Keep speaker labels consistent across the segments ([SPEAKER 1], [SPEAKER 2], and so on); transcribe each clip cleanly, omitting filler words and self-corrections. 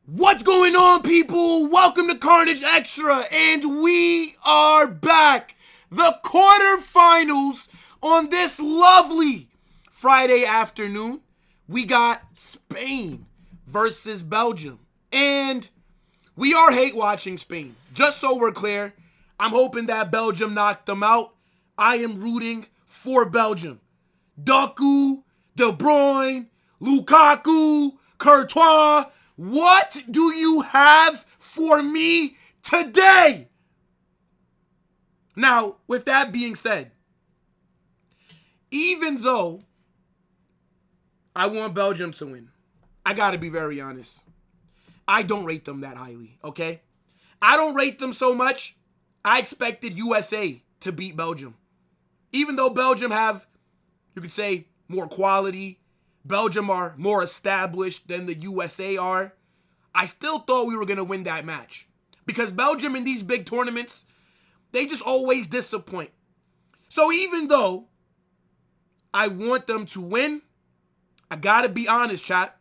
[SPEAKER 1] What's going on, people? Welcome to Carnage Extra, and we are back. The quarterfinals on this lovely Friday afternoon. We got Spain versus Belgium, and we are hate watching Spain. Just so we're clear, I'm hoping that Belgium knocked them out. I am rooting for Belgium. Doku, De Bruyne, Lukaku, Courtois. What do you have for me today? Now, with that being said, even though I want Belgium to win, I got to be very honest. I don't rate them that highly, okay? I don't rate them so much. I expected USA to beat Belgium. Even though Belgium have, you could say, more quality, Belgium are more established than the USA are, I still thought we were going to win that match. Because Belgium in these big tournaments, they just always disappoint. So even though I want them to win, I got to be honest, chat,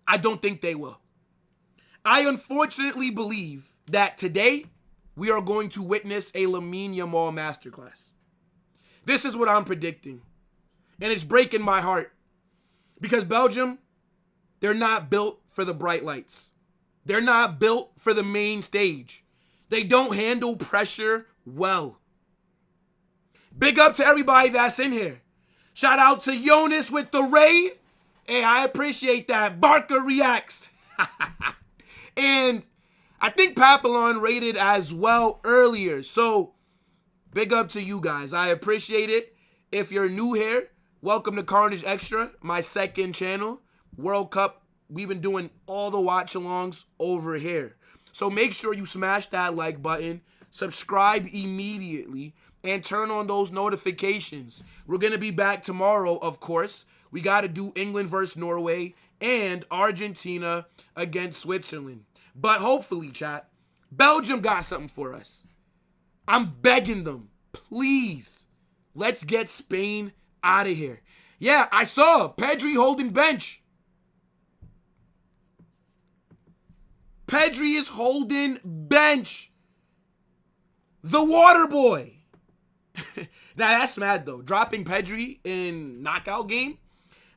[SPEAKER 1] I don't think they will. I unfortunately believe that today we are going to witness a Lamine Yamal masterclass. This is what I'm predicting. And it's breaking my heart. Because Belgium, they're not built for the bright lights. They're not built for the main stage. They don't handle pressure well. Big up to everybody that's in here. Shout out to Jonas with the raid. Hey, I appreciate that. Barker reacts. And I think Papillon rated as well earlier. So big up to you guys. I appreciate it. If you're new here, welcome to Carnage Extra, my second channel. World Cup, we've been doing all the watch-alongs over here. So make sure you smash that like button, subscribe immediately, and turn on those notifications. We're going to be back tomorrow, of course. We got to do England versus Norway and Argentina against Switzerland. But hopefully, chat, Belgium got something for us. I'm begging them, please, let's get Spain out of here. Yeah, I saw Pedri holding bench. Pedri is holding bench. The water boy. Now, that's mad, though. Dropping Pedri in knockout game.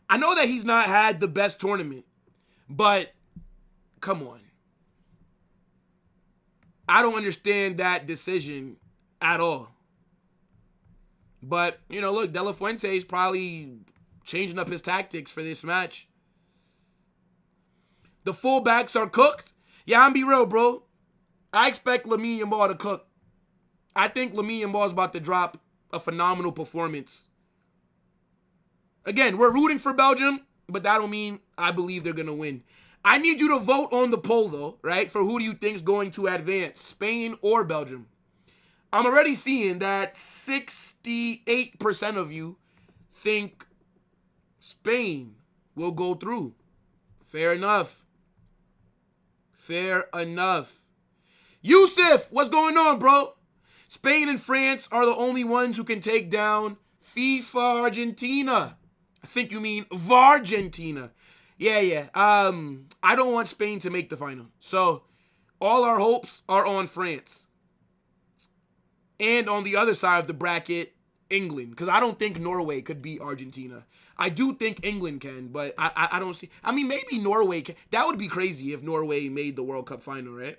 [SPEAKER 1] I know that he's not had the best tournament, but come on. I don't understand that decision at all. But, you know, look, De La Fuente is probably changing up his tactics for this match. The fullbacks are cooked. Yeah, I'm be real, bro. I expect Lamine Yamal to cook. I think Lamine Yamal is about to drop a phenomenal performance. Again, we're rooting for Belgium, but that don't mean I believe they're going to win. I need you to vote on the poll, though, right? For who do you think is going to advance, Spain or Belgium? I'm already seeing that 68% of you think Spain will go through. Fair enough. Fair enough. Yusuf, what's going on, bro? Spain and France are the only ones who can take down FIFA Argentina. I think you mean Vargentina. Yeah. I don't want Spain to make the final. So all our hopes are on France. And on the other side of the bracket, England. Because I don't think Norway could beat Argentina. I do think England can, but I don't see. I mean, maybe Norway can. That would be crazy if Norway made the World Cup final, right?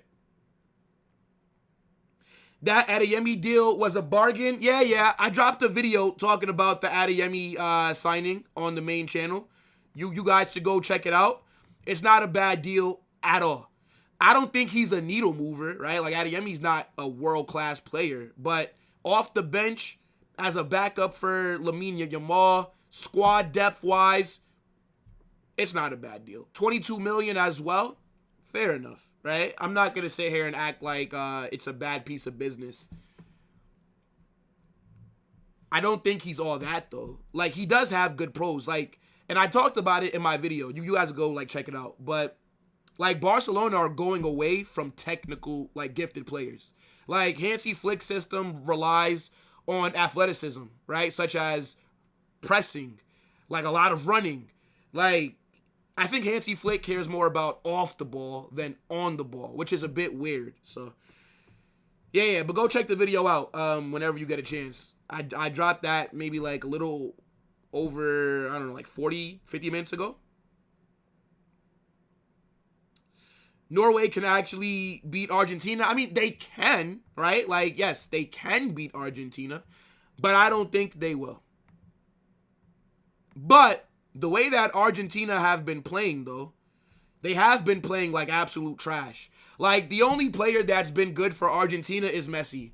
[SPEAKER 1] That Adeyemi deal was a bargain. Yeah. I dropped a video talking about the Adeyemi signing on the main channel. You guys should go check it out. It's not a bad deal at all. I don't think he's a needle mover, right? Like, Adeyemi's not a world-class player. But off the bench, as a backup for Lamine Yamal, squad depth-wise, it's not a bad deal. $22 million as well, fair enough, right? I'm not going to sit here and act like it's a bad piece of business. I don't think he's all that, though. Like, he does have good pros. Like, and I talked about it in my video. You guys go, like, check it out. But, like, Barcelona are going away from technical, like, gifted players. Like, Hansi Flick's system relies on athleticism, right? Such as pressing, like a lot of running. Like, I think Hansi Flick cares more about off the ball than on the ball, which is a bit weird. So, yeah, but go check the video out whenever you get a chance. I dropped that maybe like a little over, I don't know, like 40, 50 minutes ago. Norway can actually beat Argentina. I mean, they can, right? Like, yes, they can beat Argentina, but I don't think they will. But the way that Argentina have been playing, though, they have been playing like absolute trash. Like, the only player that's been good for Argentina is Messi.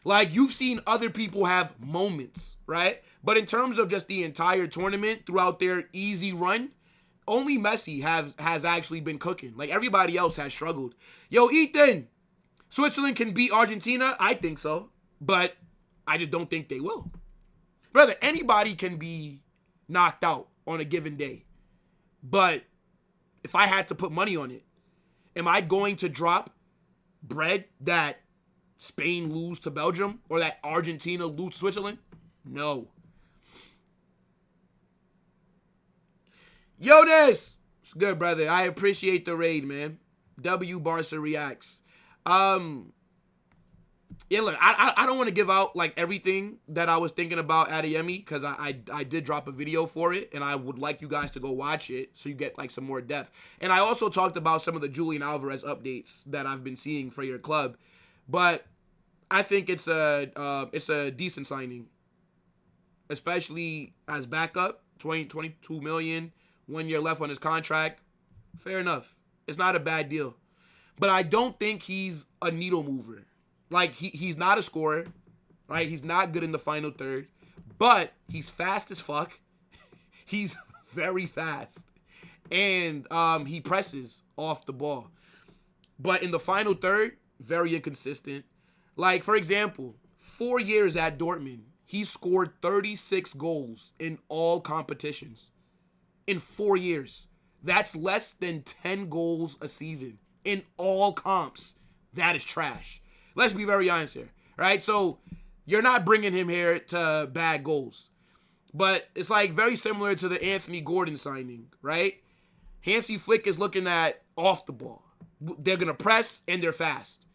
[SPEAKER 1] Like, you've seen other people have moments, right? But in terms of just the entire tournament throughout their easy run, only Messi has actually been cooking. Like, everybody else has struggled. Yo, Ethan, Switzerland can beat Argentina? I think so. But I just don't think they will. Brother, anybody can be knocked out on a given day. But if I had to put money on it, am I going to drop bread that Spain lose to Belgium or that Argentina lose to Switzerland? No. Jonas! It's good, brother. I appreciate the raid, man. W Barca reacts. Yeah, look, I don't want to give out like everything that I was thinking about Adeyemi because I did drop a video for it and I would like you guys to go watch it so you get like some more depth. And I also talked about some of the Julian Alvarez updates that I've been seeing for your club, but I think it's a decent signing, especially as backup. 22 million, 1 year left on his contract. Fair enough. It's not a bad deal, but I don't think he's a needle mover. Like, he's not a scorer, right? He's not good in the final third, but he's fast as fuck. He's very fast. And he presses off the ball. But in the final third, very inconsistent. Like, for example, 4 years at Dortmund, he scored 36 goals in all competitions. In 4 years. That's less than 10 goals a season in all comps. That is trash. Let's be very honest here, right? So you're not bringing him here to bag goals. But it's like very similar to the Anthony Gordon signing, right? Hansi Flick is looking at off the ball. They're going to press and they're fast.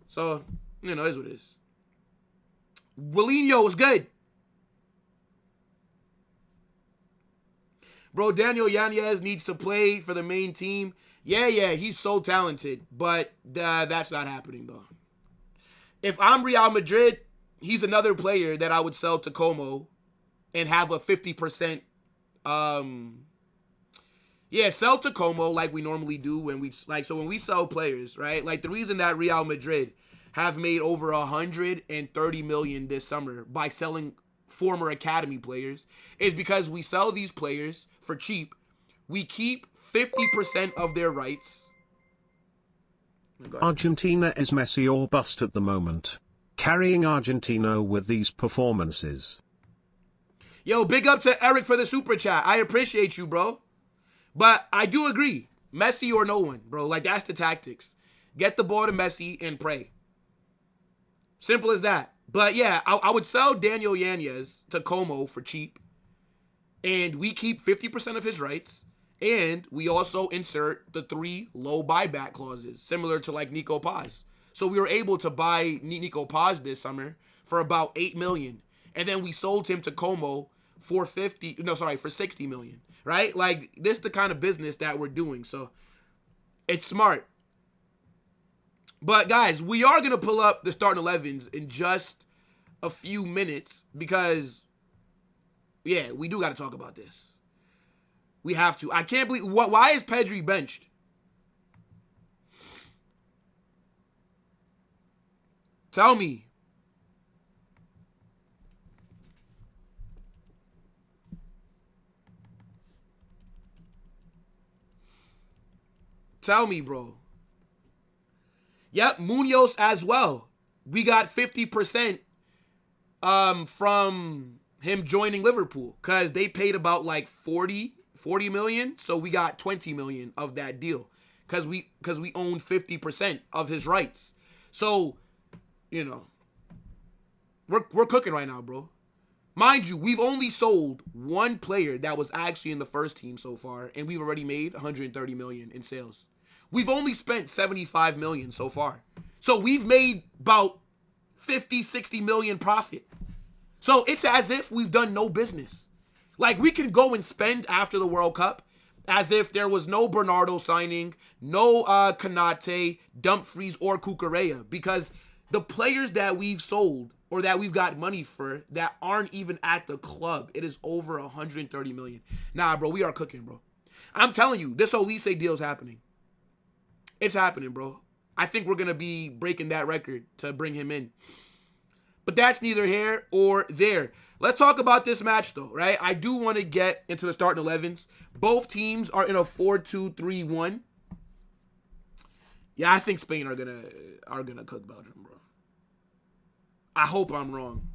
[SPEAKER 1] So, you know, it is what it is. Willinho was good. Bro, Daniel Yanez needs to play for the main team. Yeah, he's so talented. But that's not happening, though. If I'm Real Madrid, he's another player that I would sell to Como and have a 50%. Sell to Como like we normally do when we sell players, right? Like the reason that Real Madrid have made over 130 million this summer by selling former academy players is because we sell these players for cheap. We keep 50% of their rights.
[SPEAKER 2] Argentina is Messi or bust at the moment. Carrying Argentina with these performances.
[SPEAKER 1] Yo, big up to Eric for the super chat. I appreciate you, bro. But I do agree. Messi or no one, bro. Like, that's the tactics. Get the ball to Messi and pray. Simple as that. But yeah, I would sell Daniel Yanez to Como for cheap. And we keep 50% of his rights. And we also insert the 3 low buyback clauses, similar to like Nico Paz. So we were able to buy Nico Paz this summer for about $8 million. And then we sold him to Como for for 60 million, right? Like, this is the kind of business that we're doing. So it's smart. But guys, we are going to pull up the starting 11s in just a few minutes because, yeah, we do got to talk about this. We have to. I can't believe. Why is Pedri benched? Tell me. Tell me, bro. Yep, Munoz as well. We got 50% from him joining Liverpool because they paid about like 40 million. So we got 20 million of that deal because we own 50% of his rights. So, you know, we're cooking right now, bro. Mind you, we've only sold one player that was actually in the first team so far, and we've already made 130 million in sales. We've only spent 75 million so far. So we've made about 50, 60 million profit. So it's as if we've done no business. Like, we can go and spend after the World Cup as if there was no Bernardo signing, no Konate, Dumfries, or Cucurella, because the players that we've sold or that we've got money for that aren't even at the club, it is over 130 million. Nah, bro, we are cooking, bro. I'm telling you, this Olise deal is happening. It's happening, bro. I think we're going to be breaking that record to bring him in. But that's neither here or there. Let's talk about this match, though, right? I do want to get into the starting 11s. Both teams are in a 4-2-3-1. Yeah, I think Spain are gonna cook Belgium, bro. I hope I'm wrong.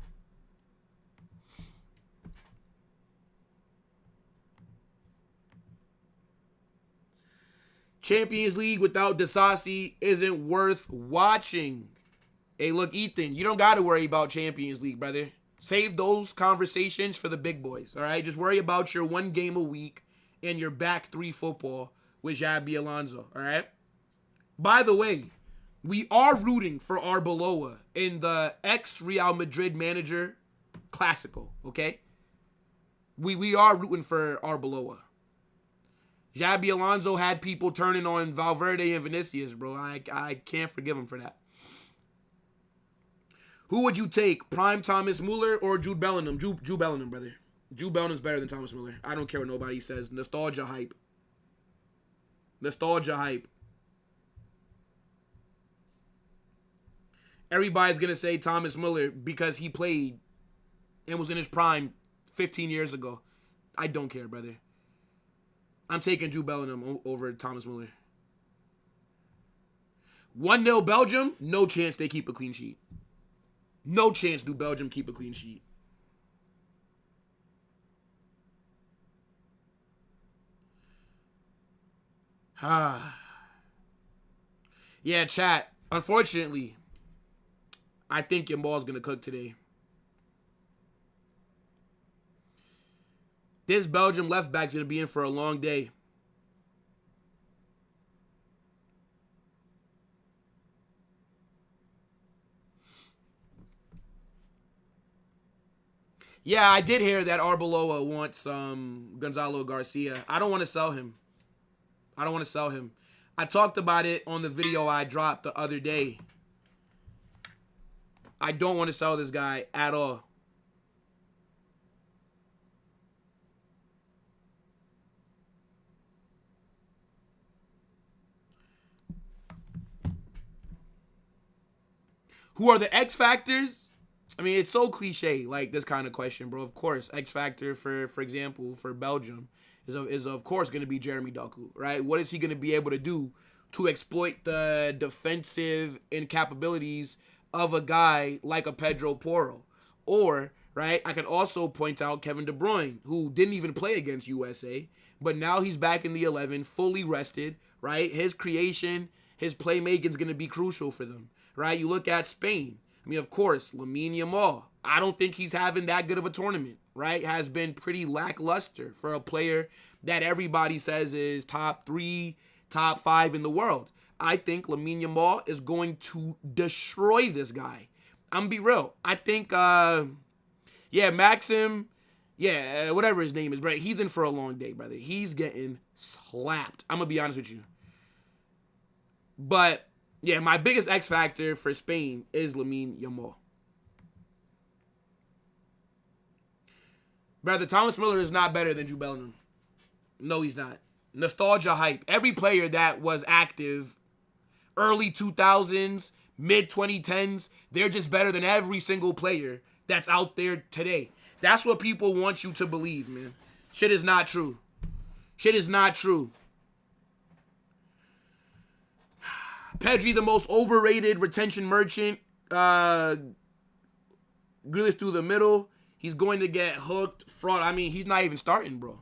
[SPEAKER 1] Champions League without Disasi isn't worth watching. Hey, look, Ethan, you don't got to worry about Champions League, brother. Save those conversations for the big boys, all right? Just worry about your one game a week and your back three football with Xabi Alonso, all right? By the way, we are rooting for Arbeloa in the ex-Real Madrid manager Classico, okay? We are rooting for Arbeloa. Xabi Alonso had people turning on Valverde and Vinicius, bro. I can't forgive him for that. Who would you take, prime Thomas Muller or Jude Bellingham? Jude Bellingham, brother. Jude Bellingham's better than Thomas Muller. I don't care what nobody says. Nostalgia hype. Nostalgia hype. Everybody's going to say Thomas Muller because he played and was in his prime 15 years ago. I don't care, brother. I'm taking Jude Bellingham over Thomas Muller. 1-0 Belgium, no chance they keep a clean sheet. No chance do Belgium keep a clean sheet. Yeah, chat. Unfortunately, I think your ball's going to cook today. This Belgium left back's going to be in for a long day. Yeah, I did hear that Arbeloa wants Gonzalo Garcia. I don't want to sell him. I talked about it on the video I dropped the other day. I don't want to sell this guy at all. Who are the X factors? I mean, it's so cliche, like this kind of question, bro. Of course, X factor for example, for Belgium is of course going to be Jeremy Doku, right? What is he going to be able to do to exploit the defensive incapabilities of a guy like a Pedro Porro? Or, right, I could also point out Kevin De Bruyne, who didn't even play against USA, but now he's back in the 11, fully rested, right? His creation, his playmaking is going to be crucial for them, right? You look at Spain. I mean, of course, Lamine Yamal. I don't think he's having that good of a tournament, right? Has been pretty lackluster for a player that everybody says is top 3, top 5 in the world. I think Lamine Yamal is going to destroy this guy. I'm going to be real. I think, Maxim, whatever his name is, right? He's in for a long day, brother. He's getting slapped. I'm going to be honest with you. But yeah, my biggest X factor for Spain is Lamine Yamal. Brother, Thomas Muller is not better than Jude Bellingham. No, he's not. Nostalgia hype. Every player that was active early 2000s, mid 2010s, they're just better than every single player that's out there today. That's what people want you to believe, man. Shit is not true. Shit is not true. Pedri, the most overrated retention merchant. Grealish through the middle. He's going to get hooked. Fraud. I mean, he's not even starting, bro.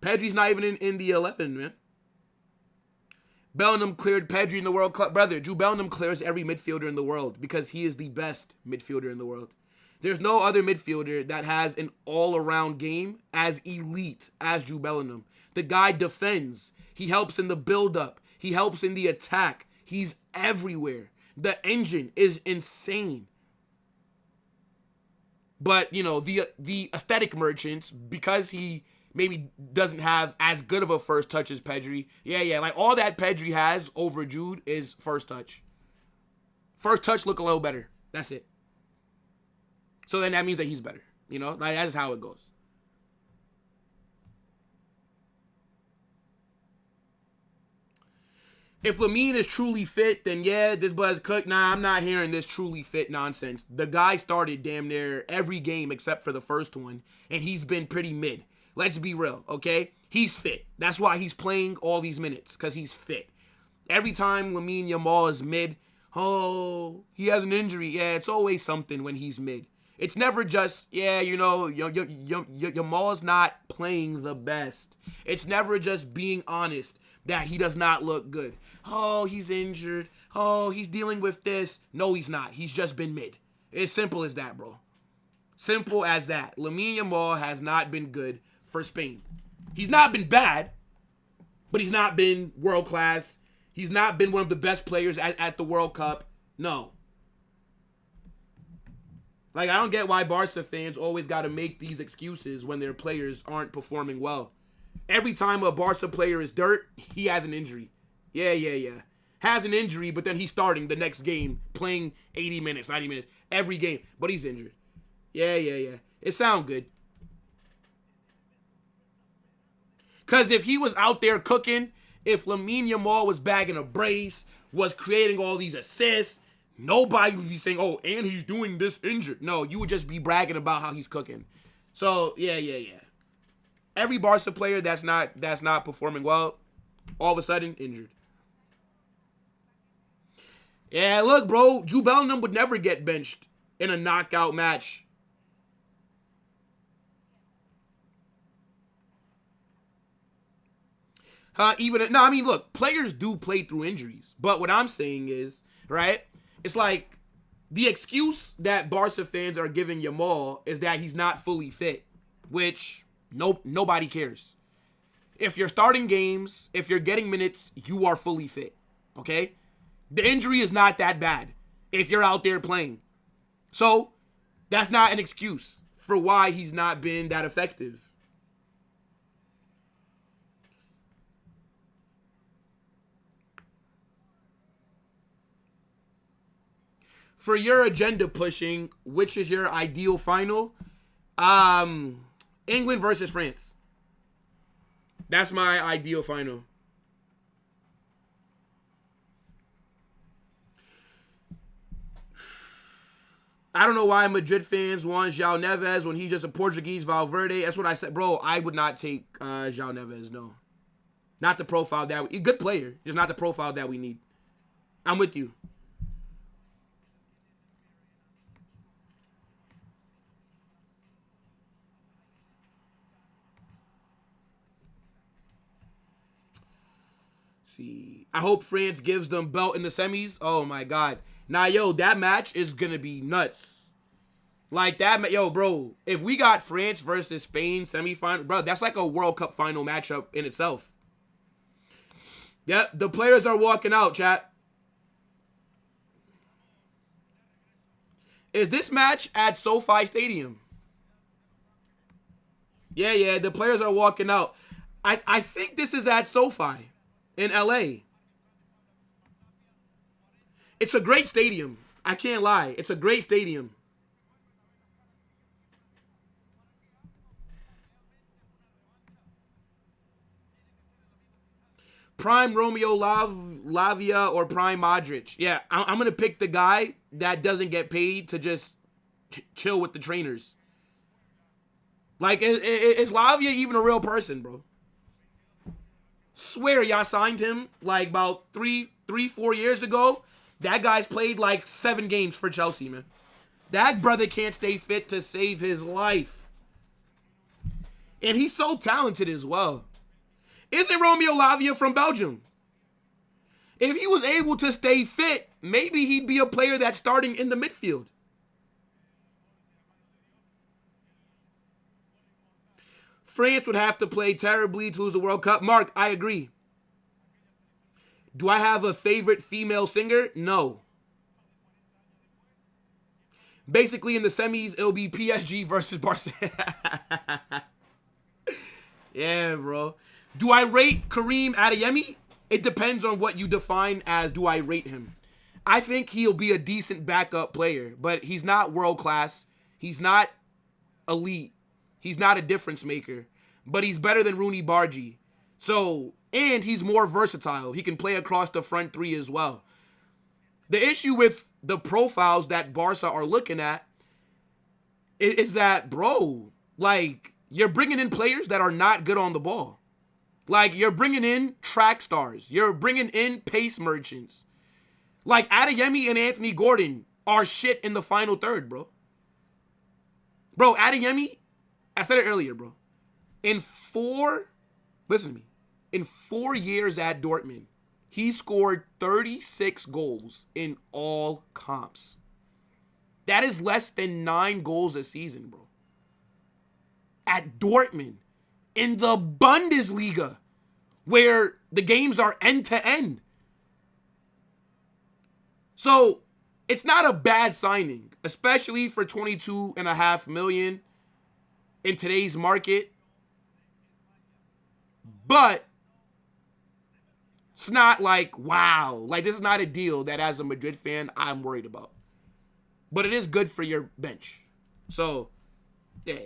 [SPEAKER 1] Pedri's not even in the 11, man. Bellingham cleared Pedri in the World Cup. Brother, Jude Bellingham clears every midfielder in the world because he is the best midfielder in the world. There's no other midfielder that has an all-around game as elite as Jude Bellingham. The guy defends. He helps in the build-up. He helps in the attack. He's everywhere. The engine is insane. But, you know, the aesthetic merchants, because he maybe doesn't have as good of a first touch as Pedri. Yeah, like all that Pedri has over Jude is first touch. First touch look a little better. That's it. So then that means that he's better. You know, like that's how it goes. If Lamine is truly fit, then yeah, this buzz cooked. Nah, I'm not hearing this truly fit nonsense. The guy started damn near every game except for the first one, and he's been pretty mid. Let's be real, okay? He's fit. That's why he's playing all these minutes, because he's fit. Every time Lamine Yamal is mid, oh, he has an injury. Yeah, it's always something when he's mid. It's never just, yeah, you know, Yamal's not playing the best. It's never just being honest that he does not look good. Oh, he's injured. Oh, he's dealing with this. No, he's not. He's just been mid. It's simple as that, bro. Simple as that. Lamine Yamal has not been good for Spain. He's not been bad, but he's not been world class. He's not been one of the best players at the World Cup. No. Like, I don't get why Barca fans always got to make these excuses when their players aren't performing well. Every time a Barca player is dirt, he has an injury. Yeah. Has an injury, but then he's starting the next game, playing 80 minutes, 90 minutes, every game, but he's injured. Yeah. It sounds good. Because if he was out there cooking, if Lamine Yamal was bagging a brace, was creating all these assists, nobody would be saying, oh, and he's doing this injured. No, you would just be bragging about how he's cooking. So, yeah. Every Barca player that's not performing well, all of a sudden, injured. Yeah, look, bro, Jude Bellingham would never get benched in a knockout match. Look, players do play through injuries. But what I'm saying is, right, it's like the excuse that Barca fans are giving Yamal is that he's not fully fit, which nobody cares. If you're starting games, if you're getting minutes, you are fully fit, okay? The injury is not that bad if you're out there playing. So that's not an excuse for why he's not been that effective. For your agenda pushing, which is your ideal final? England versus France. That's my ideal final. I don't know why Madrid fans want João Neves when he's just a Portuguese Valverde. That's what I said. Bro, I would not take João Neves, no. Not the profile that we... Good player, just not the profile that we need. I'm with you. I hope France gives them belt in the semis. Oh my God. Nah, yo, that match is gonna be nuts. Like that, yo, bro. If we got France versus Spain semifinal, bro, that's like a World Cup final matchup in itself. Yep, the players are walking out, chat. Is this match at SoFi Stadium? Yeah, the players are walking out. I think this is at SoFi in LA. It's a great stadium. I can't lie. It's a great stadium. Prime Romeo Lavia or Prime Modric. Yeah, I'm going to pick the guy that doesn't get paid to just chill with the trainers. Like, is Lavia even a real person, bro? Swear y'all signed him like about 4 years ago. That guy's played like 7 games for Chelsea, man. That brother can't stay fit to save his life. And he's so talented as well. Isn't Romeo Lavia from Belgium? If he was able to stay fit, maybe he'd be a player that's starting in the midfield. France would have to play terribly to lose the World Cup. Mark, I agree. Do I have a favorite female singer? No. Basically, in the semis, it'll be PSG versus Barcelona. Yeah, bro. Do I rate Kareem Adeyemi? It depends on what you define as do I rate him. I think he'll be a decent backup player, but he's not world class. He's not elite. He's not a difference maker, but he's better than Rooney Bargy. So, and he's more versatile. He can play across the front three as well. The issue with the profiles that Barca are looking at is that, bro, like, you're bringing in players that are not good on the ball. Like, you're bringing in track stars. You're bringing in pace merchants. Like, Adeyemi and Anthony Gordon are shit in the final third, bro. Bro, Adeyemi, I said it earlier, bro. Listen to me. In 4 years at Dortmund, he scored 36 goals in all comps. That is less than 9 goals a season, bro. At Dortmund, in the Bundesliga, where the games are end-to-end. So, it's not a bad signing, especially for $22.5 million in today's market. But it's not like, wow. Like, this is not a deal that, as a Madrid fan, I'm worried about. But it is good for your bench. So, yeah.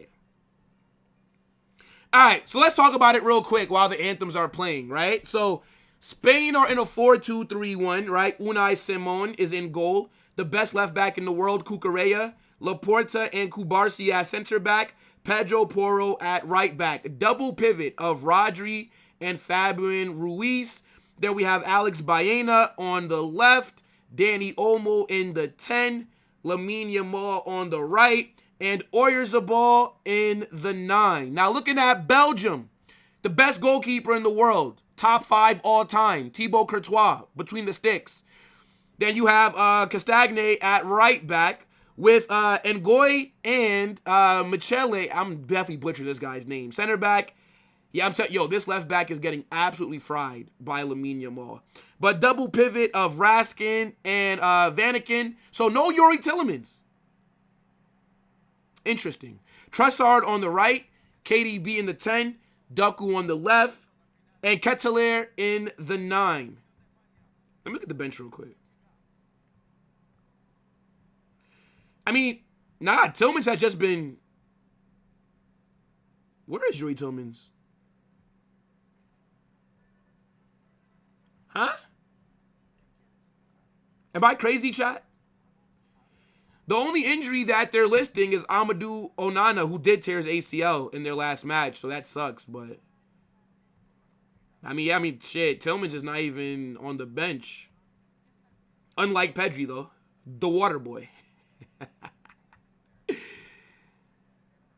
[SPEAKER 1] All right, so let's talk about it real quick while the anthems are playing, right? So, Spain are in a 4-2-3-1, right? Unai Simon is in goal. The best left back in the world, Cucurella. Laporta and Cubarsí at center back. Pedro Porro at right back. Double pivot of Rodri and Fabian Ruiz. Then we have Alex Baena on the left. Danny Olmo in the 10. Lamine Yamal on the right. And Oyarzabal in the 9. Now looking at Belgium, the best goalkeeper in the world. Top 5 all time. Thibaut Courtois between the sticks. Then you have Castagne at right back with Ngoy and Michele. I'm definitely butchering this guy's name. Center back. Yeah, I'm telling you, this left back is getting absolutely fried by Lamine Yamal. But double pivot of Raskin and Vanaken. So no Yuri Tillemans. Interesting. Trossard on the right. KDB in the 10. Doku on the left. And Ketelaere in the 9. Let me look at the bench real quick. I mean, Tillmans has just been... Where is Yuri Tillmans? Huh? Am I crazy, chat? The only injury that they're listing is Amadou Onana, who did tear his ACL in their last match, so that sucks, but... shit, Tillmans is not even on the bench. Unlike Pedri, though. The water boy.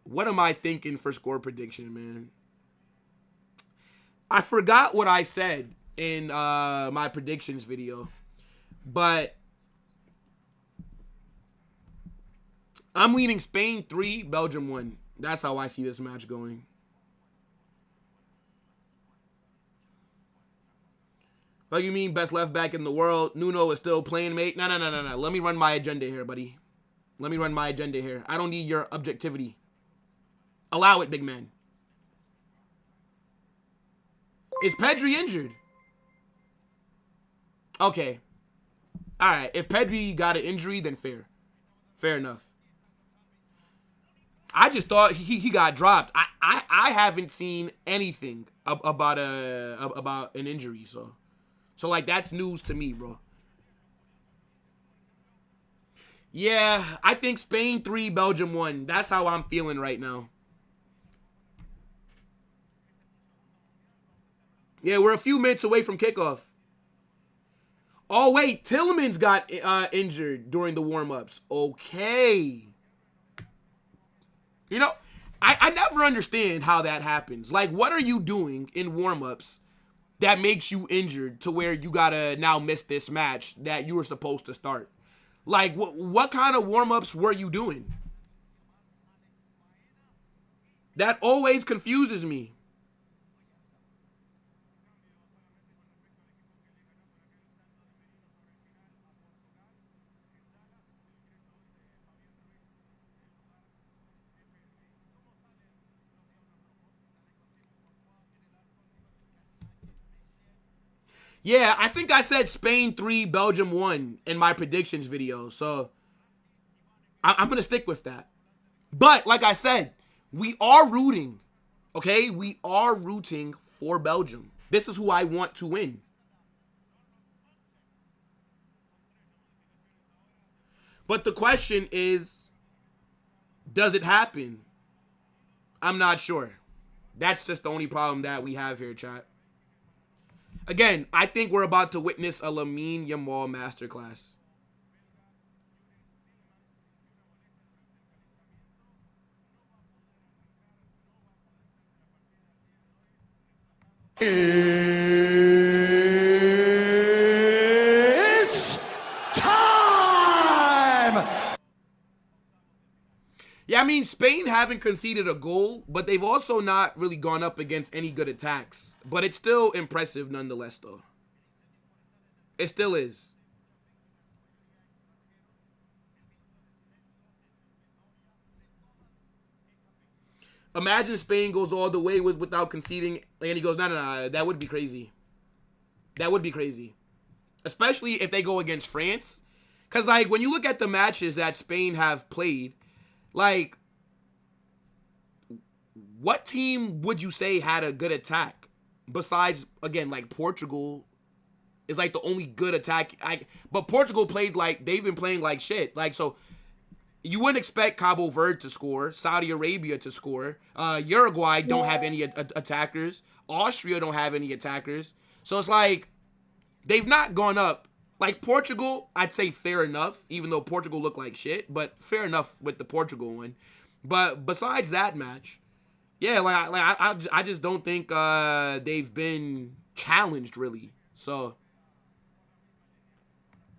[SPEAKER 1] What am I thinking for score prediction, man? I forgot what I said in my predictions video, but I'm leaning Spain 3, Belgium 1. That's how I see this match going. What do you mean best left back in the world? Nuno is still playing, mate. No. Let me run my agenda here, buddy. Let me run my agenda here. I don't need your objectivity. Allow it, big man. Is Pedri injured? Okay. All right. If Pedri got an injury, then fair. Fair enough. I just thought he got dropped. I haven't seen anything about an injury, so like that's news to me, bro. Yeah, I think Spain 3, Belgium 1. That's how I'm feeling right now. Yeah, we're a few minutes away from kickoff. Oh, wait. Tillemans got injured during the warm-ups. Okay. You know, I never understand how that happens. Like, what are you doing in warm-ups that makes you injured to where you got to now miss this match that you were supposed to start? Like, what kind of warm-ups were you doing? That always confuses me. Yeah, I think I said Spain 3, Belgium 1 in my predictions video. So I'm going to stick with that. But like I said, we are rooting. Okay? We are rooting for Belgium. This is who I want to win. But the question is, does it happen? I'm not sure. That's just the only problem that we have here, chat. Again, I think we're about to witness a Lamine Yamal masterclass.
[SPEAKER 3] It's time!
[SPEAKER 1] Yeah, I mean, Spain haven't conceded a goal, but they've also not really gone up against any good attacks. But it's still impressive nonetheless, though. It still is. Imagine Spain goes all the way without conceding, and he goes, no. That would be crazy. That would be crazy. Especially if they go against France. Because, like, when you look at the matches that Spain have played, like, what team would you say had a good attack? Besides, again, like, Portugal is, like, the only good attack. But Portugal played, like, they've been playing like shit. Like, so you wouldn't expect Cabo Verde to score, Saudi Arabia to score. Uruguay don't have any attackers. Austria don't have any attackers. So it's like, they've not gone up. Like, Portugal, I'd say fair enough, even though Portugal looked like shit, but fair enough with the Portugal one. But besides that match, yeah, I just don't think they've been challenged, really. So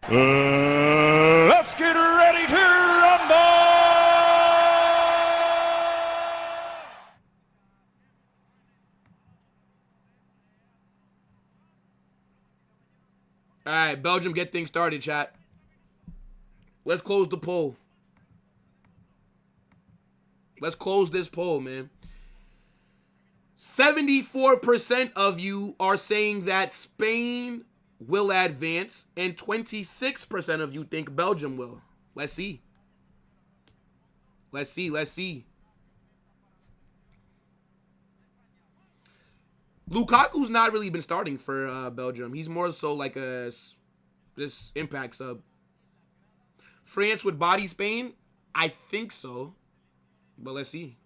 [SPEAKER 3] Let's get ready to rumble!
[SPEAKER 1] all right, Belgium, get things started, chat. Let's close the poll. Let's close this poll, man. 74% of you are saying that Spain will advance, and 26% of you think Belgium will. Let's see. Let's see. Let's see. Lukaku's not really been starting for Belgium. He's more so like this impact sub. France would body Spain? I think so. But let's see.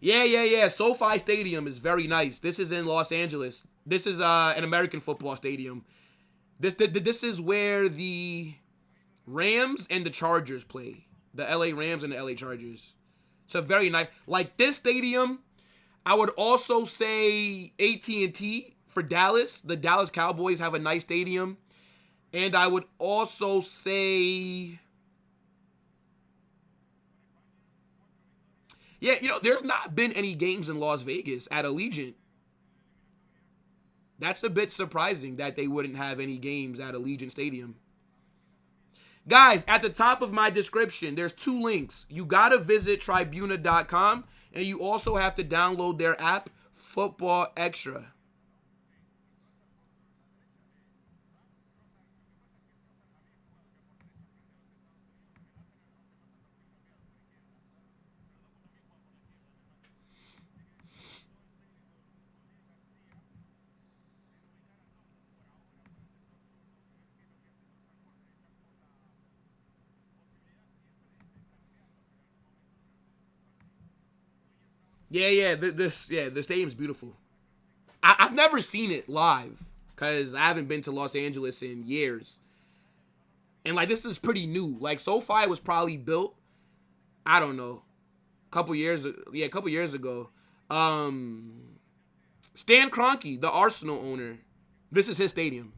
[SPEAKER 1] Yeah. SoFi Stadium is very nice. This is in Los Angeles. This is an American football stadium. This is where the Rams and the Chargers play. The LA Rams and the LA Chargers. It's a very nice, like this stadium. I would also say AT&T for Dallas. The Dallas Cowboys have a nice stadium. And I would also say, yeah, there's not been any games in Las Vegas at Allegiant. That's a bit surprising that they wouldn't have any games at Allegiant Stadium. Guys, at the top of my description, there's 2 links. You got to visit tribuna.com, and you also have to download their app, Football Extra. The stadium's beautiful. I've never seen it live because I haven't been to Los Angeles in years. And, like, this is pretty new. Like, SoFi was probably built, I don't know, a couple years ago. Stan Kroenke, the Arsenal owner, this is his stadium.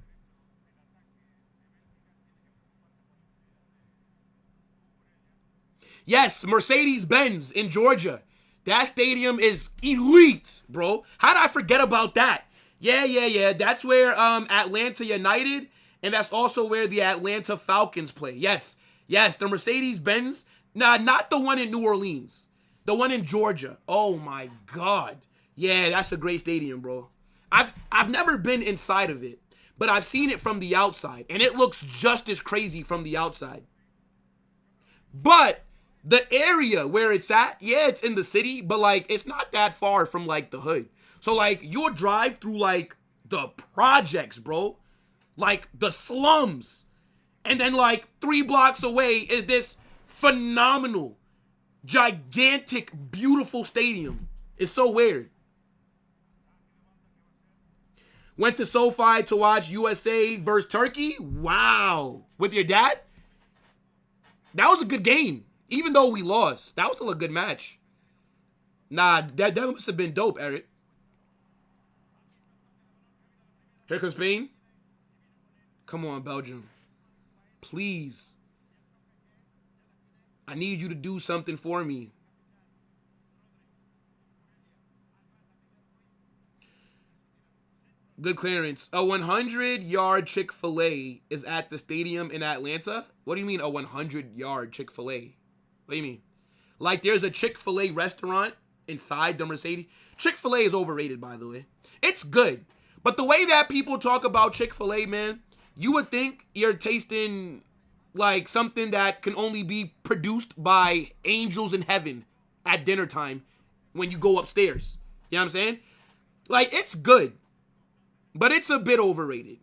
[SPEAKER 1] Yes, Mercedes-Benz in Georgia. That stadium is elite, bro. How did I forget about that? Yeah. That's where Atlanta United, and that's also where the Atlanta Falcons play. Yes. The Mercedes-Benz. Nah, not the one in New Orleans. The one in Georgia. Oh my God. Yeah, that's a great stadium, bro. I've never been inside of it, but I've seen it from the outside, and it looks just as crazy from the outside. But the area where it's at, yeah, it's in the city, but like it's not that far from like the hood. So like you'll drive through like the projects, bro. Like the slums. And then like 3 blocks away is this phenomenal, gigantic, beautiful stadium. It's so weird. Went to SoFi to watch USA versus Turkey. Wow. With your dad? That was a good game. Even though we lost, that was still a good match. Nah, that must have been dope, Eric. Here comes Spain. Come on, Belgium. Please. I need you to do something for me. Good clearance. A 100-yard Chick-fil-A is at the stadium in Atlanta? What do you mean a 100-yard Chick-fil-A? What do you mean? Like there's a Chick-fil-A restaurant inside the Mercedes? Chick-fil-A is overrated, by the way. It's good. But the way that people talk about Chick-fil-A, man, you would think you're tasting like something that can only be produced by angels in heaven at dinner time when you go upstairs. You know what I'm saying? Like, it's good. But it's a bit overrated.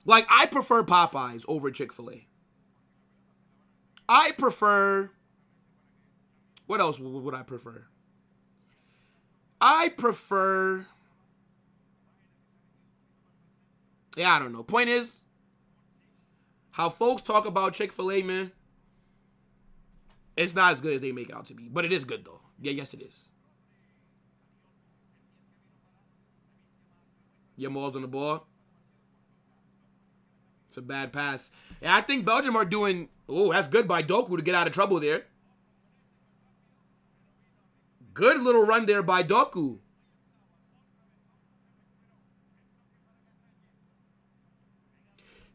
[SPEAKER 1] Like, I prefer Popeyes over Chick-fil-A. I prefer... What else would I prefer? I prefer... Yeah, I don't know. Point is, how folks talk about Chick-fil-A, man, it's not as good as they make it out to be. But it is good, though. Yeah, yes, it is. Yamal's on the ball. It's a bad pass. Yeah, I think Belgium are doing... Oh, that's good by Doku to get out of trouble there. Good little run there by Doku.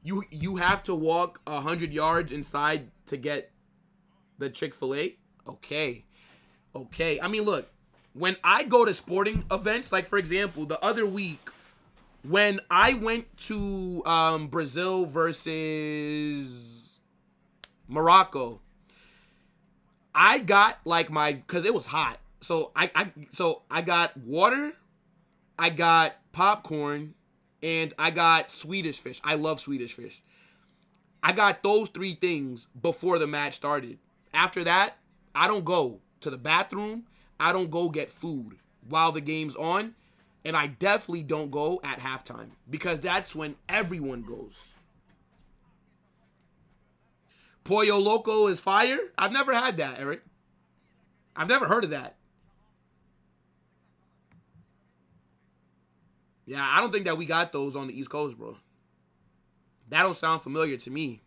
[SPEAKER 1] You have to walk 100 yards inside to get the Chick-fil-A? Okay. I mean, look. When I go to sporting events, like, for example, the other week, when I went to Brazil versus Morocco, I got like because it was hot. So I got water, I got popcorn, and I got Swedish fish. I love Swedish fish. I got those 3 things before the match started. After that, I don't go to the bathroom. I don't go get food while the game's on. And I definitely don't go at halftime because that's when everyone goes. Pollo Loco is fire? I've never had that, Eric. I've never heard of that. Yeah, I don't think that we got those on the East Coast, bro. That don't sound familiar to me.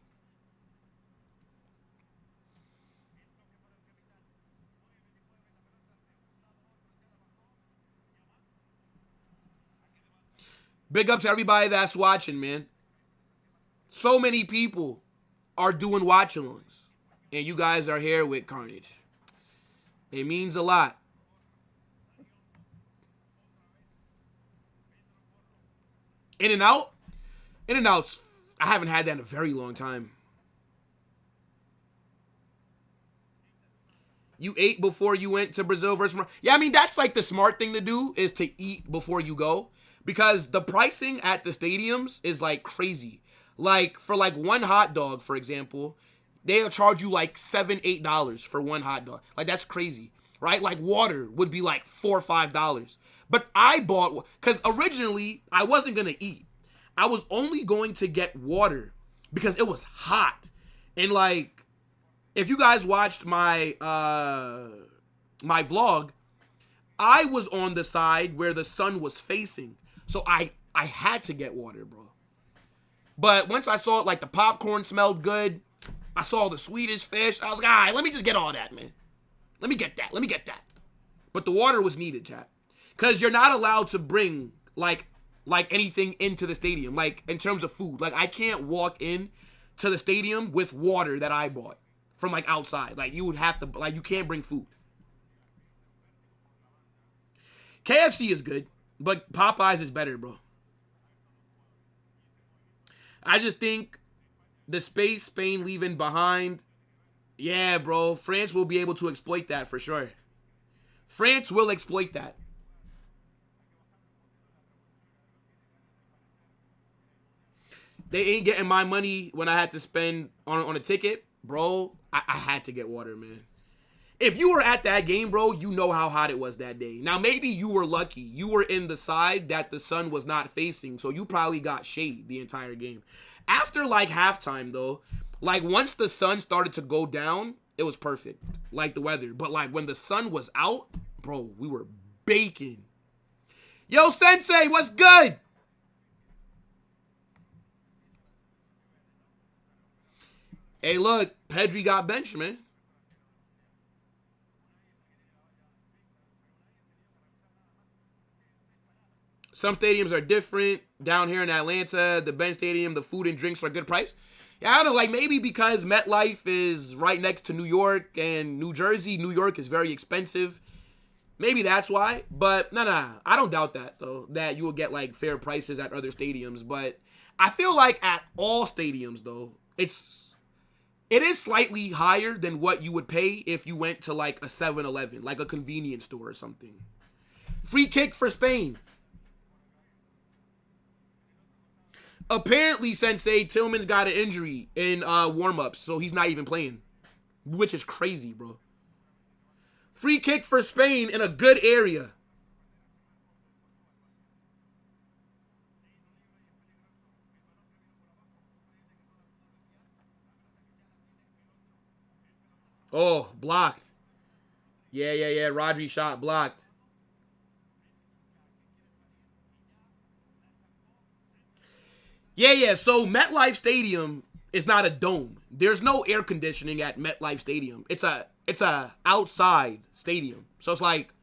[SPEAKER 1] Big up to everybody that's watching, man. So many people are doing watch-alongs, and you guys are here with Carnage. It means a lot. In-N-Out? In-N-Out's, I haven't had that in a very long time. You ate before you went to Brazil versus Morocco? Yeah, I mean, that's like the smart thing to do is to eat before you go. Because the pricing at the stadiums is like crazy. Like for like one hot dog, for example, they'll charge you like $7, $8 for one hot dog. Like that's crazy, right? Like water would be like $4 or $5. But I bought, because originally I wasn't going to eat. I was only going to get water because it was hot. And like, if you guys watched my my vlog, I was on the side where the sun was facing. So I had to get water, bro. But once I saw it, like the popcorn smelled good, I saw the Swedish fish. I was like, all right, let me just get all that, man. Let me get that. Let me get that. But the water was needed, chat. Because you're not allowed to bring, like anything into the stadium. Like, in terms of food. Like, I can't walk in to the stadium with water that I bought from, like, outside. Like, you would have to, like, you can't bring food. KFC is good, but Popeyes is better, bro. I just think the space Spain leaving behind, yeah, bro, France will be able to exploit that for sure. France will exploit that. They ain't getting my money when I had to spend on a ticket, bro. I had to get water, man. If you were at that game, bro, you know how hot it was that day. Now, maybe you were lucky. You were in the side that the sun was not facing, so you probably got shade the entire game. After, like, halftime, though, like, once the sun started to go down, it was perfect, like the weather. But, like, when the sun was out, bro, we were baking. Yo, Sensei, what's good? Hey, look, Pedri got benched, man. Some stadiums are different. Down here in Atlanta, the Bench Stadium, the food and drinks are a good price. Yeah, I don't know, like maybe because MetLife is right next to New York and New Jersey. New York is very expensive. Maybe that's why. But nah, I don't doubt that, though, that you will get like fair prices at other stadiums. But I feel like at all stadiums, though, it is slightly higher than what you would pay if you went to like a 7-Eleven, like a convenience store or something. Free kick for Spain. Apparently, Sensei, Tillman's got an injury in warm-ups, so he's not even playing, which is crazy, bro. Free kick for Spain in a good area. Oh, blocked. Yeah. Rodri shot blocked. Yeah. So MetLife Stadium is not a dome. There's no air conditioning at MetLife Stadium. It's a outside stadium. So it's like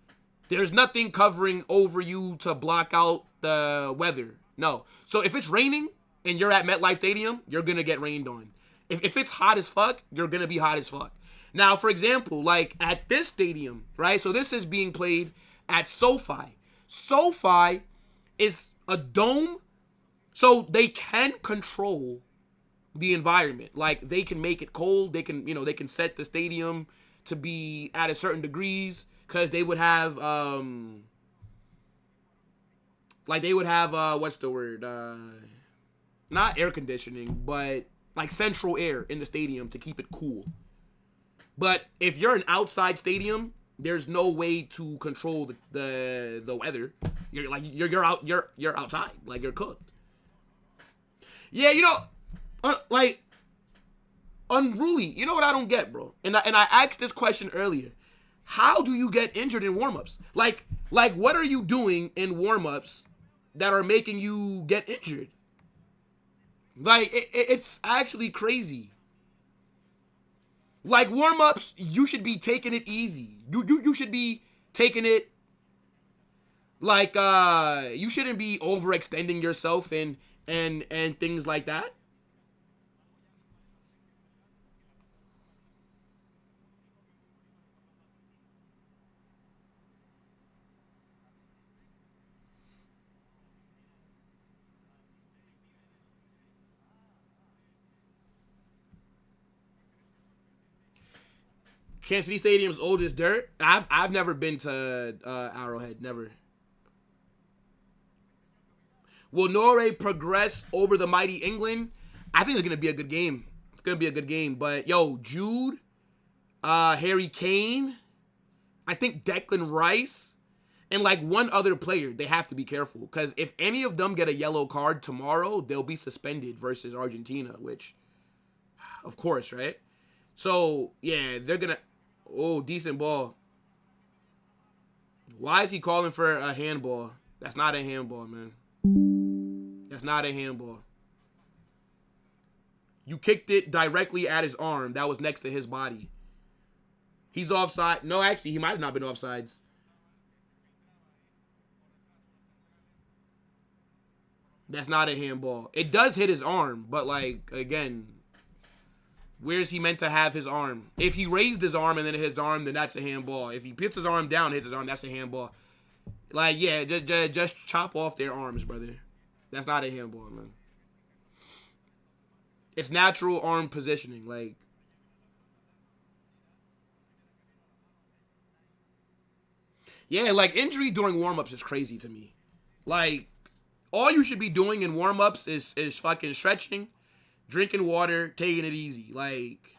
[SPEAKER 1] there's nothing covering over you to block out the weather. No. So if it's raining and you're at MetLife Stadium, you're gonna get rained on. If it's hot as fuck, you're gonna be hot as fuck. Now, for example, like at this stadium, right? So this is being played at SoFi. SoFi is a dome. So they can control the environment. Like they can make it cold. They can set the stadium to be at a certain degrees because they would have what's the word? Not air conditioning, but like central air in the stadium to keep it cool. But if you're an outside stadium, there's no way to control the weather. You're outside, like you're cooked. Yeah, like unruly. You know what I don't get, bro? And I asked this question earlier. How do you get injured in warm-ups? Like what are you doing in warm-ups that are making you get injured? Like it's actually crazy. Like warm-ups, you should be taking it easy. You should be taking it like you shouldn't be overextending yourself and things like that. Kansas City Stadium's old as dirt. I've never been to Arrowhead, never. Will Norway progress over the mighty England? I think it's gonna be a good game. It's gonna be a good game. But yo, Jude, Harry Kane, I think Declan Rice, and like one other player, they have to be careful because if any of them get a yellow card tomorrow, they'll be suspended versus Argentina, which, of course, right? So yeah, they're gonna. Oh, decent ball. Why is he calling for a handball? That's not a handball, man. That's not a handball. You kicked it directly at his arm that was next to his body. He's offside. No, actually, he might have not been offsides. That's not a handball. It does hit his arm, but, like, again, where's he meant to have his arm? If he raised his arm and then it hits his arm, then that's a handball. If he puts his arm down, hits his arm, that's a handball. Like, yeah, just chop off their arms, brother. That's not a handball, man. It's natural arm positioning, like. Yeah, like, injury during warm-ups is crazy to me. Like, all you should be doing in warm-ups is fucking stretching, drinking water, taking it easy. Like,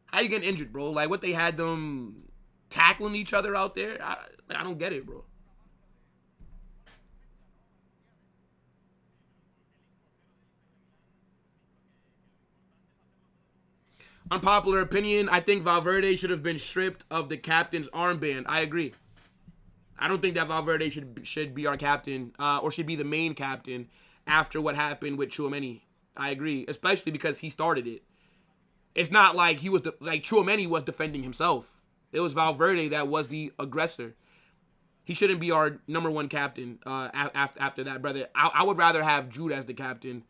[SPEAKER 1] how you getting injured, bro? Like, what, they had them tackling each other out there? I don't get it, bro. Unpopular opinion, I think Valverde should have been stripped of the captain's armband. I agree. I don't think that Valverde should be our captain or should be the main captain after what happened with Tchouaméni. I agree, especially because he started it. It's not like he was like Tchouaméni was defending himself. It was Valverde that was the aggressor. He shouldn't be our number one captain after that, brother. I would rather have Jude as the captain.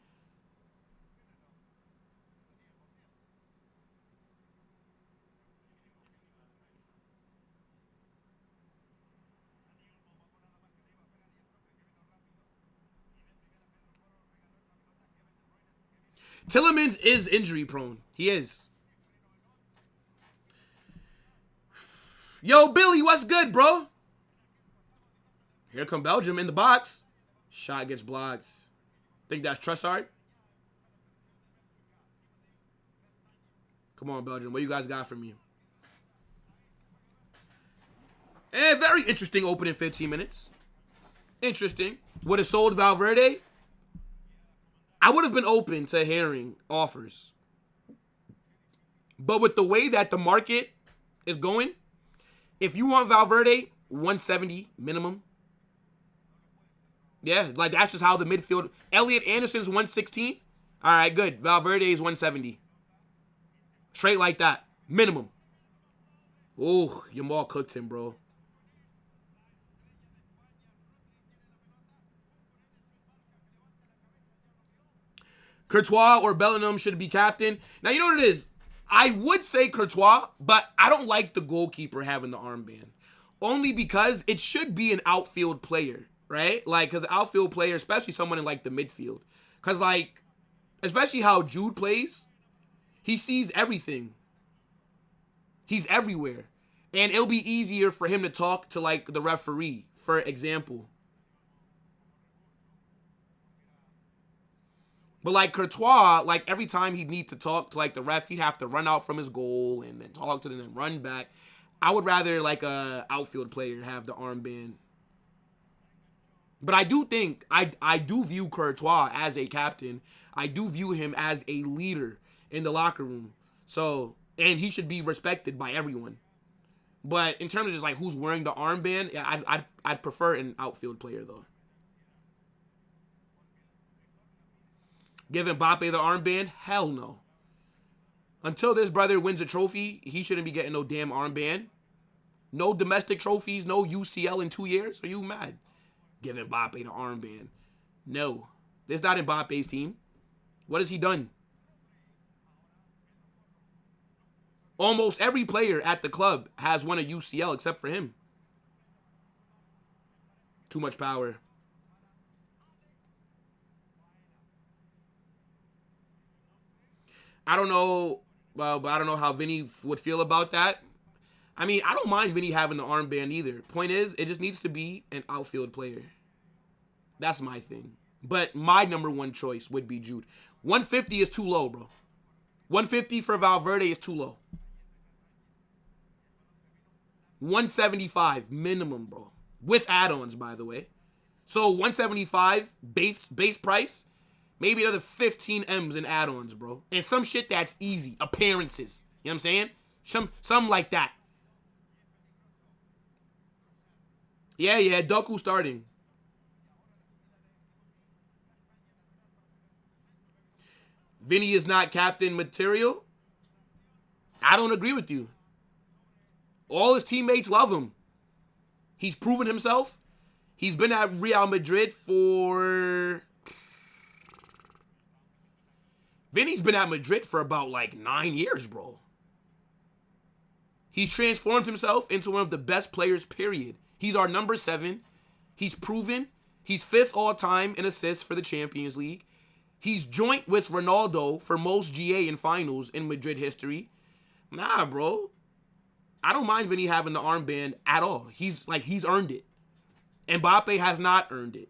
[SPEAKER 1] Tillemans is injury prone. He is. Yo, Billy, what's good, bro? Here come Belgium in the box. Shot gets blocked. Think that's Trussard? Come on, Belgium. What you guys got for me? Very interesting opening 15 minutes. Interesting. Would have sold Valverde? I would have been open to hearing offers. But with the way that the market is going, if you want Valverde, 170 minimum. Yeah, like that's just how the midfield. Elliot Anderson's 116. All right, good. Valverde is 170. Straight like that. Minimum. Ooh, Yamal cooked him, bro. Courtois or Bellingham should be captain. Now, you know what it is? I would say Courtois, but I don't like the goalkeeper having the armband. Only because it should be an outfield player, right? Like, because the outfield player, especially someone in, like, the midfield. Because, like, especially how Jude plays, he sees everything. He's everywhere. And it'll be easier for him to talk to, like, the referee, for example. But, like, Courtois, like, every time he'd need to talk to, like, the ref, he'd have to run out from his goal and then talk to them and run back. I would rather, like, a outfield player have the armband. But I do think, I do view Courtois as a captain. I do view him as a leader in the locker room. So, and he should be respected by everyone. But in terms of just, like, who's wearing the armband, I'd prefer an outfield player, though. Give Mbappe the armband? Hell no. Until this brother wins a trophy, he shouldn't be getting no damn armband. No domestic trophies, no UCL in 2 years? Are you mad? Give Mbappe the armband. No. This is not Mbappe's team. What has he done? Almost every player at the club has won a UCL except for him. Too much power. I don't know, but I don't know how Vinny would feel about that. I mean, I don't mind Vinny having the armband either. Point is, it just needs to be an outfield player. That's my thing. But my number one choice would be Jude. 150 is too low, bro. 150 for Valverde is too low. 175 minimum, bro. With add-ons, by the way. So 175 base price. Maybe another 15 M's in add-ons, bro. And some shit that's easy. Appearances. You know what I'm saying? Some like that. Yeah, Doku starting. Vinny is not captain material. I don't agree with you. All his teammates love him. He's proven himself. He's been at Real Madrid for... Vinny's been at Madrid for about like 9 years, bro. He's transformed himself into one of the best players, period. He's our number 7. He's proven. He's 5th all-time in assists for the Champions League. He's joint with Ronaldo for most GA in finals in Madrid history. Nah, bro. I don't mind Vinny having the armband at all. He's earned it. Mbappe has not earned it.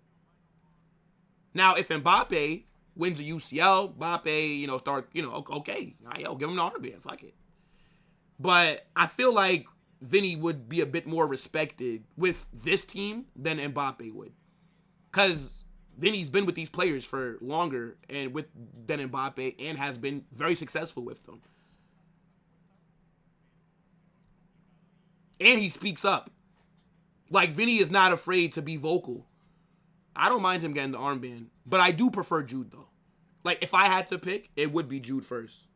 [SPEAKER 1] Now, if Mbappe wins a UCL, Mbappe, okay. Yo, give him the armband. Fuck it. But I feel like Vinny would be a bit more respected with this team than Mbappe would. Because Vinny's been with these players for longer than Mbappe and has been very successful with them. And he speaks up. Like, Vinny is not afraid to be vocal. I don't mind him getting the armband. But I do prefer Jude, though. Like, if I had to pick, it would be Jude first.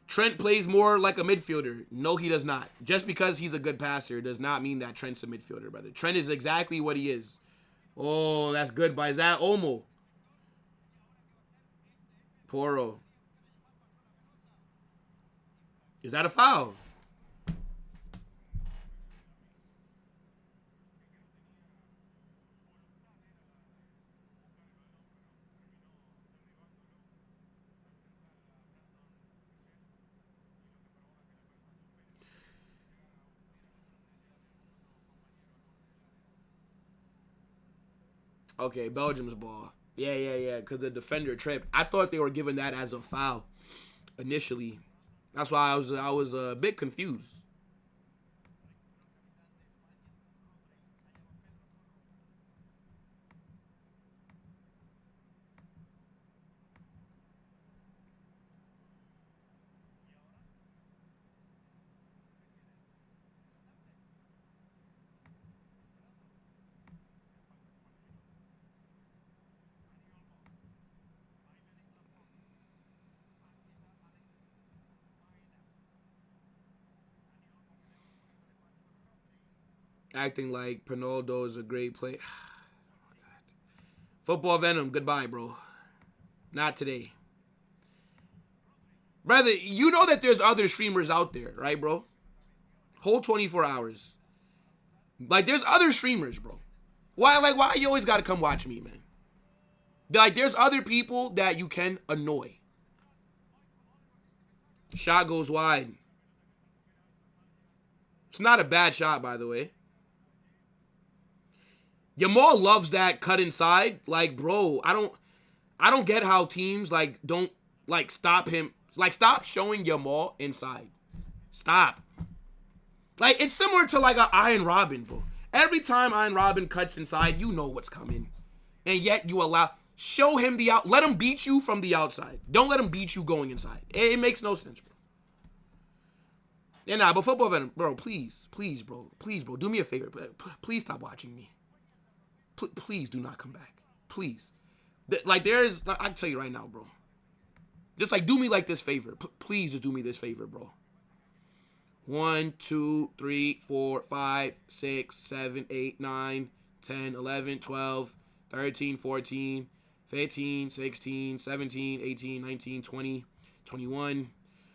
[SPEAKER 1] Trent plays more like a midfielder. No, he does not. Just because he's a good passer does not mean that Trent's a midfielder, brother. Trent is exactly what he is. Oh, that's good by Zat Omo. Poro. Is that a foul? Okay, Belgium's ball. Yeah. Because the defender tripped. I thought they were giving that as a foul initially. That's why I was a bit confused. Acting like Pinaldo is a great player. Football Venom, goodbye, bro. Not today. Brother, you know that there's other streamers out there, right, bro? Whole 24 hours. Like, there's other streamers, bro. Why you always gotta come watch me, man? Like, there's other people that you can annoy. Shot goes wide. It's not a bad shot, by the way. Yamal loves that cut inside. Like, bro, I don't get how teams don't stop him. Like, stop showing Yamal inside. Stop. Like, it's similar to like a Iron Robin, bro. Every time Iron Robin cuts inside, you know what's coming. And yet you show him let him beat you from the outside. Don't let him beat you going inside. It makes no sense, bro. Yeah, nah, but Football Venom, bro, please, bro, do me a favor. Please stop watching me. Please do not come back. Please. I can tell you right now, bro. Just do me this favor. Please just do me this favor, bro. 1, 2, 3, 4, 5, 6, 7, 8, 9, 10, 11, 12, 13, 14, 15, 16, 17, 18, 19, 20, 21,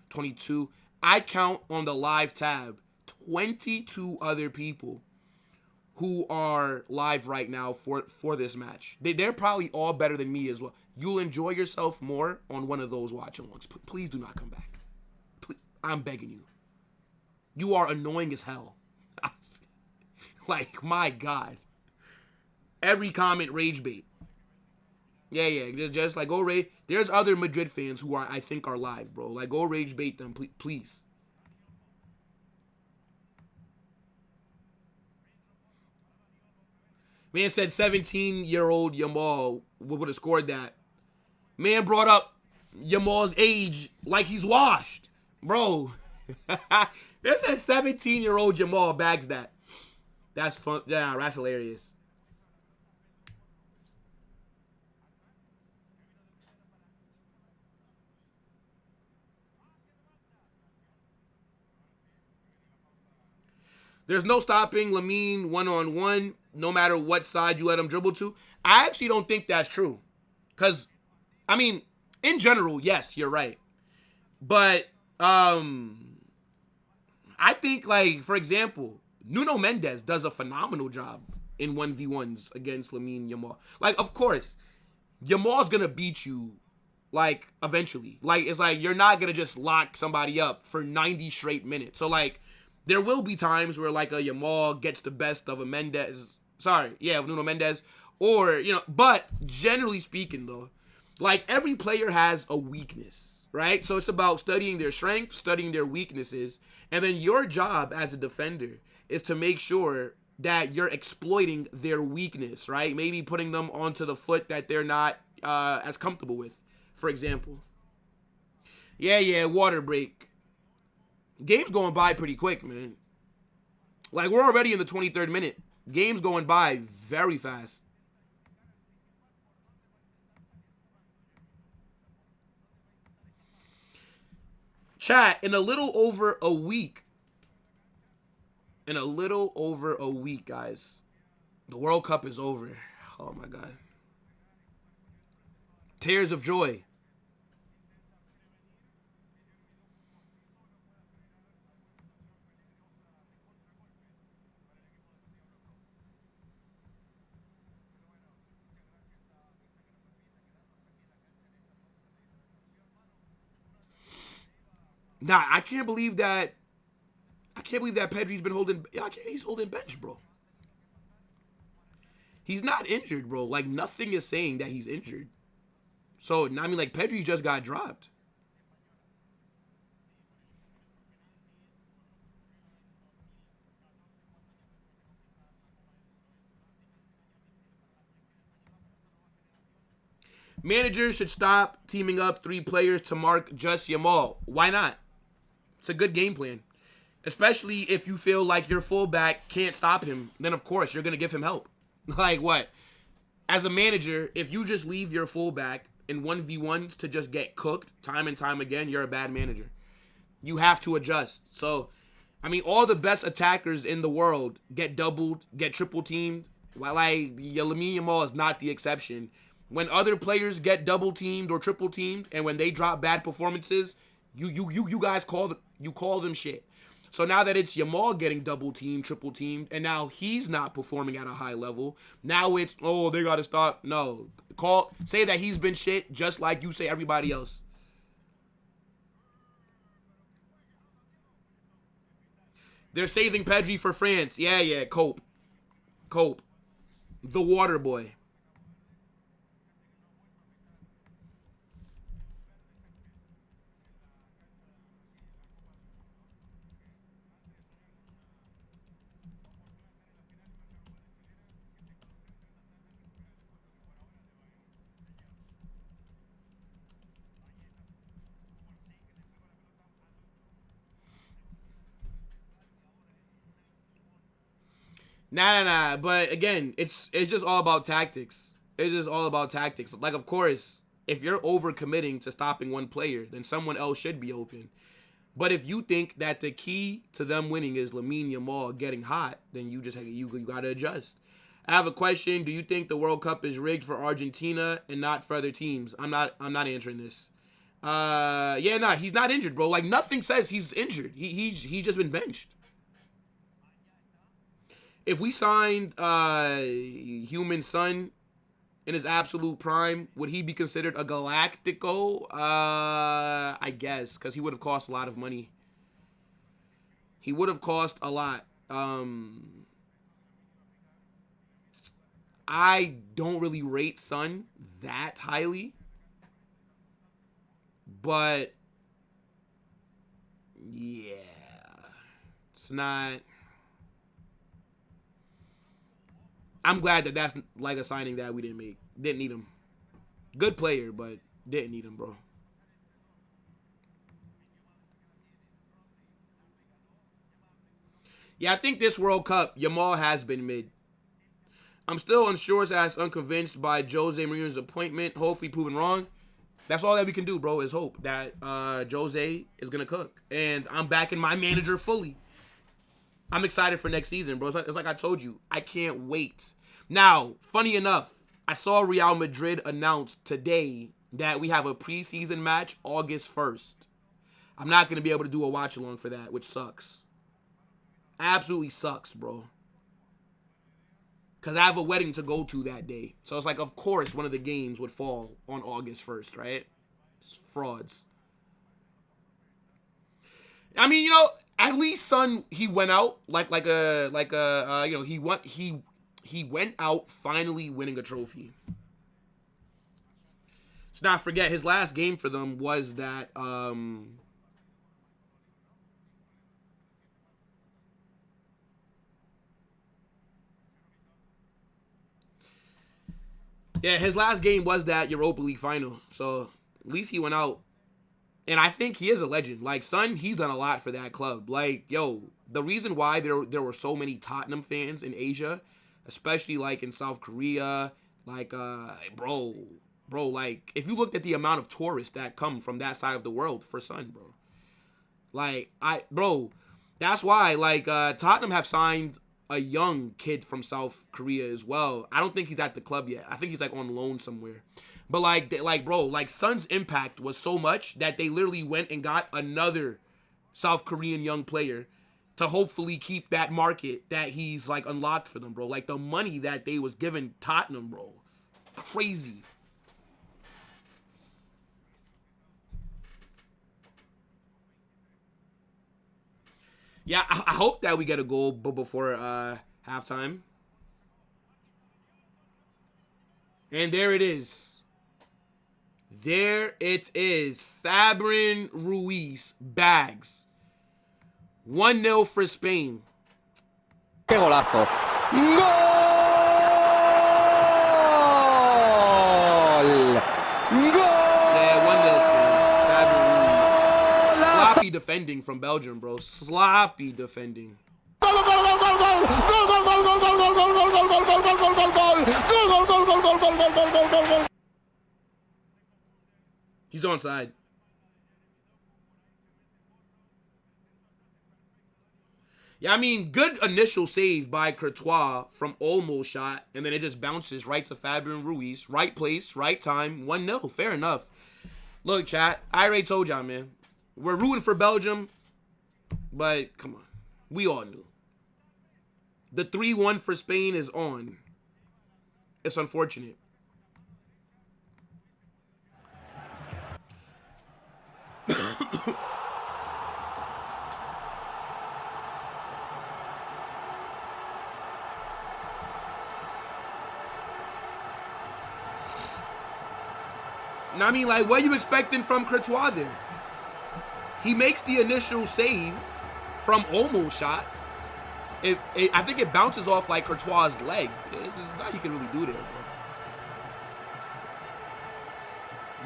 [SPEAKER 1] 22. I count on the live tab 22 other people who are live right now for this match. They're probably all better than me as well. You'll enjoy yourself more on one of those watch-alongs. Please do not come back. Please, I'm begging you. You are annoying as hell. My God. Every comment rage bait. Yeah. Just go rage. There's other Madrid fans who I think are live, bro. Go rage bait them, please. Man said 17-year-old Yamal would have scored that. Man brought up Yamal's age like he's washed. Bro. There's that 17-year-old Yamal bags that. That's fun. Yeah, that's hilarious. There's no stopping Lamine one-on-one, no matter what side you let him dribble to. I actually don't think that's true. Because, I mean, in general, yes, you're right. But I think, like, for example, Nuno Mendes does a phenomenal job in 1v1s against Lamine Yamal. Like, of course, Yamal's going to beat you, like, eventually. Like, it's like you're not going to just lock somebody up for 90 straight minutes. So, like, there will be times where, like, a Yamal gets the best of a Mendes. Sorry, yeah, of Nuno Mendes. Or, you know, but generally speaking, though, like, every player has a weakness, right? So it's about studying their strengths, studying their weaknesses, and then your job as a defender is to make sure that you're exploiting their weakness, right? Maybe putting them onto the foot that they're not as comfortable with, for example. Yeah, water break. Game's going by pretty quick, man. Like, we're already in the 23rd minute. Game's going by very fast. Chat, in a little over a week, guys, the World Cup is over. Oh, my God. Tears of joy. Nah, I can't believe that. I can't believe that Pedri's been holding. Yeah, he's holding bench, bro. He's not injured, bro. Like, nothing is saying that he's injured. So, I mean, like, Pedri just got dropped. Managers should stop teaming up 3 players to mark just Yamal. Why not? It's a good game plan. Especially if you feel like your fullback can't stop him, then of course you're going to give him help. Like what? As a manager, if you just leave your fullback in 1v1s to just get cooked time and time again, you're a bad manager. You have to adjust. So, I mean, all the best attackers in the world get doubled, get triple teamed. While Lamine Yamal is not the exception. When other players get double teamed or triple teamed, and when they drop bad performances, you guys call them shit. So now that it's Yamal getting double teamed, triple teamed, and now he's not performing at a high level, now it's, oh, they got to stop. No, say that he's been shit just like you say everybody else. They're saving Pedri for France. Yeah, Cope. The water boy. Nah. But again, it's just all about tactics. It's just all about tactics. Like, of course, if you're over committing to stopping one player, then someone else should be open. But if you think that the key to them winning is Lamine Yamal getting hot, then you gotta adjust. I have a question. Do you think the World Cup is rigged for Argentina and not for other teams? I'm not answering this. He's not injured, bro. Like, nothing says he's injured. He's just been benched. If we signed Human Son in his absolute prime, would he be considered a Galactico? I guess, because he would have cost a lot of money. He would have cost a lot. I don't really rate Son that highly, but yeah, it's not. I'm glad that that's like a signing that we didn't make. Didn't need him. Good player, but didn't need him, bro. Yeah, I think this World Cup, Yamal has been mid. I'm still unsure as unconvinced by Jose Mourinho's appointment. Hopefully proven wrong. That's all that we can do, bro, is hope that Jose is going to cook. And I'm backing my manager fully. I'm excited for next season, bro. It's like I told you. I can't wait. Now, funny enough, I saw Real Madrid announce today that we have a preseason match August 1st. I'm not going to be able to do a watch-along for that, which sucks. Absolutely sucks, bro. Because I have a wedding to go to that day. So it's like, of course, one of the games would fall on August 1st, right? It's frauds. I mean, at least Son, he went out he went out finally winning a trophy. Let's not forget his last game for them was that yeah, his last game was that Europa League final. So at least he went out. And I think he is a legend. Like, Son, he's done a lot for that club. Like, yo, the reason why there were so many Tottenham fans in Asia, especially, like, in South Korea, like, bro, like, if you looked at the amount of tourists that come from that side of the world for Son, bro. Like, that's why, like, Tottenham have signed a young kid from South Korea as well. I don't think he's at the club yet. I think he's, like, on loan somewhere. But, bro, Son's impact was so much that they literally went and got another South Korean young player to hopefully keep that market that he's, like, unlocked for them, bro. Like, the money that they was giving Tottenham, bro. Crazy. Yeah, I hope that we get a goal before halftime. And there it is. There it is. Fabian Ruiz bags. 1-0 for Spain.
[SPEAKER 4] ¡Qué golazo! ¡Gol! ¡Gol!
[SPEAKER 1] Yeah, 1-0 Spain. Fabian Ruiz. Sloppy defending from Belgium, bro. Sloppy defending. He's onside. Yeah, I mean, good initial save by Courtois from almost shot, and then it just bounces right to Fabian Ruiz. Right place, right time, 1-0. Fair enough. Look, chat, I already told y'all, man. We're rooting for Belgium, but come on. We all knew. The 3-1 for Spain is on. It's unfortunate. I mean, like, what are you expecting from Courtois there? He makes the initial save from almost shot. I think it bounces off, like, Courtois' leg. There's nothing he can really do there,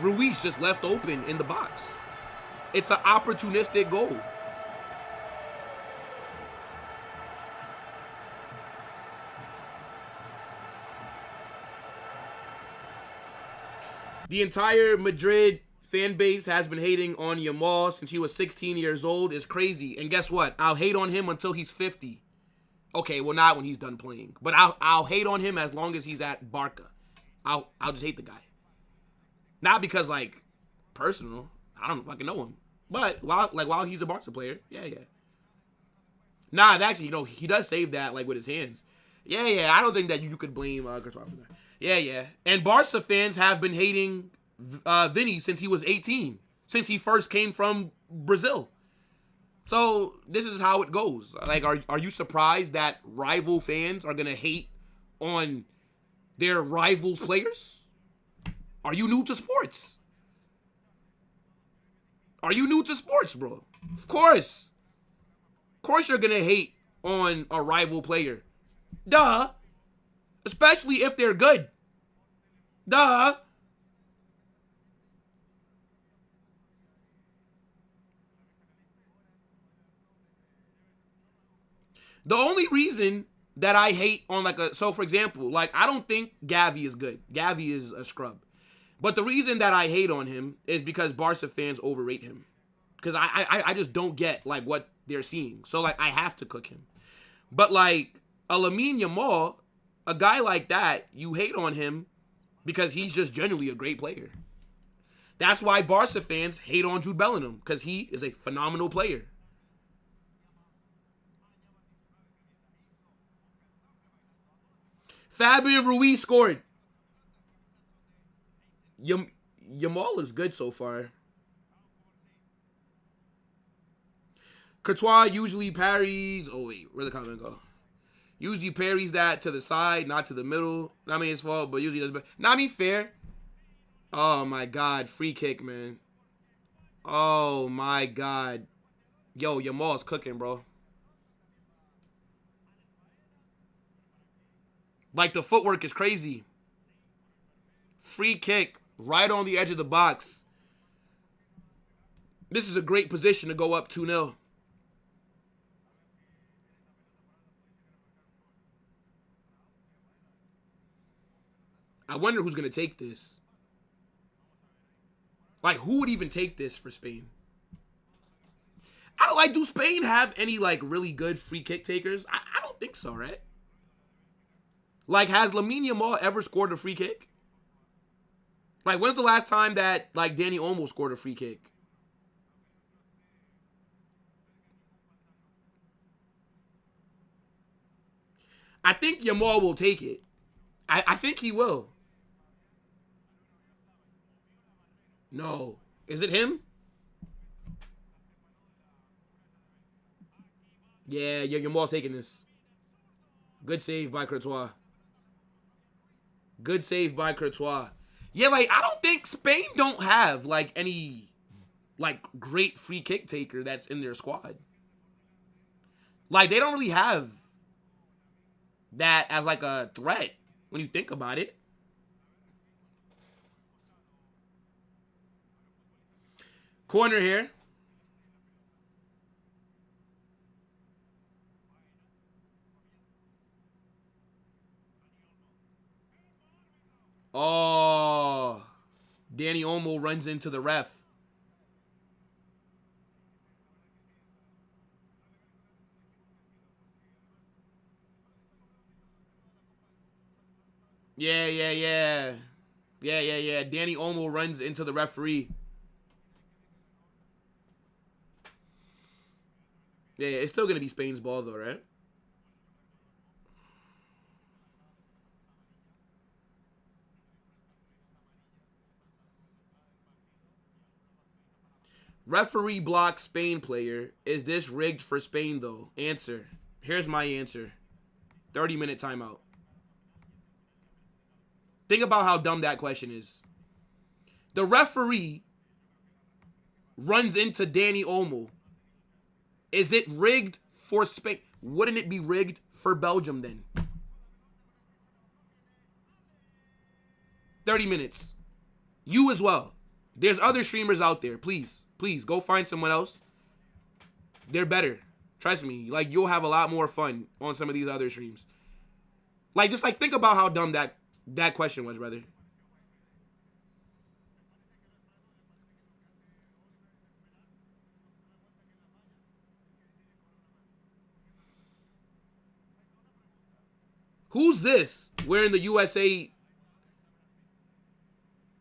[SPEAKER 1] bro. Ruiz just left open in the box. It's an opportunistic goal. The entire Madrid fan base has been hating on Yamal since he was 16 years old. It's crazy. And guess what? I'll hate on him until he's 50. Okay, well, not when he's done playing. But I'll hate on him as long as he's at Barca. I'll just hate the guy. Not because, like, personal. I don't fucking know him. But while he's a Barca player, yeah. Nah, actually, he does save that, like, with his hands. Yeah. I don't think that you could blame Courtois for that. Yeah. And Barca fans have been hating Vinny since he was 18. Since he first came from Brazil. So, this is how it goes. Like, are you surprised that rival fans are going to hate on their rivals' players? Are you new to sports? Are you new to sports, bro? Of course. Of course you're going to hate on a rival player. Duh. Especially if they're good. Duh. The only reason that I hate on like a, so for example, like I don't think Gavi is good. Gavi is a scrub. But the reason that I hate on him is because Barca fans overrate him. Because I just don't get like what they're seeing. So like I have to cook him. But like a Lamine Yamal, a guy like that, you hate on him because he's just genuinely a great player. That's why Barca fans hate on Jude Bellingham, because he is a phenomenal player. Fabian Ruiz scored. Yamal is good so far. Courtois usually parries. Oh, wait. Where'd the comment go? Usually parries that to the side, not to the middle. Not mean his fault, but usually does. Not mean fair. Oh, my God. Free kick, man. Oh, my God. Yo, Yamal's cooking, bro. Like, the footwork is crazy. Free kick right on the edge of the box. This is a great position to go up 2-0. I wonder who's going to take this. Like, who would even take this for Spain? I don't like, do Spain have any, like, really good free kick takers? I don't think so, right? Like, has Lamine Yamal ever scored a free kick? Like, when's the last time that, like, Danny Olmo scored a free kick? I think Yamal will take it. I think he will. No. Is it him? Yeah, Yamal's taking this. Good save by Courtois. Good save by Courtois. Yeah, like, I don't think Spain don't have, like, any, like, great free kick taker that's in their squad. Like, they don't really have that as, like, a threat when you think about it. Corner here. Oh, Danny Olmo runs into the ref. Yeah. Danny Olmo runs into the referee. Yeah, it's still going to be Spain's ball, though, right? Referee blocks Spain player. Is this rigged for Spain, though? Answer. Here's my answer. 30-minute timeout. Think about how dumb that question is. The referee runs into Danny Olmo. Is it rigged for Spain? Wouldn't it be rigged for Belgium then? 30 minutes. You as well. There's other streamers out there. Please go find someone else. They're better. Trust me. Like, you'll have a lot more fun on some of these other streams. Like, just like think about how dumb that question was, brother. Who's this wearing the USA?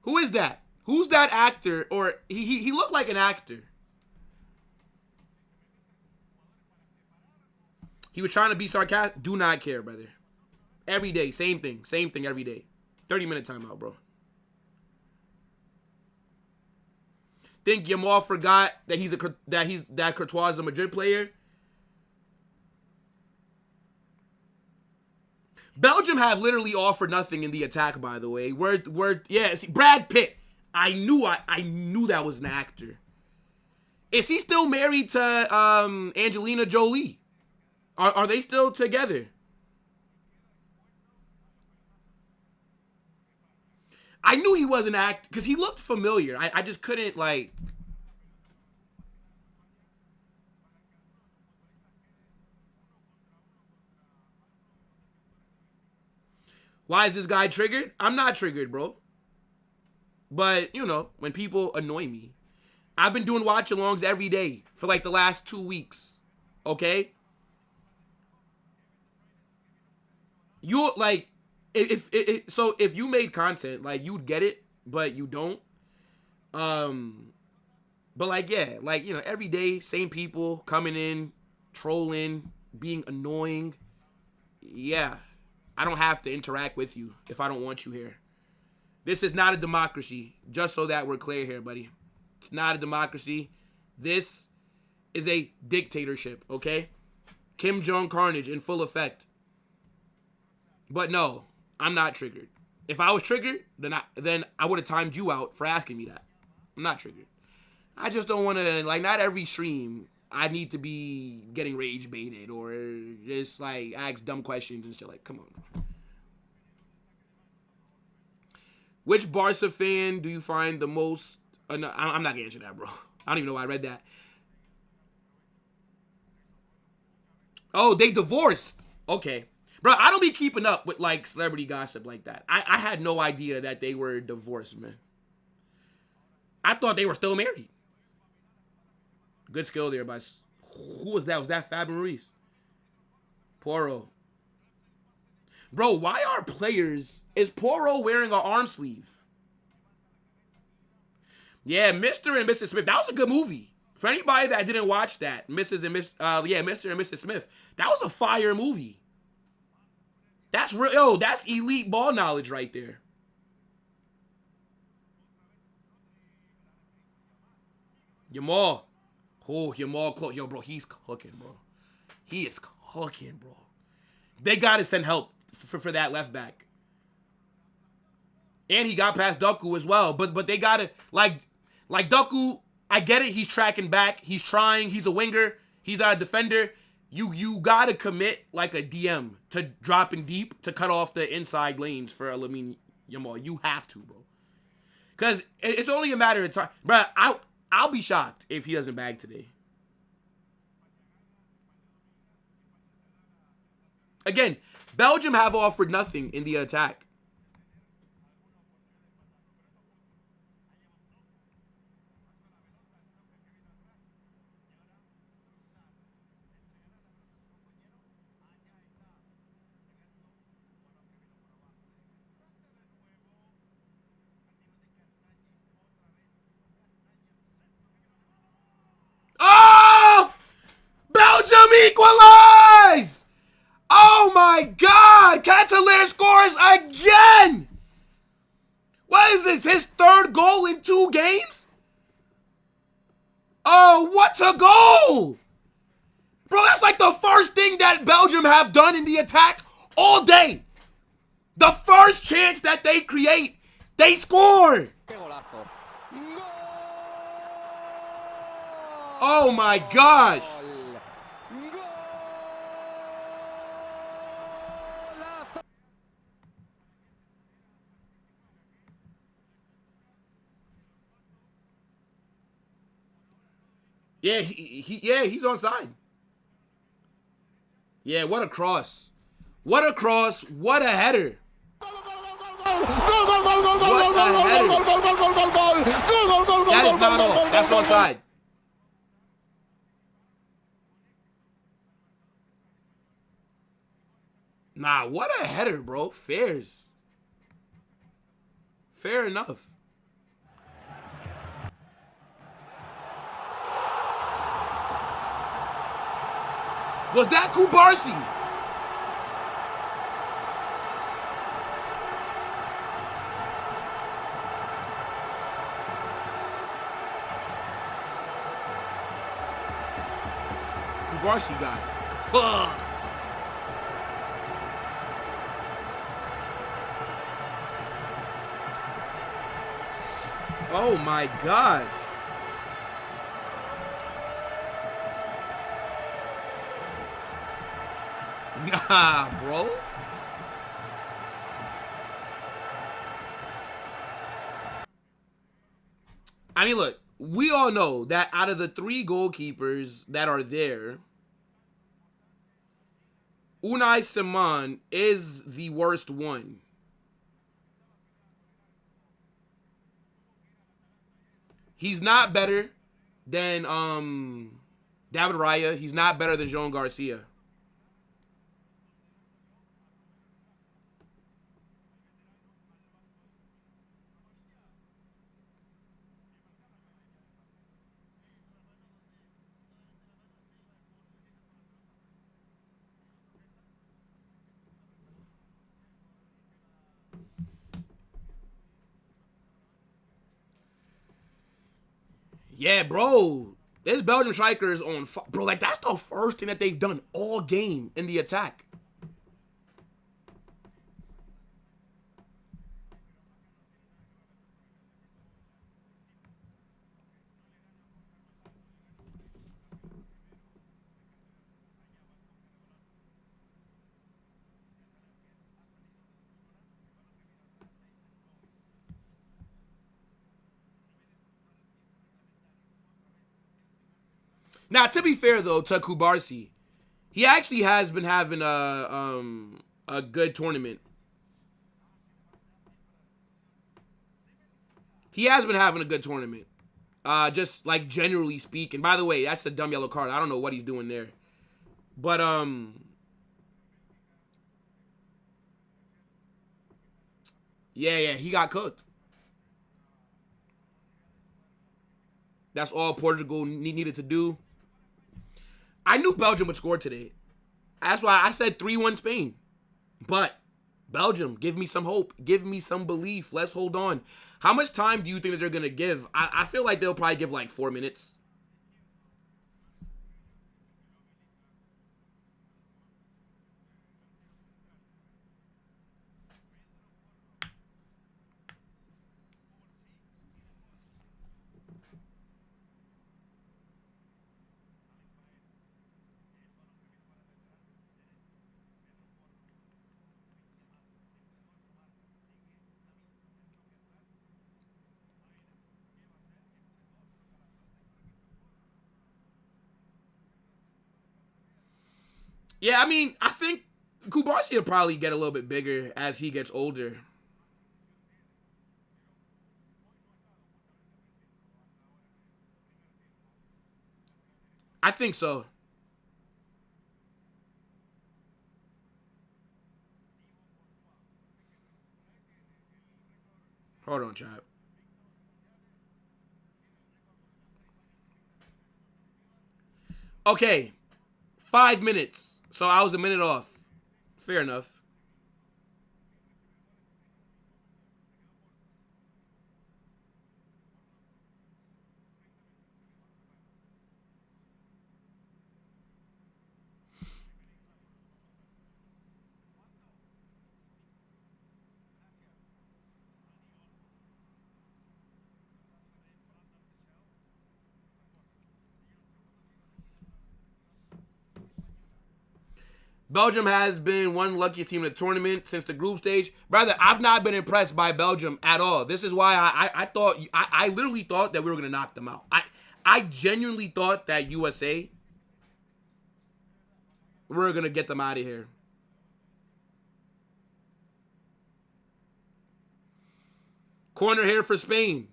[SPEAKER 1] Who is that? Who's that actor? Or he looked like an actor. He was trying to be sarcastic. Do not care, brother. Every day, same thing every day. 30-minute timeout, bro. Think Yamal forgot that that Courtois is a Madrid player? Belgium have literally offered nothing in the attack, by the way. See, Brad Pitt. I knew that was an actor. Is he still married to Angelina Jolie? Are they still together? I knew he was an actor because he looked familiar. I just couldn't, like... Why is this guy triggered? I'm not triggered, bro. But, you know, when people annoy me, I've been doing watch-alongs every day for like the last 2 weeks. Okay? You like if you made content, like you'd get it, but you don't. But like yeah, like you know, every day, same people coming in, trolling, being annoying. Yeah. I don't have to interact with you if I don't want you here. This is not a democracy, just so that we're clear here, buddy. It's not a democracy. This is a dictatorship, okay? Kim Jong carnage in full effect. But no, I'm not triggered. If I was triggered, then I would have timed you out for asking me that. I'm not triggered. I just don't want to, like, not every stream I need to be getting rage baited or just, like, ask dumb questions and shit. Like, come on. Which Barca fan do you find the most... no, I'm not going to answer that, bro. I don't even know why I read that. Oh, they divorced. Okay. Bro, I don't be keeping up with, like, celebrity gossip like that. I had no idea that they were divorced, man. I thought they were still married. Good skill there by... Who was that? Was that Fab Maurice? Poro. Bro, why are players... Is Poro wearing an arm sleeve? Yeah, Mr. and Mrs. Smith. That was a good movie. For anybody that didn't watch that, Mr. and Mrs. Smith. That was a fire movie. That's real. Yo, that's elite ball knowledge right there. Jamal. Oh, Jamal close. Yo, bro, he's cooking, bro. He is cooking, bro. They got to send help for that left back. And he got past Doku as well. But they got to, like Doku, I get it. He's tracking back. He's trying. He's a winger. He's not a defender. You got to commit like a DM to dropping deep to cut off the inside lanes for Lamine Yamal. You have to, bro. Because it's only a matter of time. Bro, I'll be shocked if he doesn't bag today. Again, Belgium have offered nothing in the attack. Oh! Belgium equalize! Oh my God! Catalaire scores again! What is this? His third goal in 2 games? Oh, what a goal! Bro, that's like the first thing that Belgium have done in the attack all day. The first chance that they create, they score. Oh my gosh. Yeah, he's on side. Yeah, what a cross. What a cross. What a header. What a header. That is not off. That's on side. Nah, what a header, bro. Fairs. Fair enough. Was that Kubarsi? Kubarsi got it. Ugh. Oh my gosh. Nah, bro. I mean, look, we all know that out of the 3 goalkeepers that are there, Unai Simon is the worst one. He's not better than David Raya. He's not better than Joan Garcia. Yeah, bro. This Belgium striker is on fire. Bro, like, that's the first thing that they've done all game in the attack. Now, to be fair, though, to Kubarsi, he actually has been having a good tournament. He has been having a good tournament. Just like generally speaking. By the way, that's a dumb yellow card. I don't know what he's doing there. But yeah, he got cooked. That's all Portugal needed to do. I knew Belgium would score today. That's why I said 3-1 Spain. But Belgium, give me some hope. Give me some belief. Let's hold on. How much time do you think that they're going to give? I feel like they'll probably give like 4 minutes. Yeah, I mean, I think Kubarsi will probably get a little bit bigger as he gets older. I think so. Hold on, chat. Okay, 5 minutes. So I was a minute off. Fair enough. Belgium has been one luckiest team in the tournament since the group stage. Brother, I've not been impressed by Belgium at all. This is why I thought, I literally thought that we were going to knock them out. I genuinely thought that USA, we were going to get them out of here. Corner here for Spain.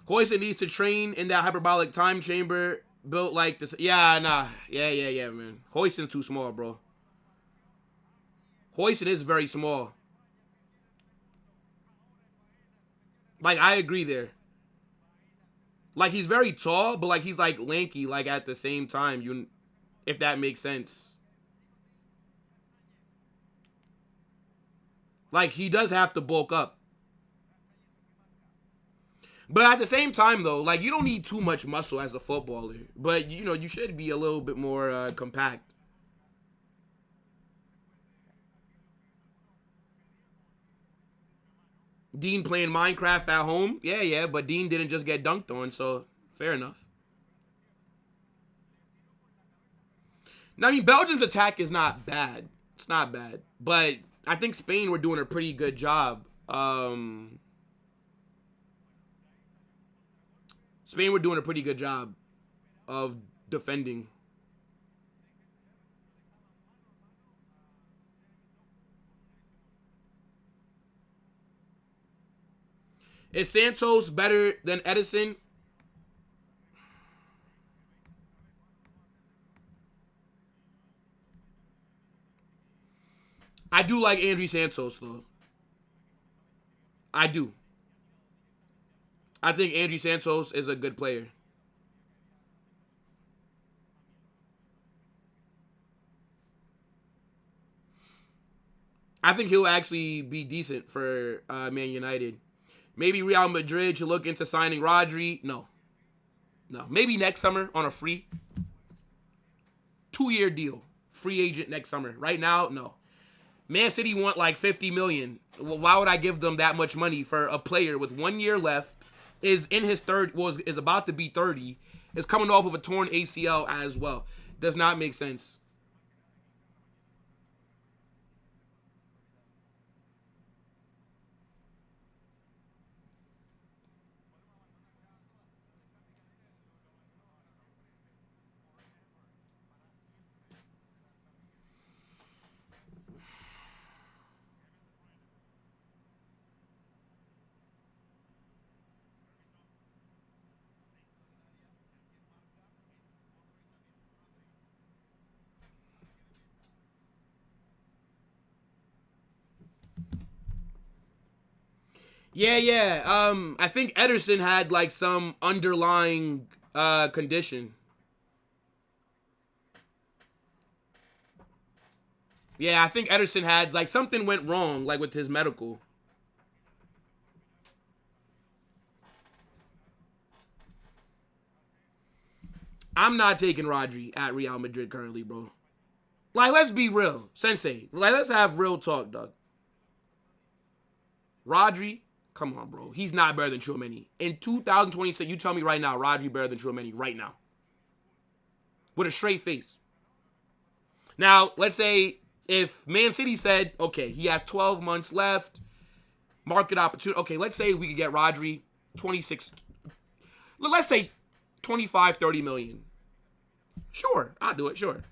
[SPEAKER 1] Hoyson needs to train in that hyperbolic time chamber built like this. Yeah, nah. Yeah, man. Hoyson's too small, bro. Hoyson is very small. Like, I agree there. Like, he's very tall, but, like, he's, like, lanky, like, at the same time. If that makes sense. Like, he does have to bulk up. But at the same time, though, like, you don't need too much muscle as a footballer. But, you know, you should be a little bit more compact. Dean playing Minecraft at home. Yeah, but Dean didn't just get dunked on, so fair enough. Now, I mean, Belgium's attack is not bad. It's not bad. But I think Spain were doing a pretty good job. Spain were doing a pretty good job of defending. Is Santos better than Edison? I do like Andrew Santos, though. I do. I think Andrew Santos is a good player. I think he'll actually be decent for Man United. Maybe Real Madrid should look into signing Rodri. No. No. Maybe next summer on a free 2-year deal. Free agent next summer. Right now, no. Man City want like 50 million. Well, why would I give them that much money for a player with 1 year left? Is in his is about to be 30. Is coming off of a torn ACL as well. Does not make sense. Yeah. I think Ederson had like some underlying condition. Yeah, I think Ederson had like something went wrong like with his medical. I'm not taking Rodri at Real Madrid currently, bro. Like, let's be real, Sensei. Like, let's have real talk, dog. Rodri, come on, bro. He's not better than Tchouaméni. In 2026, you tell me right now, Rodri better than Tchouaméni right now. With a straight face. Now, let's say if Man City said, okay, he has 12 months left, market opportunity. Okay, let's say we could get Rodri 26. Let's say 25, 30 million. Sure, I'll do it. Sure.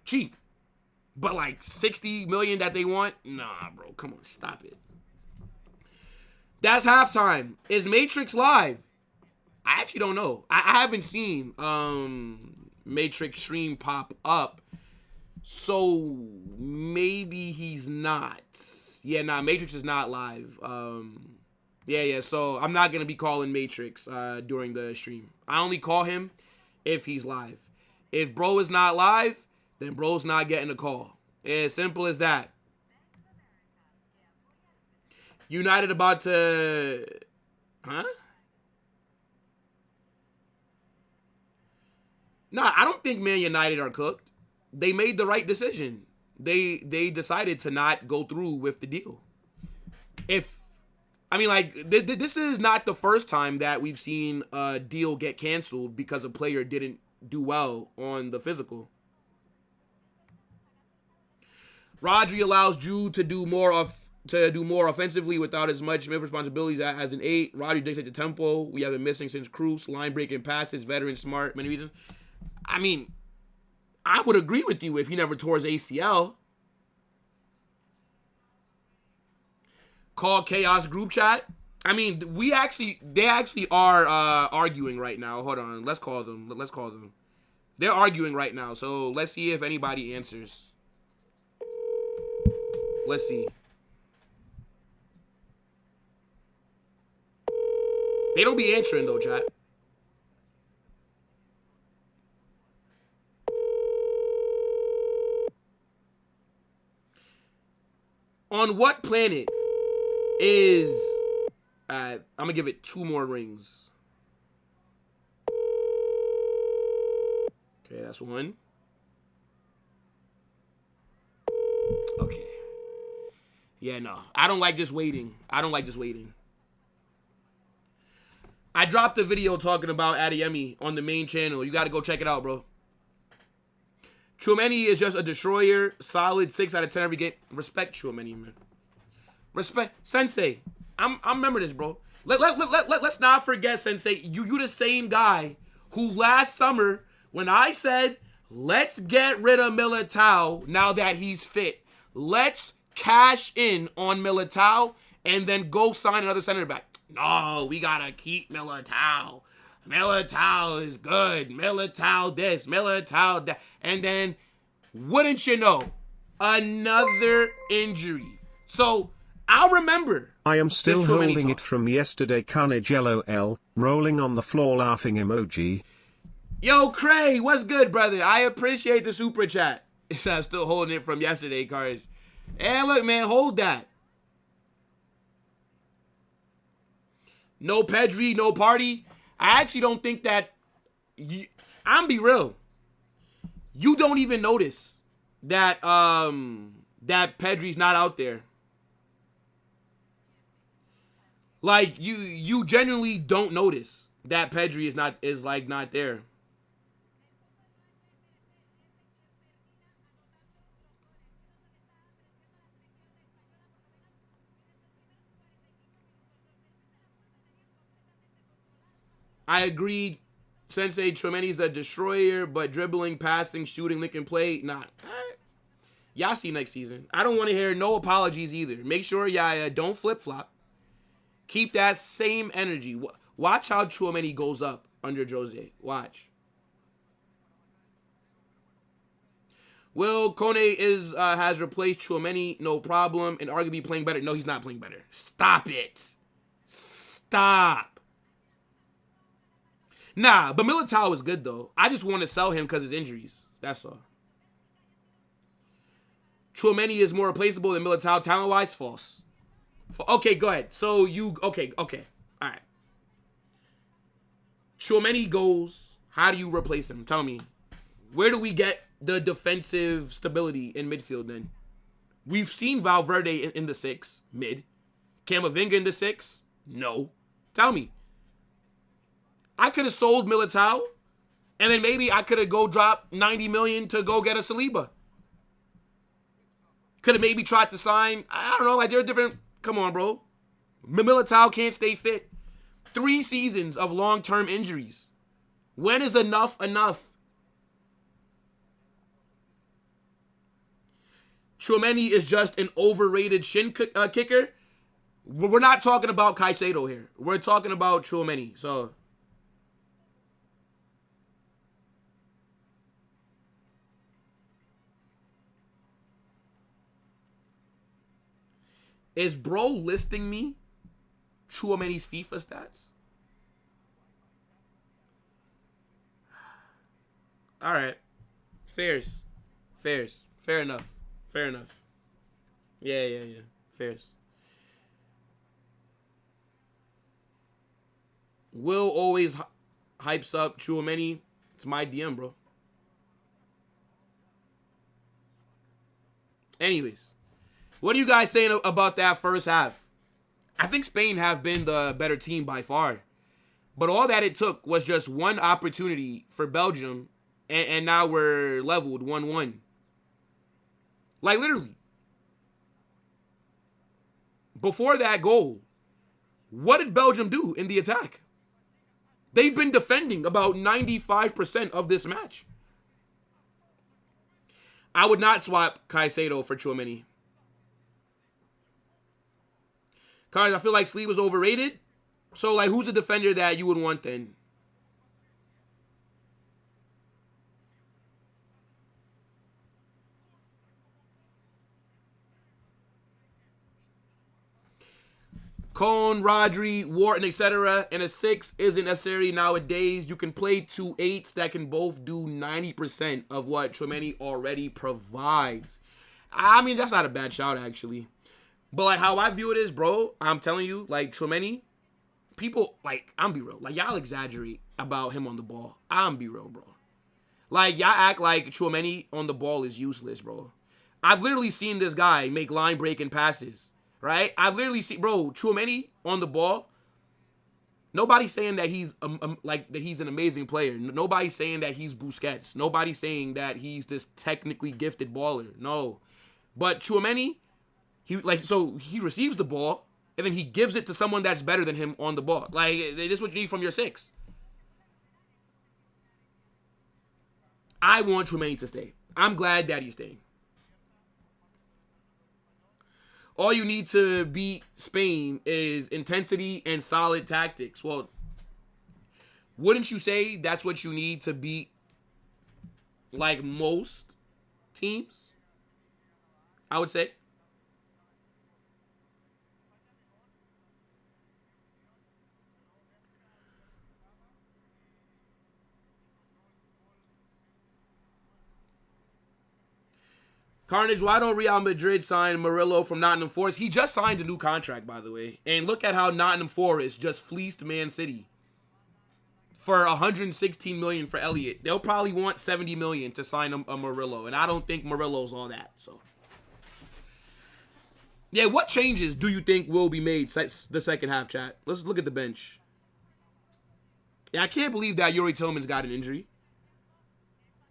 [SPEAKER 1] Cheap. But like 60 million that they want? Nah, bro. Come on, stop it. That's halftime. Is Matrix live? I actually don't know. I haven't seen Matrix stream pop up. So maybe he's not. Yeah, nah, Matrix is not live. Yeah. So I'm not gonna be calling Matrix during the stream. I only call him if he's live. If bro is not live, then bro's not getting a call. As simple as that. United about to... Huh? Nah, I don't think Man United are cooked. They made the right decision. They decided to not go through with the deal. This is not the first time that we've seen a deal get canceled because a player didn't do well on the physical. Rodri allows Jude to do more offensively without as much responsibilities as an 8. Rodri dictates the tempo. We have been missing since Cruz. Line breaking passes, veteran, smart, many reasons. I mean, I would agree with you if he never tore his ACL. Call Chaos group chat. I mean, they actually are arguing right now. Hold on, let's call them. They're arguing right now, so let's see if anybody answers. Let's see. They don't be answering though, chat. On what planet is... I'm going to give it 2 more rings. Okay, that's 1. Okay. Yeah, no. I don't like just waiting. I dropped a video talking about Adeyemi on the main channel. You got to go check it out, bro. Chouameni is just a destroyer. Solid 6 out of 10 every game. Respect Chouameni, man. Respect. Sensei, I remember this, bro. Let's not forget, Sensei. You the same guy who last summer, when I said, let's get rid of Militao now that he's fit. Let's cash in on Militao and then go sign another center back. No, we got to keep Militao. Militao is good. Militao this, Militao that. And then, wouldn't you know, another injury. So, I'll remember.
[SPEAKER 2] I am still holding
[SPEAKER 1] talk.
[SPEAKER 2] it from yesterday. Carnage LOL, rolling on the floor laughing emoji.
[SPEAKER 1] Yo, Cray, what's good, brother? I appreciate the super chat. I'm still holding it from yesterday, Carnage. Hey, look, man, hold that. No Pedri, no party. I actually don't think that... I'm be real. You don't even notice that that Pedri's not out there. Like, you genuinely don't notice that Pedri is not there. I agreed. Sensei, Chouameni's a destroyer, but dribbling, passing, shooting, lick and play, not. Right. Y'all see next season. I don't want to hear no apologies either. Make sure y'all don't flip-flop. Keep that same energy. Watch how Chouameni goes up under Jose. Watch. Will Kone has replaced Chouameni, no problem, and arguably playing better. No, he's not playing better. Stop it. Stop. Nah, but Militao is good, though. I just want to sell him because of his injuries. That's all. Chouameni is more replaceable than Militao talent-wise? False. Okay, go ahead. So you... Okay. All right. Chouameni goes. How do you replace him? Tell me. Where do we get the defensive stability in midfield, then? We've seen Valverde in the 6, mid. Camavinga in the 6? No. Tell me. I could have sold Militao, and then maybe I could have go drop 90 million to go get a Saliba. Could have maybe tried to sign, I don't know, like they're different. Come on, bro. Militao can't stay fit. 3 seasons of long-term injuries. When is enough enough? Chouameni is just an overrated shin kicker. We're not talking about Caicedo here. We're talking about Chouameni, so... Is bro listing me Chouameni's FIFA stats? All right. Fairs. Fair enough. Yeah. Fairs. Will always hypes up Chouameni. It's my DM, bro. Anyways. What are you guys saying about that first half? I think Spain have been the better team by far. But all that it took was just one opportunity for Belgium, and now we're leveled 1-1. Like, literally. Before that goal, what did Belgium do in the attack? They've been defending about 95% of this match. I would not swap Caicedo for Chouameni. Cards, I feel like Sleep was overrated. So, like, who's a defender that you would want then? Cone, Rodri, Wharton, etc. And a 6 isn't necessary nowadays. You can play 2 8s that can both do 90% of what Chouameni already provides. I mean, that's not a bad shout, actually. But, like, how I view it is, bro, I'm telling you, like, Chouameni, people, like, I'm be real. Like, y'all exaggerate about him on the ball. I'm be real, bro. Like, y'all act like Chouameni on the ball is useless, bro. I've literally seen this guy make line-breaking passes, right? I've literally seen, bro, Chouameni on the ball. Nobody's saying that he's like that he's an amazing player. Nobody's saying that he's Busquets. Nobody's saying that he's this technically gifted baller. No, but Tchouaméni, he receives the ball and then he gives it to someone that's better than him on the ball. Like, this is what you need from your 6. I want Tchouaméni to stay. I'm glad that he's staying. All you need to beat Spain is intensity and solid tactics. Well, wouldn't you say that's what you need to beat, like, most teams? I would say. Carnage, why don't Real Madrid sign Murillo from Nottingham Forest? He just signed a new contract, by the way. And look at how Nottingham Forest just fleeced Man City for $116 million for Elliott. They'll probably want $70 million to sign a Murillo, and I don't think Murillo's all that. So, yeah, what changes do you think will be made the second half, chat? Let's look at the bench. Yeah, I can't believe that Yuri Tillman's got an injury.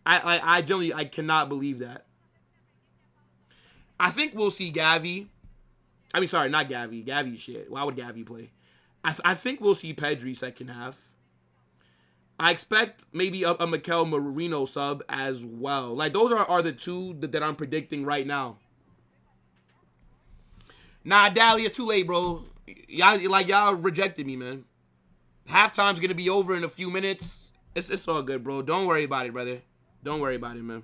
[SPEAKER 1] I generally cannot believe that. I think we'll see Gavi. I mean, sorry, not Gavi. Gavi shit. Why would Gavi play? I think we'll see Pedri second half. I expect maybe a Mikel Merino sub as well. Like, those are the two that I'm predicting right now. Nah, Dally, it's too late, bro. Y'all rejected me, man. Halftime's gonna be over in a few minutes. It's all good, bro. Don't worry about it, brother. Don't worry about it, man.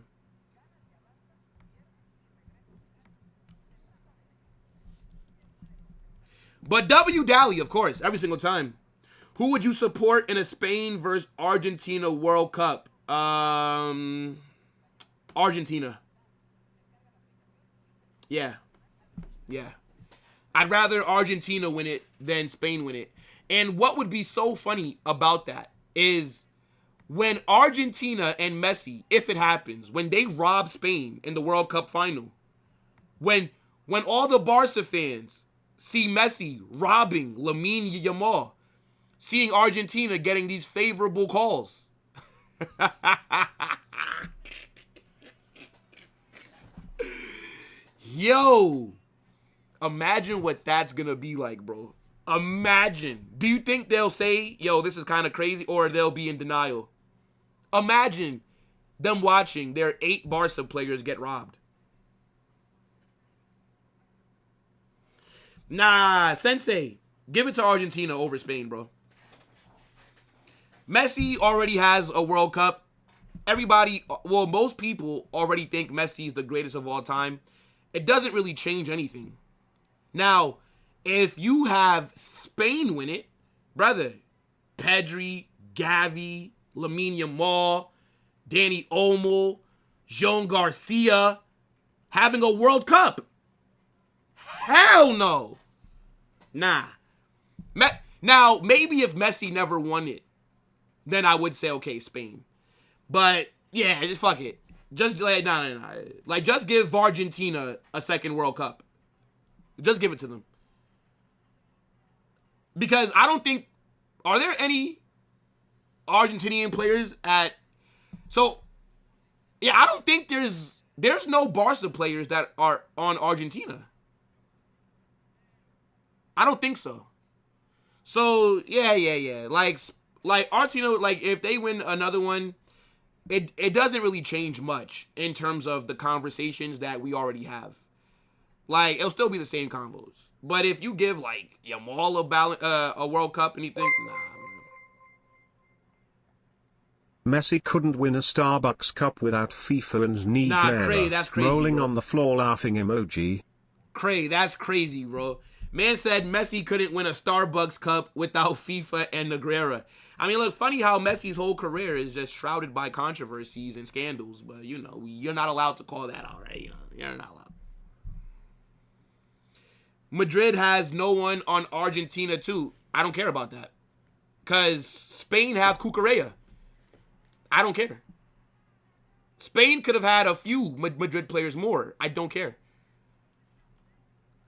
[SPEAKER 1] But W Dally, of course, every single time. Who would you support in a Spain versus Argentina World Cup? Argentina. Yeah. Yeah. I'd rather Argentina win it than Spain win it. And what would be so funny about that is when Argentina and Messi, if it happens, when they rob Spain in the World Cup final, when all the Barca fans see Messi robbing Lamine Yamal, seeing Argentina getting these favorable calls. Yo, imagine what that's gonna be like, bro. Imagine. Do you think they'll say, yo, this is kind of crazy, or they'll be in denial? Imagine them watching their 8 Barca players get robbed. Nah, Sensei, give it to Argentina over Spain, bro. Messi already has a World Cup. Everybody, well, most people already think Messi is the greatest of all time. It doesn't really change anything. Now, if you have Spain win it, brother, Pedri, Gavi, Lamine Yamal, Dani Olmo, Jean Garcia having a World Cup. Hell no. Nah. Now, maybe if Messi never won it, then I would say, okay, Spain. But, yeah, just fuck it. Just, like, nah. Like, just give Argentina a second World Cup. Just give it to them. Because I don't think, are there any Argentinian players at, so, yeah, I don't think there's no Barca players that are on Argentina. I don't think so. So, yeah. Like Argentina, like, if they win another one, it doesn't really change much in terms of the conversations that we already have. Like, it'll still be the same convos. But if you give, like, Yamal a World Cup and you think, nah.
[SPEAKER 2] Messi couldn't win a Starbucks cup without FIFA and Neymar.
[SPEAKER 1] Cray, that's crazy,
[SPEAKER 2] rolling
[SPEAKER 1] bro.
[SPEAKER 2] on the floor laughing emoji.
[SPEAKER 1] Cray, that's crazy, bro. Man said Messi couldn't win a Starbucks cup without FIFA and Negreira. I mean, look, funny how Messi's whole career is just shrouded by controversies and scandals, but, you know, you're not allowed to call that out, right? You know, you're not allowed. Madrid has no one on Argentina, too. I don't care about that. Because Spain have Cucurella. I don't care. Spain could have had a few Madrid players more. I don't care.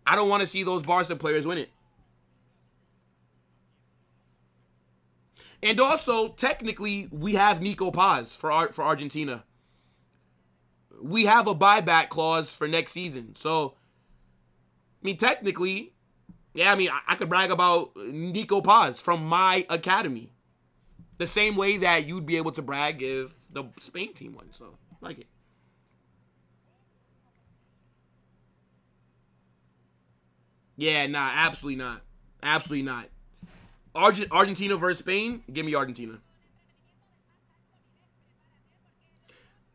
[SPEAKER 1] I don't want to see those Barca players win it. And also, technically, we have Nico Paz for Argentina. We have a buyback clause for next season. So, I mean, technically, yeah, I mean, I could brag about Nico Paz from my academy. The same way that you'd be able to brag if the Spain team won. So, like it. Yeah, nah, absolutely not. Absolutely not. Argentina versus Spain, give me Argentina.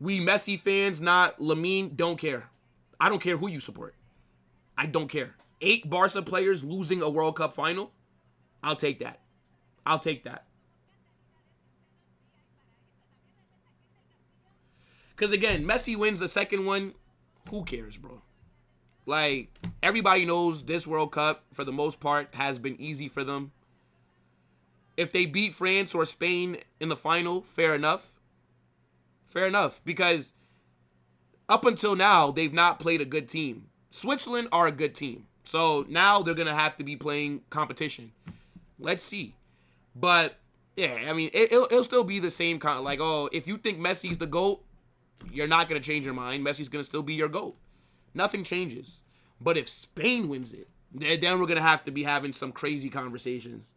[SPEAKER 1] We Messi fans, not Lamine, don't care. I don't care who you support. I don't care. 8 Barca players losing a World Cup final, I'll take that. I'll take that. Because again, Messi wins the second one, who cares, bro? Like, everybody knows this World Cup, for the most part, has been easy for them. If they beat France or Spain in the final, fair enough. Fair enough, because up until now, they've not played a good team. Switzerland are a good team. So now they're going to have to be playing competition. Let's see. But, yeah, I mean, it'll still be the same kind of, like, oh, if you think Messi's the GOAT, you're not going to change your mind. Messi's going to still be your GOAT. Nothing changes. But if Spain wins it, then we're going to have to be having some crazy conversations.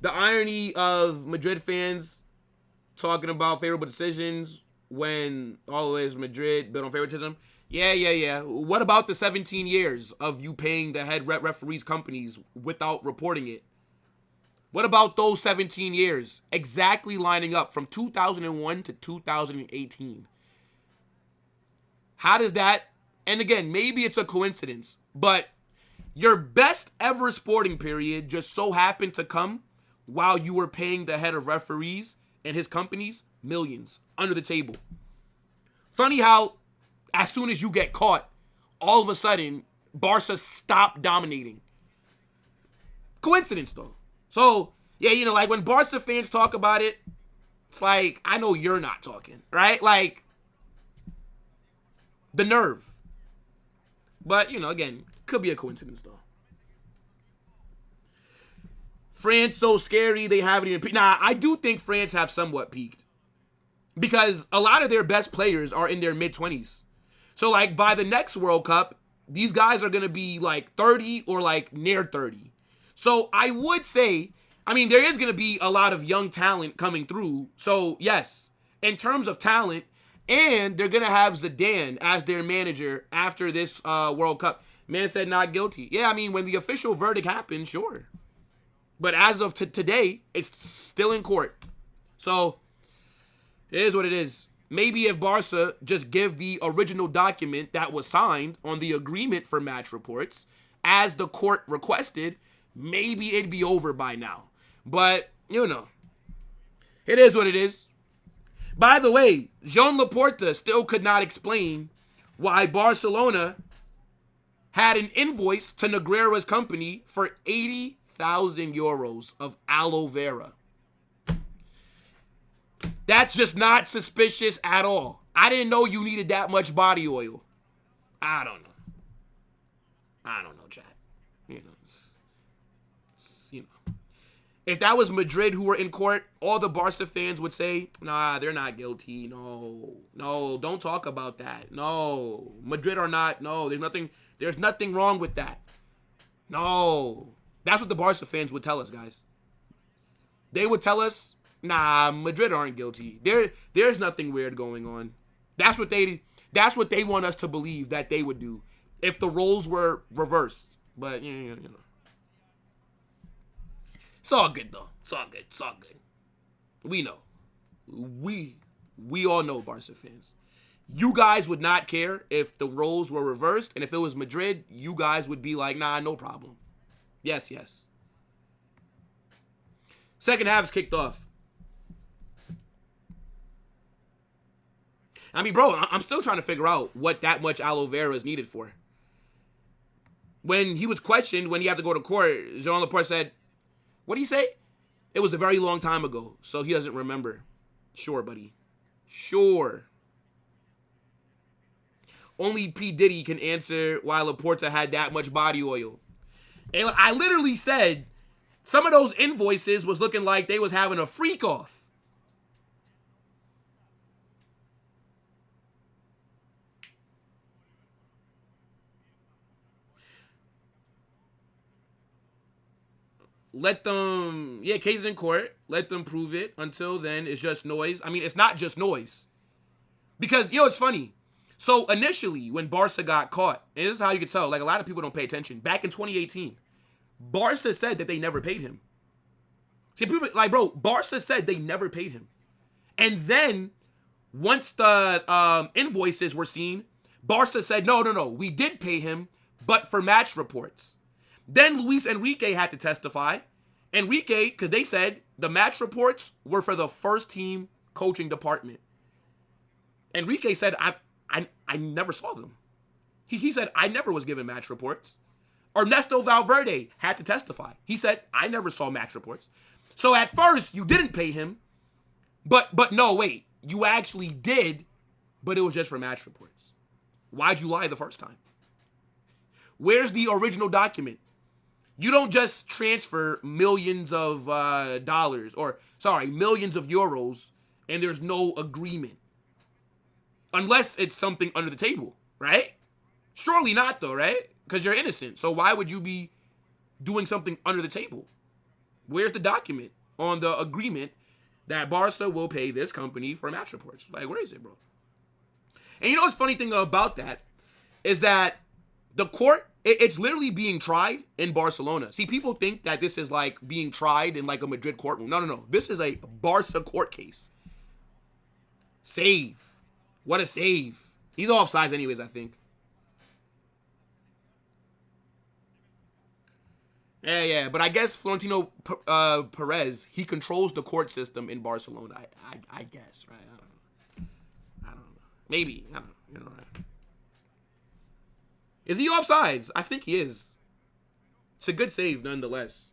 [SPEAKER 1] The irony of Madrid fans talking about favorable decisions when all is Madrid built on favoritism. Yeah. What about the 17 years of you paying the head referees companies without reporting it? What about those 17 years exactly lining up from 2001 to 2018? How does that, and again, maybe it's a coincidence, but your best ever sporting period just so happened to come while you were paying the head of referees and his companies millions under the table. Funny how as soon as you get caught, all of a sudden, Barca stop dominating. Coincidence, though. So, yeah, you know, like when Barca fans talk about it, it's like, I know you're not talking, right? Like, the nerve. But, you know, again, could be a coincidence, though. France so scary, they haven't even peaked. Nah, I do think France have somewhat peaked. Because a lot of their best players are in their mid-20s. So, like, by the next World Cup, these guys are going to be, like, 30 or, like, near 30. So, I would say, I mean, there is going to be a lot of young talent coming through. So, yes, in terms of talent, and they're going to have Zidane as their manager after this World Cup. Man said not guilty. Yeah, I mean, when the official verdict happens, sure. But as of today, it's still in court. So, it is what it is. Maybe if Barca just give the original document that was signed on the agreement for match reports, as the court requested, maybe it'd be over by now. But, you know, it is what it is. By the way, Jean Laporta still could not explain why Barcelona had an invoice to Negreira's company for 80,000 euros of aloe vera. That's just not suspicious at all. I didn't know you needed that much body oil. I don't know. Chad. You know, if that was Madrid who were in court, all the Barca fans would say, nah, they're not guilty. No, don't talk about that. No, Madrid are not. No, there's nothing wrong with that. No, that's what the Barca fans would tell us, guys. They would tell us, nah, Madrid aren't guilty. There's nothing weird going on. That's what they want us to believe that they would do if the roles were reversed. But you know. It's all good though. It's all good. We know. We all know, Barca fans. You guys would not care if the roles were reversed, and if it was Madrid, you guys would be like, nah, no problem. Yes. Second half is kicked off. I mean, bro, I'm still trying to figure out what that much aloe vera is needed for. When he was questioned, when he had to go to court, Jean Laporte said, what did he say? It was a very long time ago, so he doesn't remember. Sure, buddy. Sure. only P. Diddy can answer why Laporta had that much body oil. And I literally said some of those invoices was looking like they was having a freak off. Let them, yeah, case in court. Let them prove it. Until then, it's just noise. I mean, it's not just noise. Because, it's funny. So, initially, when Barca got caught, and this is how you can tell, like, a lot of people don't pay attention. Back in 2018, Barca said that they never paid him. See, people, like, bro, Barca said they never paid him. And then, once the invoices were seen, Barca said, no, we did pay him, but for match reports. Then Luis Enrique had to testify. Enrique, because they said the match reports were for the first team coaching department. Enrique said, I never saw them. He said, I never was given match reports. Ernesto Valverde had to testify. He said, I never saw match reports. So at first, you didn't pay him, but no, wait. You actually did, but it was just for match reports. Why'd you lie the first time? Where's the original document? You don't just transfer millions of dollars, millions of euros, and there's no agreement. Unless it's something under the table, right? Surely not, though, right? Because you're innocent. So why would you be doing something under the table? Where's the document on the agreement that Barca will pay this company for match reports? Like, where is it, bro? And you know what's funny thing about that is that the court, it's literally being tried in Barcelona. See, people think that this is like being tried in like a Madrid courtroom. No. This is a Barca court case. Save. What a save. He's offsides anyways, I think. Yeah. But I guess Florentino Perez, he controls the court system in Barcelona. I guess, right? I don't know. Maybe. I don't know. You know, right? Is he offsides? I think he is. It's a good save nonetheless.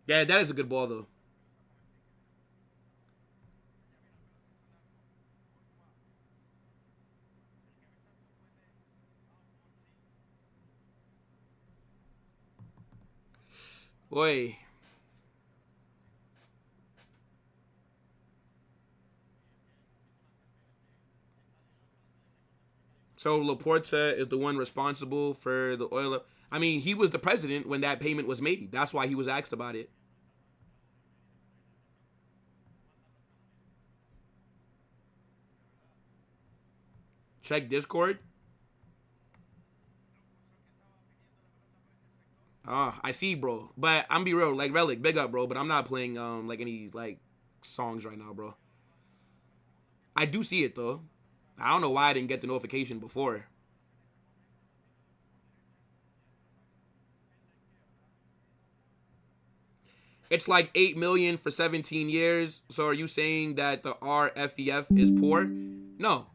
[SPEAKER 1] Yeah, that is a good ball, though. Boy. So Laporta is the one responsible for the oil. I mean, he was the president when that payment was made. That's why he was asked about it. Check Discord. I see, bro. But I'm be real, like Relic, big up, bro. But I'm not playing like any like songs right now, bro. I do see it though. I don't know why I didn't get the notification before. It's like 8 million for 17 years. So are you saying that the RFEF is poor? No,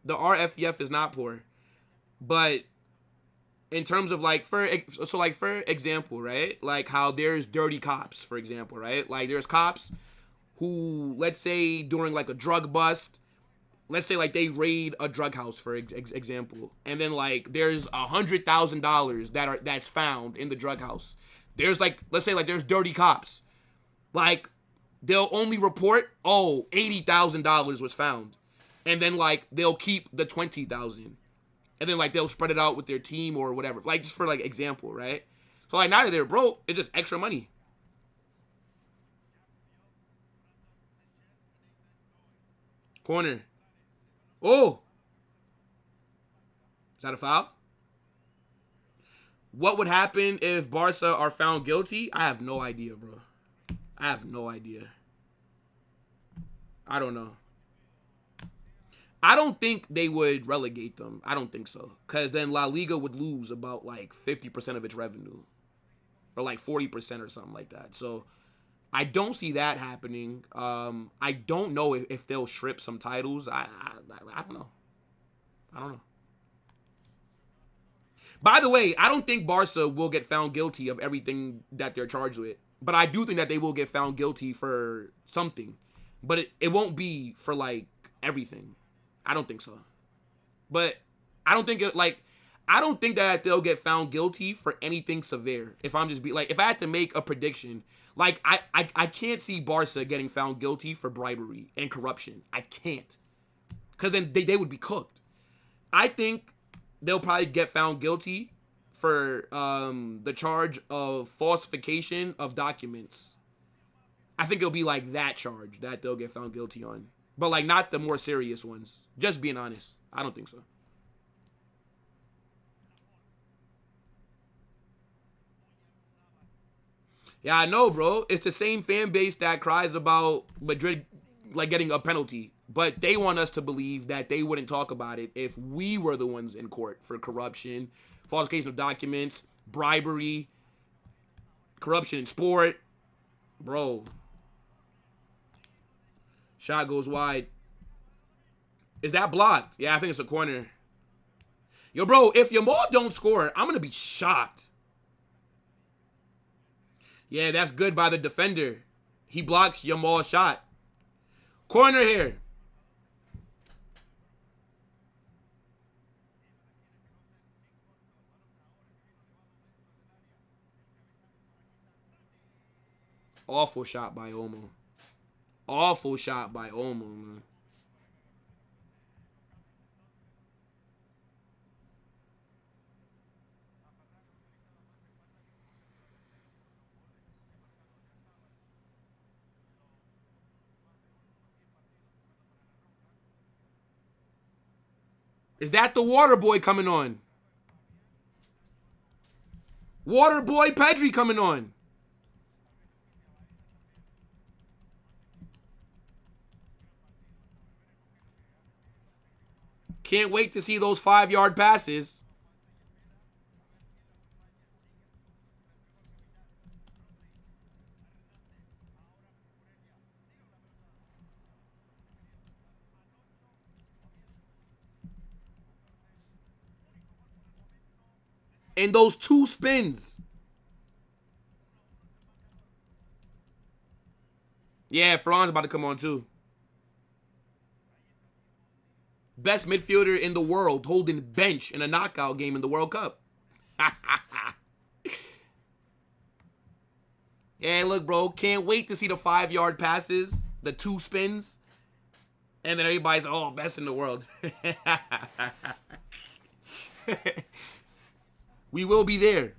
[SPEAKER 1] the RFEF is not poor. But in terms of like, for example, right? Like how there's dirty cops, for example, right? Like there's cops who, let's say during like a drug bust, let's say like they raid a drug house, for example, and then like there's $100,000 that's found in the drug house. There's like, let's say like there's dirty cops. Like they'll only report, $80,000 was found. And then like they'll keep the 20,000. And then like they'll spread it out with their team or whatever. Like just for like example, right? So like now that they're broke, it's just extra money. Corner. Oh. Is that a foul? What would happen if Barca are found guilty? I have no idea, bro. I have no idea. I don't know. I don't think they would relegate them. I don't think so. Because then La Liga would lose about like 50% of its revenue. Or like 40% or something like that. So I don't see that happening. I don't know if they'll strip some titles. I don't know. I don't know. By the way, I don't think Barca will get found guilty of everything that they're charged with. But I do think that they will get found guilty for something. But it won't be for, like, everything. I don't think so. But I don't think I don't think that they'll get found guilty for anything severe. If I'm just if I had to make a prediction, like I can't see Barca getting found guilty for bribery and corruption. I can't. Because then they would be cooked. I think they'll probably get found guilty for the charge of falsification of documents. I think it'll be like that charge that they'll get found guilty on. But like not the more serious ones. Just being honest. I don't think so. Yeah, I know, bro. It's the same fan base that cries about Madrid like getting a penalty. But they want us to believe that they wouldn't talk about it if we were the ones in court for corruption, falsification of documents, bribery, corruption in sport. Bro. Shot goes wide. Is that blocked? Yeah, I think it's a corner. Yo, bro, if Yamal don't score, I'm going to be shocked. Yeah, that's good by the defender. He blocks Yamal's shot. Corner here. Awful shot by Olmo. Awful shot by Olmo, man. Is that the water boy coming on? Water boy Pedri coming on. Can't wait to see those 5-yard passes. And those 2 spins. Yeah, Ferran's about to come on too. Best midfielder in the world holding bench in a knockout game in the World Cup. Yeah, look, bro. Can't wait to see the 5-yard passes, the 2 spins. And then everybody's, oh, best in the world. We will be there.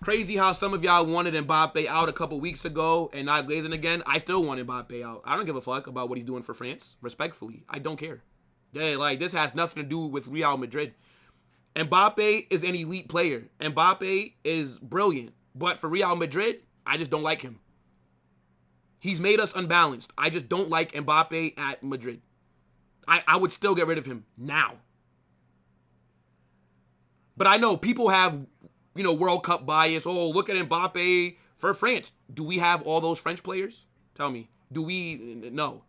[SPEAKER 1] Crazy how some of y'all wanted Mbappe out a couple weeks ago and not Glazing again. I still want Mbappe out. I don't give a fuck about what he's doing for France. Respectfully, I don't care. Yeah, like, this has nothing to do with Real Madrid. Mbappe is an elite player. Mbappe is brilliant. But for Real Madrid, I just don't like him. He's made us unbalanced. I just don't like Mbappe at Madrid. I would still get rid of him now. But I know people have, you know, World Cup bias. Oh, look at Mbappe for France. Do we have all those French players? Tell me. Do we? No.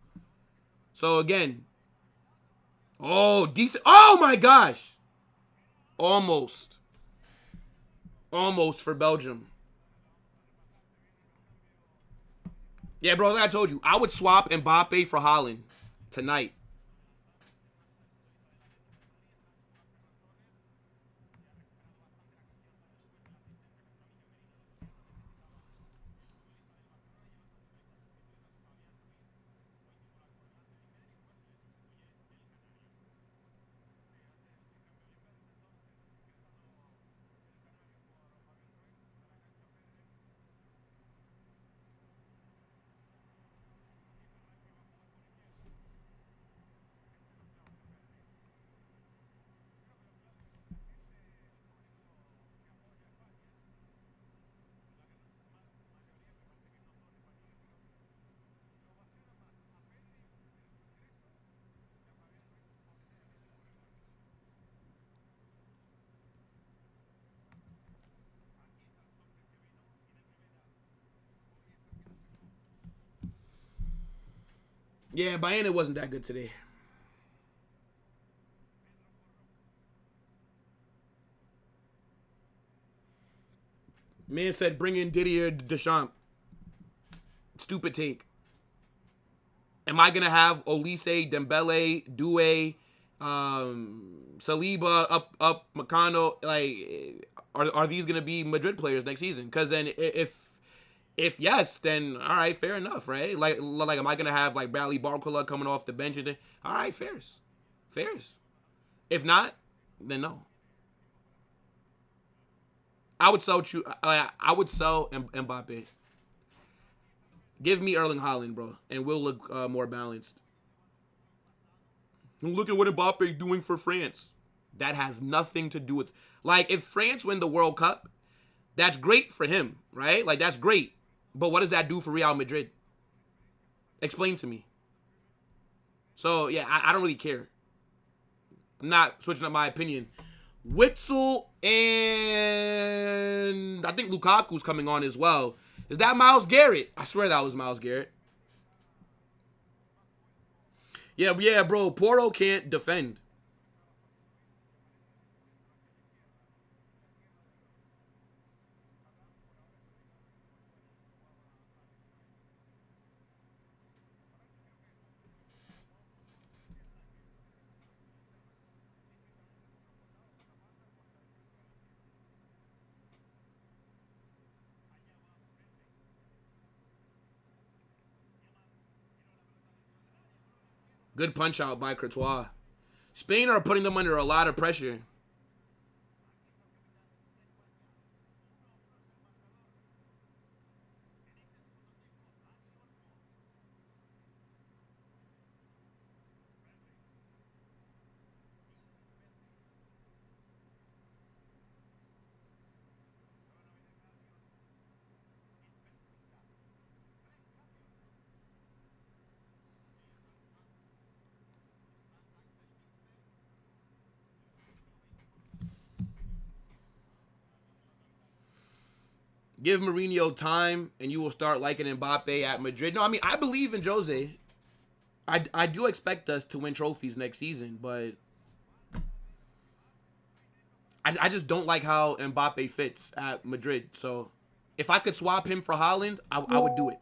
[SPEAKER 1] So, again. Oh, decent. Oh, my gosh. Almost. Almost for Belgium. Yeah, bro, like I told you, I would swap Mbappe for Haaland tonight. Yeah, Bayern wasn't that good today. Man said bring in Didier Deschamps. Stupid take. Am I gonna have Olise, Dembele, Doué, Saliba, up Meccano? Like, are these gonna be Madrid players next season? Because then if yes, then all right, fair enough, right? Like am I gonna have like Bradley Barcola coming off the bench and then, all right, fairs. If not, then no. I would sell Mbappe. Give me Erling Haaland, bro, and we'll look more balanced. Look at what Mbappe's doing for France. That has nothing to do with... Like, if France win the World Cup, that's great for him, right? Like, that's great. But what does that do for Real Madrid? Explain to me. So, yeah, I don't really care. I'm not switching up my opinion. Witzel and I think Lukaku's coming on as well. Is that Myles Garrett? I swear that was Myles Garrett. Yeah, bro. Porro can't defend. Good punch out by Courtois. Spain are putting them under a lot of pressure. Give Mourinho time, and you will start liking Mbappe at Madrid. No, I mean, I believe in Jose. I do expect us to win trophies next season, but I just don't like how Mbappe fits at Madrid. So if I could swap him for Haaland, I would do it.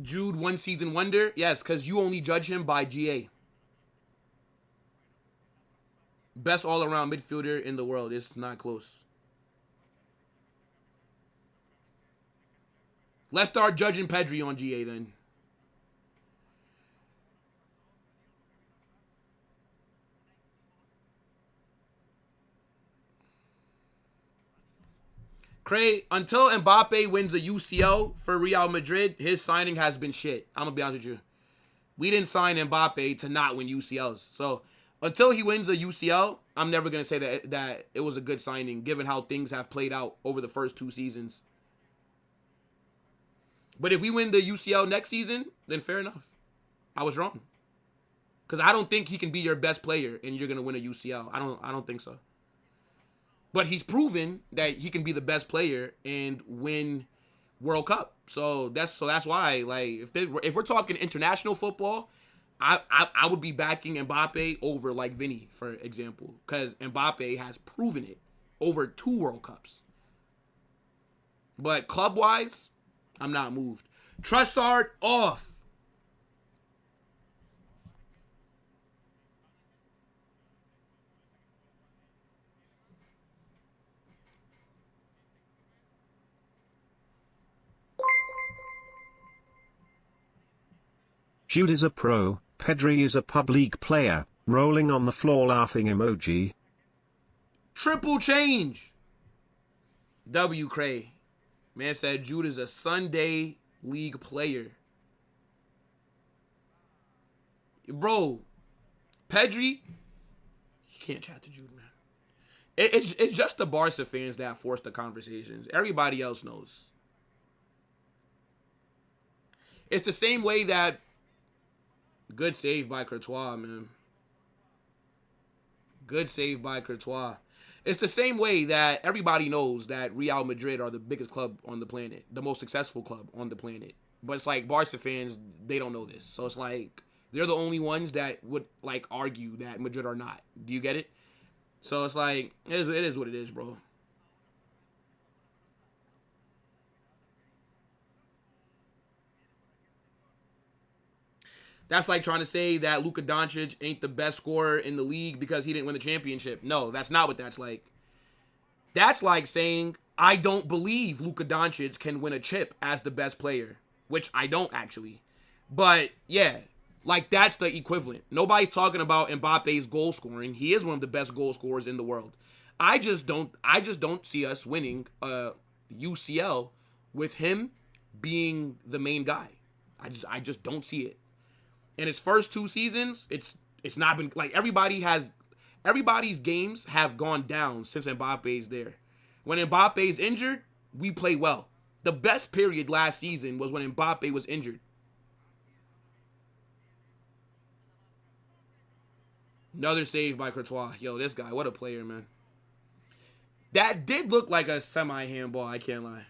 [SPEAKER 1] Jude, one season wonder? Yes, because you only judge him by GA. Best all-around midfielder in the world. It's not close. Let's start judging Pedri on GA then. Cray, until Mbappe wins a UCL for Real Madrid, his signing has been shit. I'm going to be honest with you. We didn't sign Mbappe to not win UCLs. So until he wins a UCL, I'm never going to say that it was a good signing, given how things have played out over the first 2 seasons. But if we win the UCL next season, then fair enough. I was wrong. Because I don't think he can be your best player and you're going to win a UCL. I don't think so. But he's proven that he can be the best player and win World Cup. So that's why, like, if we're talking international football, I would be backing Mbappe over like Vinny, for example, because Mbappe has proven it over 2 World Cups. But club wise, I'm not moved. Trossard off.
[SPEAKER 2] Jude is a pro, Pedri is a pub league player, rolling on the floor laughing emoji.
[SPEAKER 1] Triple change. W. Cray. Man said Jude is a Sunday league player. Bro, Pedri, you can't chat to Jude, man. It's just the Barca fans that force the conversations. Everybody else knows. It's the same way that... Good save by Courtois, man. Good save by Courtois. It's the same way that everybody knows that Real Madrid are the biggest club on the planet, the most successful club on the planet. But it's like Barca fans, they don't know this. So it's like they're the only ones that would like argue that Madrid are not. Do you get it? So it's like it is what it is, bro. That's like trying to say that Luka Doncic ain't the best scorer in the league because he didn't win the championship. No, that's not what that's like. That's like saying I don't believe Luka Doncic can win a chip as the best player, which I don't actually. But yeah, like that's the equivalent. Nobody's talking about Mbappe's goal scoring. He is one of the best goal scorers in the world. I just don't see us winning UCL with him being the main guy. I just don't see it. In his first 2 seasons, it's not been like everybody's games have gone down since Mbappe's there. When Mbappe's injured, we play well. The best period last season was when Mbappe was injured. Another save by Courtois. Yo, this guy, what a player, man. That did look like a semi-handball, I can't lie.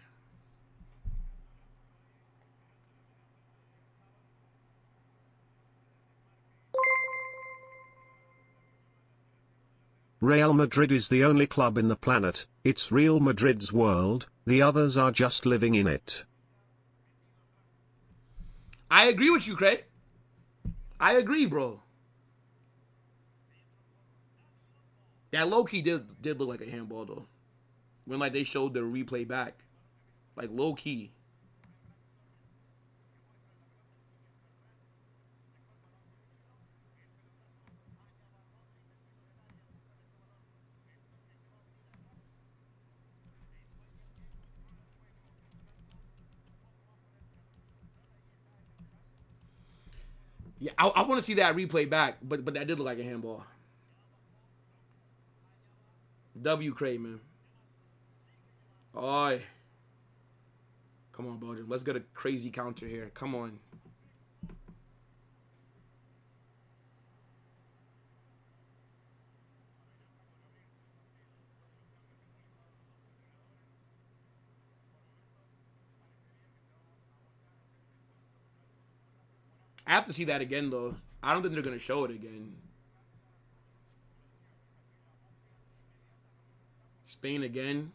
[SPEAKER 2] Real Madrid is the only club in the planet, it's Real Madrid's world, the others are just living in it.
[SPEAKER 1] I agree with you, Craig. I agree, bro. That low-key did look like a handball, though. When, like, they showed the replay back. Like, low-key. Yeah, I want to see that replay back, but that did look like a handball. W. Craig, man. Oi. Come on, Belgium. Let's get a crazy counter here. Come on. I have to see that again, though. I don't think they're going to show it again. Spain again.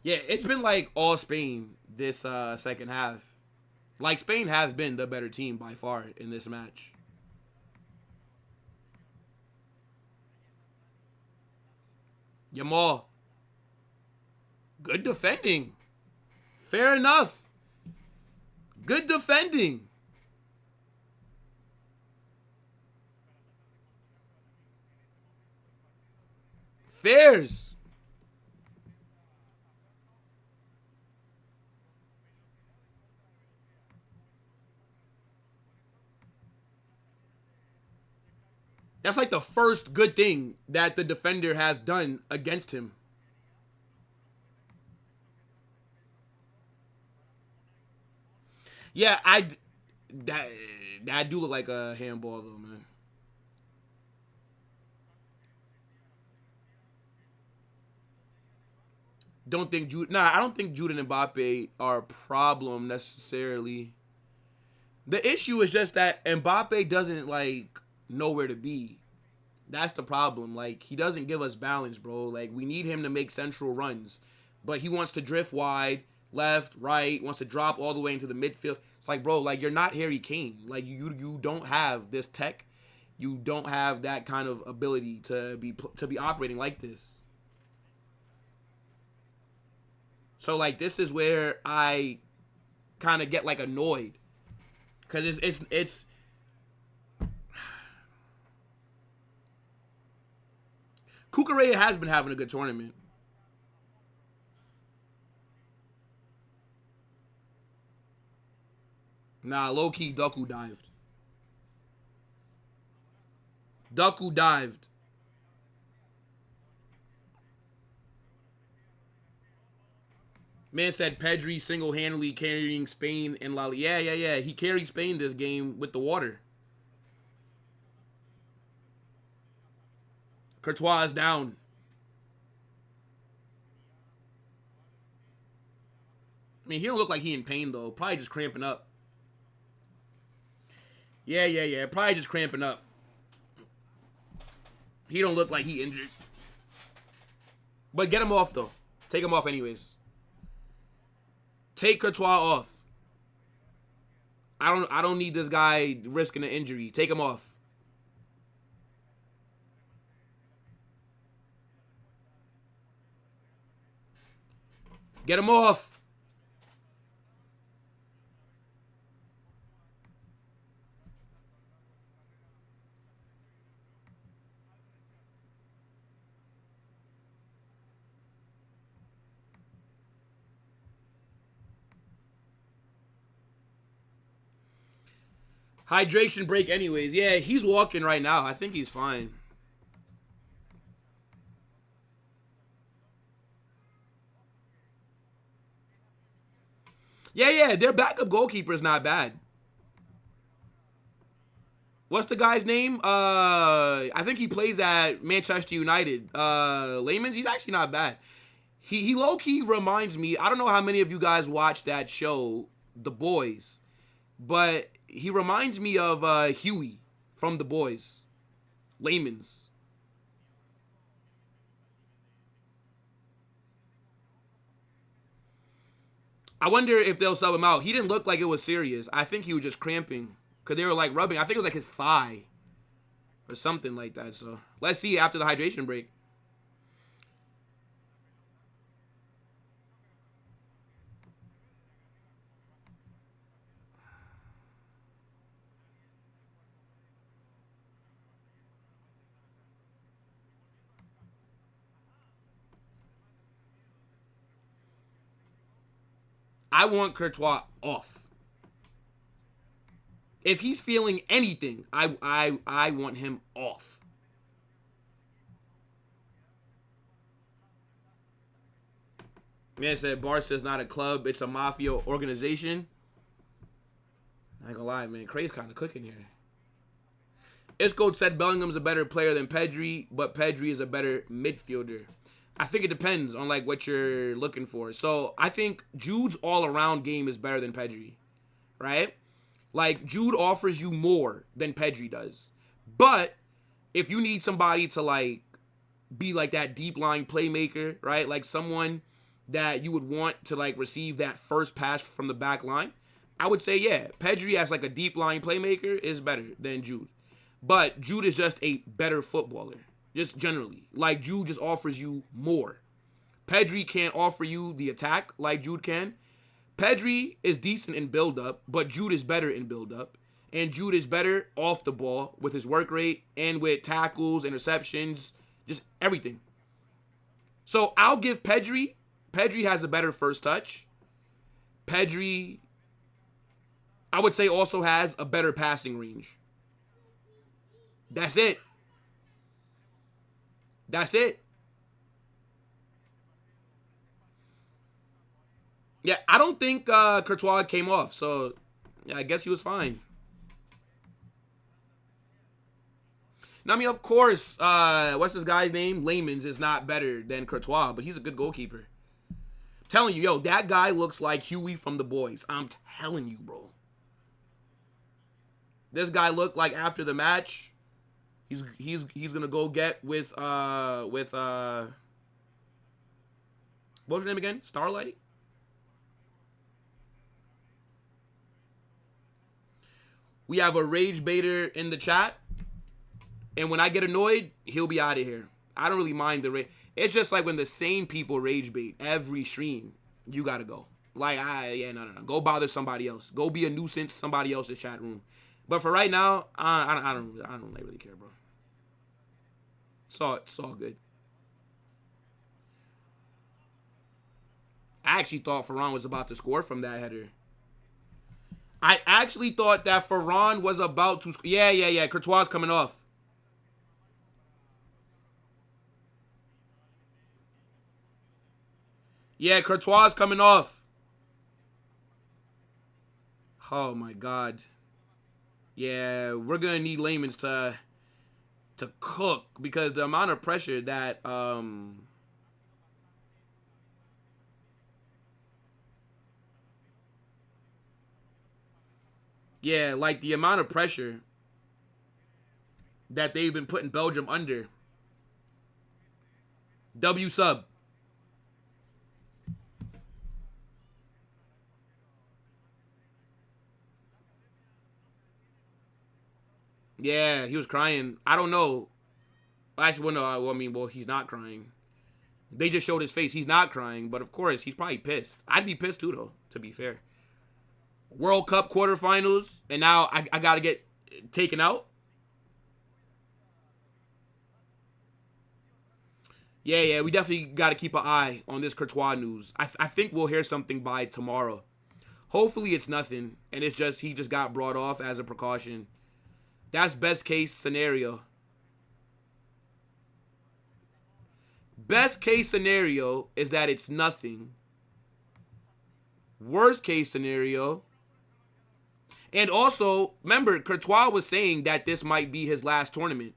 [SPEAKER 1] Yeah, it's been like all Spain this second half. Like, Spain has been the better team by far in this match. Yamal. Good defending. Fair enough. Good defending. Fairs. That's like the first good thing that the defender has done against him. Yeah, that do look like a handball though, man. I don't think Jude and Mbappe are a problem necessarily. The issue is just that Mbappe doesn't like know where to be. That's the problem. Like, he doesn't give us balance, bro. Like, we need him to make central runs, but he wants to drift wide, left, right, wants to drop all the way into the midfield. It's like, bro, like, you're not Harry Kane. Like, you don't have this tech. You don't have that kind of ability to be operating like this. So, like, this is where I kind of get, like, annoyed. Because it's Cucurella has been having a good tournament. Nah, low-key, Doku dived. Doku dived. Man said Pedri single-handedly carrying Spain in La Liga. Yeah. He carried Spain this game with the water. Courtois is down. I mean, he don't look like he in pain, though. Probably just cramping up. Yeah. Probably just cramping up. He don't look like he injured. But get him off, though. Take him off anyways. Take Courtois off. I don't need this guy risking an injury. Take him off. Get him off. Hydration break anyways. Yeah, he's walking right now. I think he's fine. Yeah, their backup goalkeeper is not bad. What's the guy's name? I think he plays at Manchester United. Layman's, he's actually not bad. He low-key reminds me, I don't know how many of you guys watch that show, The Boys, but he reminds me of Huey from The Boys. Layman's. I wonder if they'll sub him out. He didn't look like it was serious. I think he was just cramping. Because they were like rubbing. I think it was like his thigh. Or something like that. So let's see after the hydration break. I want Courtois off. If he's feeling anything, I want him off. Man said Barca's not a club, it's a mafia organization. I ain't gonna lie, man. Cray's kind of cooking here. Isco said Bellingham's a better player than Pedri, but Pedri is a better midfielder. I think it depends on like what you're looking for. So I think Jude's all-around game is better than Pedri, right? Like Jude offers you more than Pedri does. But if you need somebody to like be like that deep line playmaker, right? Like someone that you would want to like receive that first pass from the back line, I would say yeah, Pedri as like a deep line playmaker is better than Jude. But Jude is just a better footballer. Just generally. Like, Jude just offers you more. Pedri can't offer you the attack like Jude can. Pedri is decent in build-up, but Jude is better in build-up. And Jude is better off the ball with his work rate and with tackles, interceptions, just everything. So, I'll give Pedri. Pedri has a better first touch. Pedri, I would say, also has a better passing range. That's it. That's it. Yeah, I don't think Courtois came off, so yeah, I guess he was fine. Now, I mean, of course, what's this guy's name? Layman's is not better than Courtois, but he's a good goalkeeper. I'm telling you, yo, that guy looks like Huey from The Boys. I'm telling you, bro. This guy looked like after the match, he's gonna go get with what's her name again? Starlight? We have a rage baiter in the chat. And when I get annoyed, he'll be out of here. I don't really mind the rage. It's just like when the same people rage bait every stream, you gotta go. Like, no. Go bother somebody else. Go be a nuisance somebody else's chat room. But for right now, I don't really care, bro. It's all good. I actually thought Ferran was about to score from that header. I actually thought that Ferran was about to score. Yeah. Courtois coming off. Yeah, Courtois coming off. Oh, my God. Yeah, we're going to need Layman's to to cook because the amount of pressure that yeah, like the amount of pressure that they've been putting Belgium under. W sub. Yeah, he was crying. I don't know. Actually, well, no, I mean, well, he's not crying. They just showed his face. He's not crying, but of course, he's probably pissed. I'd be pissed too, though, to be fair. World Cup quarterfinals, and now I got to get taken out. Yeah, we definitely got to keep an eye on this Courtois news. I think we'll hear something by tomorrow. Hopefully it's nothing, and it's just he just got brought off as a precaution. That's best case scenario. Best case scenario is that it's nothing. Worst case scenario. And also, remember, Courtois was saying that this might be his last tournament.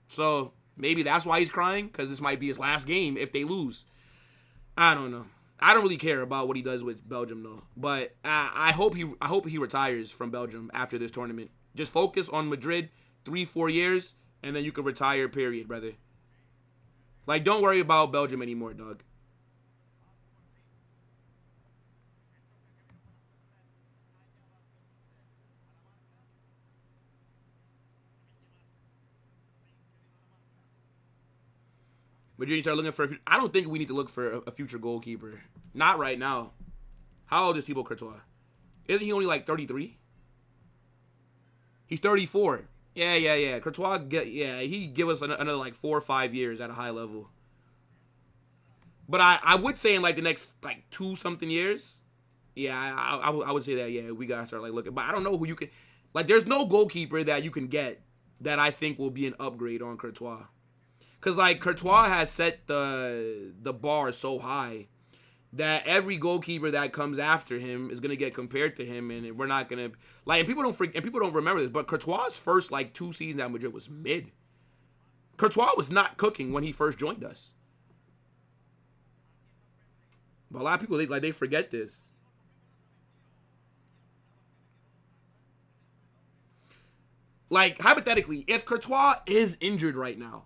[SPEAKER 1] So maybe that's why he's crying, because this might be his last game if they lose. I don't know. I don't really care about what he does with Belgium though. But I hope he retires from Belgium after this tournament. Just focus on Madrid 3-4 years, and then you can retire. Period, brother. Like, don't worry about Belgium anymore, dog. Madrid start looking for. I don't think we need to look for a future goalkeeper. Not right now. How old is Thibaut Courtois? Isn't he only like 33? He's 34. Yeah. Courtois, he give us another like 4 or 5 years at a high level. But I would say in like the next like 2-something years, yeah, I would say that, yeah, we gotta start like looking. But I don't know who you can, like, there's no goalkeeper that you can get that I think will be an upgrade on Courtois. Because, like, Courtois has set the bar so high that every goalkeeper that comes after him is going to get compared to him, and we're not going to, like, and people don't remember this, but Courtois' first, like, 2 seasons at Madrid was mid. Courtois was not cooking when he first joined us. But a lot of people, they forget this. Like, hypothetically, if Courtois is injured right now,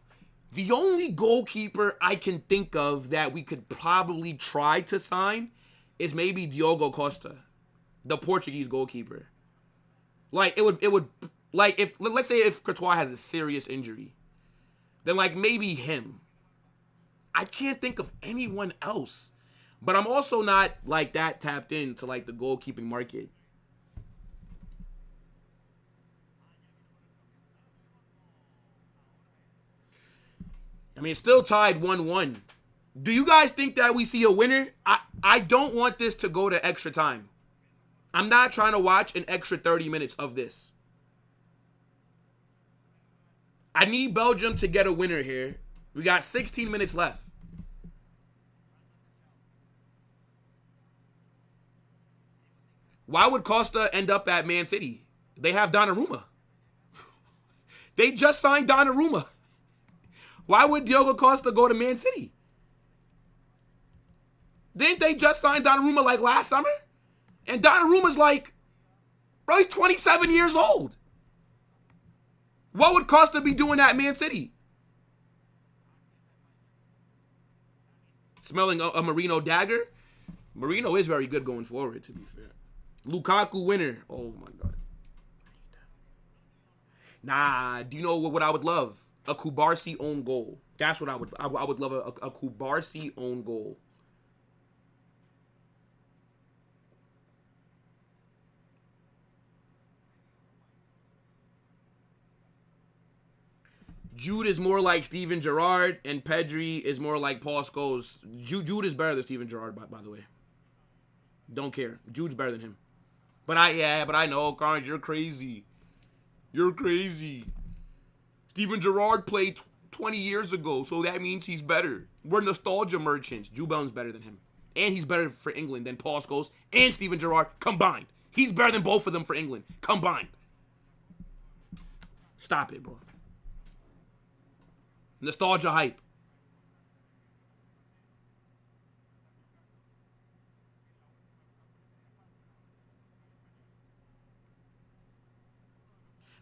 [SPEAKER 1] the only goalkeeper I can think of that we could probably try to sign is maybe Diogo Costa, the Portuguese goalkeeper. Like, it would like, if, let's say if Courtois has a serious injury, then like maybe him. I can't think of anyone else. But I'm also not like that tapped into like the goalkeeping market. I mean, it's still tied 1-1. Do you guys think that we see a winner? I don't want this to go to extra time. I'm not trying to watch an extra 30 minutes of this. I need Belgium to get a winner here. We got 16 minutes left. Why would Costa end up at Man City? They have Donnarumma. They just signed Donnarumma. Why would Diogo Costa go to Man City? Didn't they just sign Donnarumma like last summer? And Donnarumma's like, bro, he's 27 years old. What would Costa be doing at Man City? Smelling a Marino dagger? Marino is very good going forward, to be fair. Lukaku winner. Oh, my God. Nah, do you know what I would love? A Kubarsi own goal. That's what I would love, a Kubarsi own goal. Jude is more like Steven Gerrard, and Pedri is more like Paul Scholes. Jude is better than Steven Gerrard, by the way. Don't care. Jude's better than him. But I know, Carnes, you're crazy. You're crazy. Steven Gerrard played 20 years ago, so that means he's better. We're nostalgia merchants. Jude Bellingham's better than him. And he's better for England than Paul Scholes and Steven Gerrard combined. He's better than both of them for England combined. Stop it, bro. Nostalgia hype.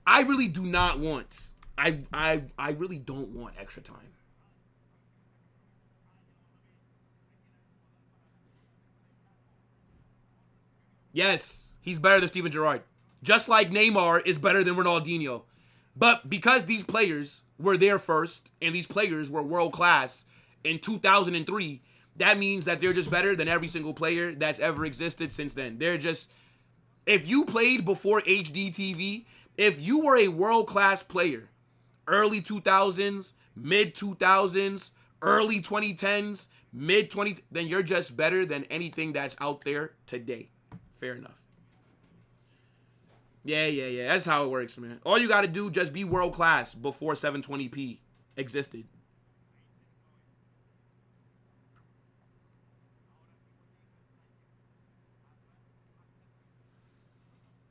[SPEAKER 1] I really do not want. I really don't want extra time. Yes, he's better than Steven Gerrard. Just like Neymar is better than Ronaldinho. But because these players were there first and these players were world class in 2003, that means that they're just better than every single player that's ever existed since then. They're just, if you played before HD TV, if you were a world class player, early 2000s, mid 2000s, early 2010s, mid 20, then you're just better than anything that's out there today. Fair enough. Yeah. That's how it works, man. All you got to do, just be world class before 720p existed.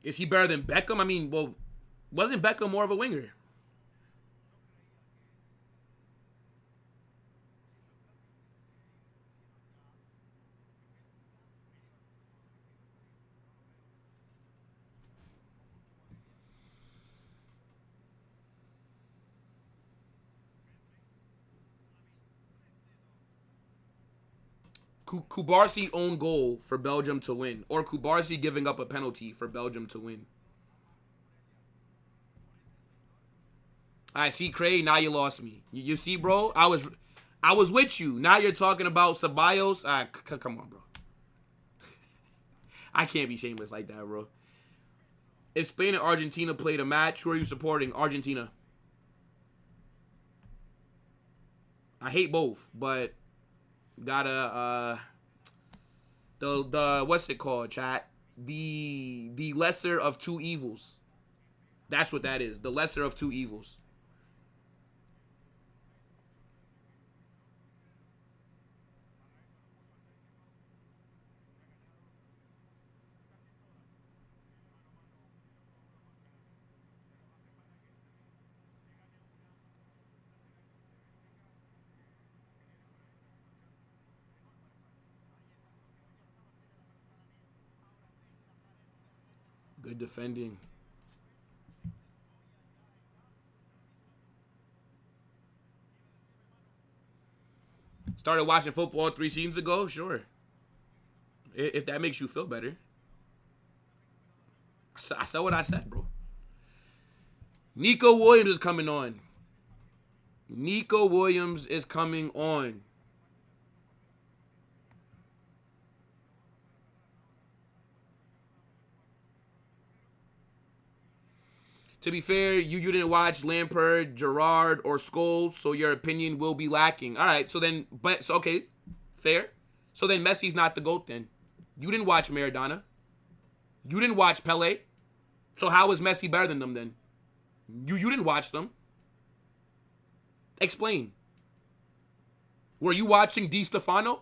[SPEAKER 1] Is he better than Beckham? I mean, well, wasn't Beckham more of a winger? Kubarsi own goal for Belgium to win, or Kubarsi giving up a penalty for Belgium to win. I see, Craig. Now you lost me. You see, bro. I was with you. Now you're talking about Ceballos. Come on, bro. I can't be shameless like that, bro. If Spain and Argentina played a match, who are you supporting? Argentina. I hate both, but gotta the what's it called, chat? The lesser of two evils. That's what that is. The lesser of two evils. Good defending. Started watching football 3 seasons ago? Sure. If that makes you feel better. I said what I said, bro. Nico Williams is coming on. Nico Williams is coming on. To be fair, you didn't watch Lampard, Gerrard, or Scholes, so your opinion will be lacking. All right, so then, okay, fair. So then Messi's not the GOAT then. You didn't watch Maradona. You didn't watch Pele. So how is Messi better than them then? You didn't watch them. Explain. Were you watching Di Stefano?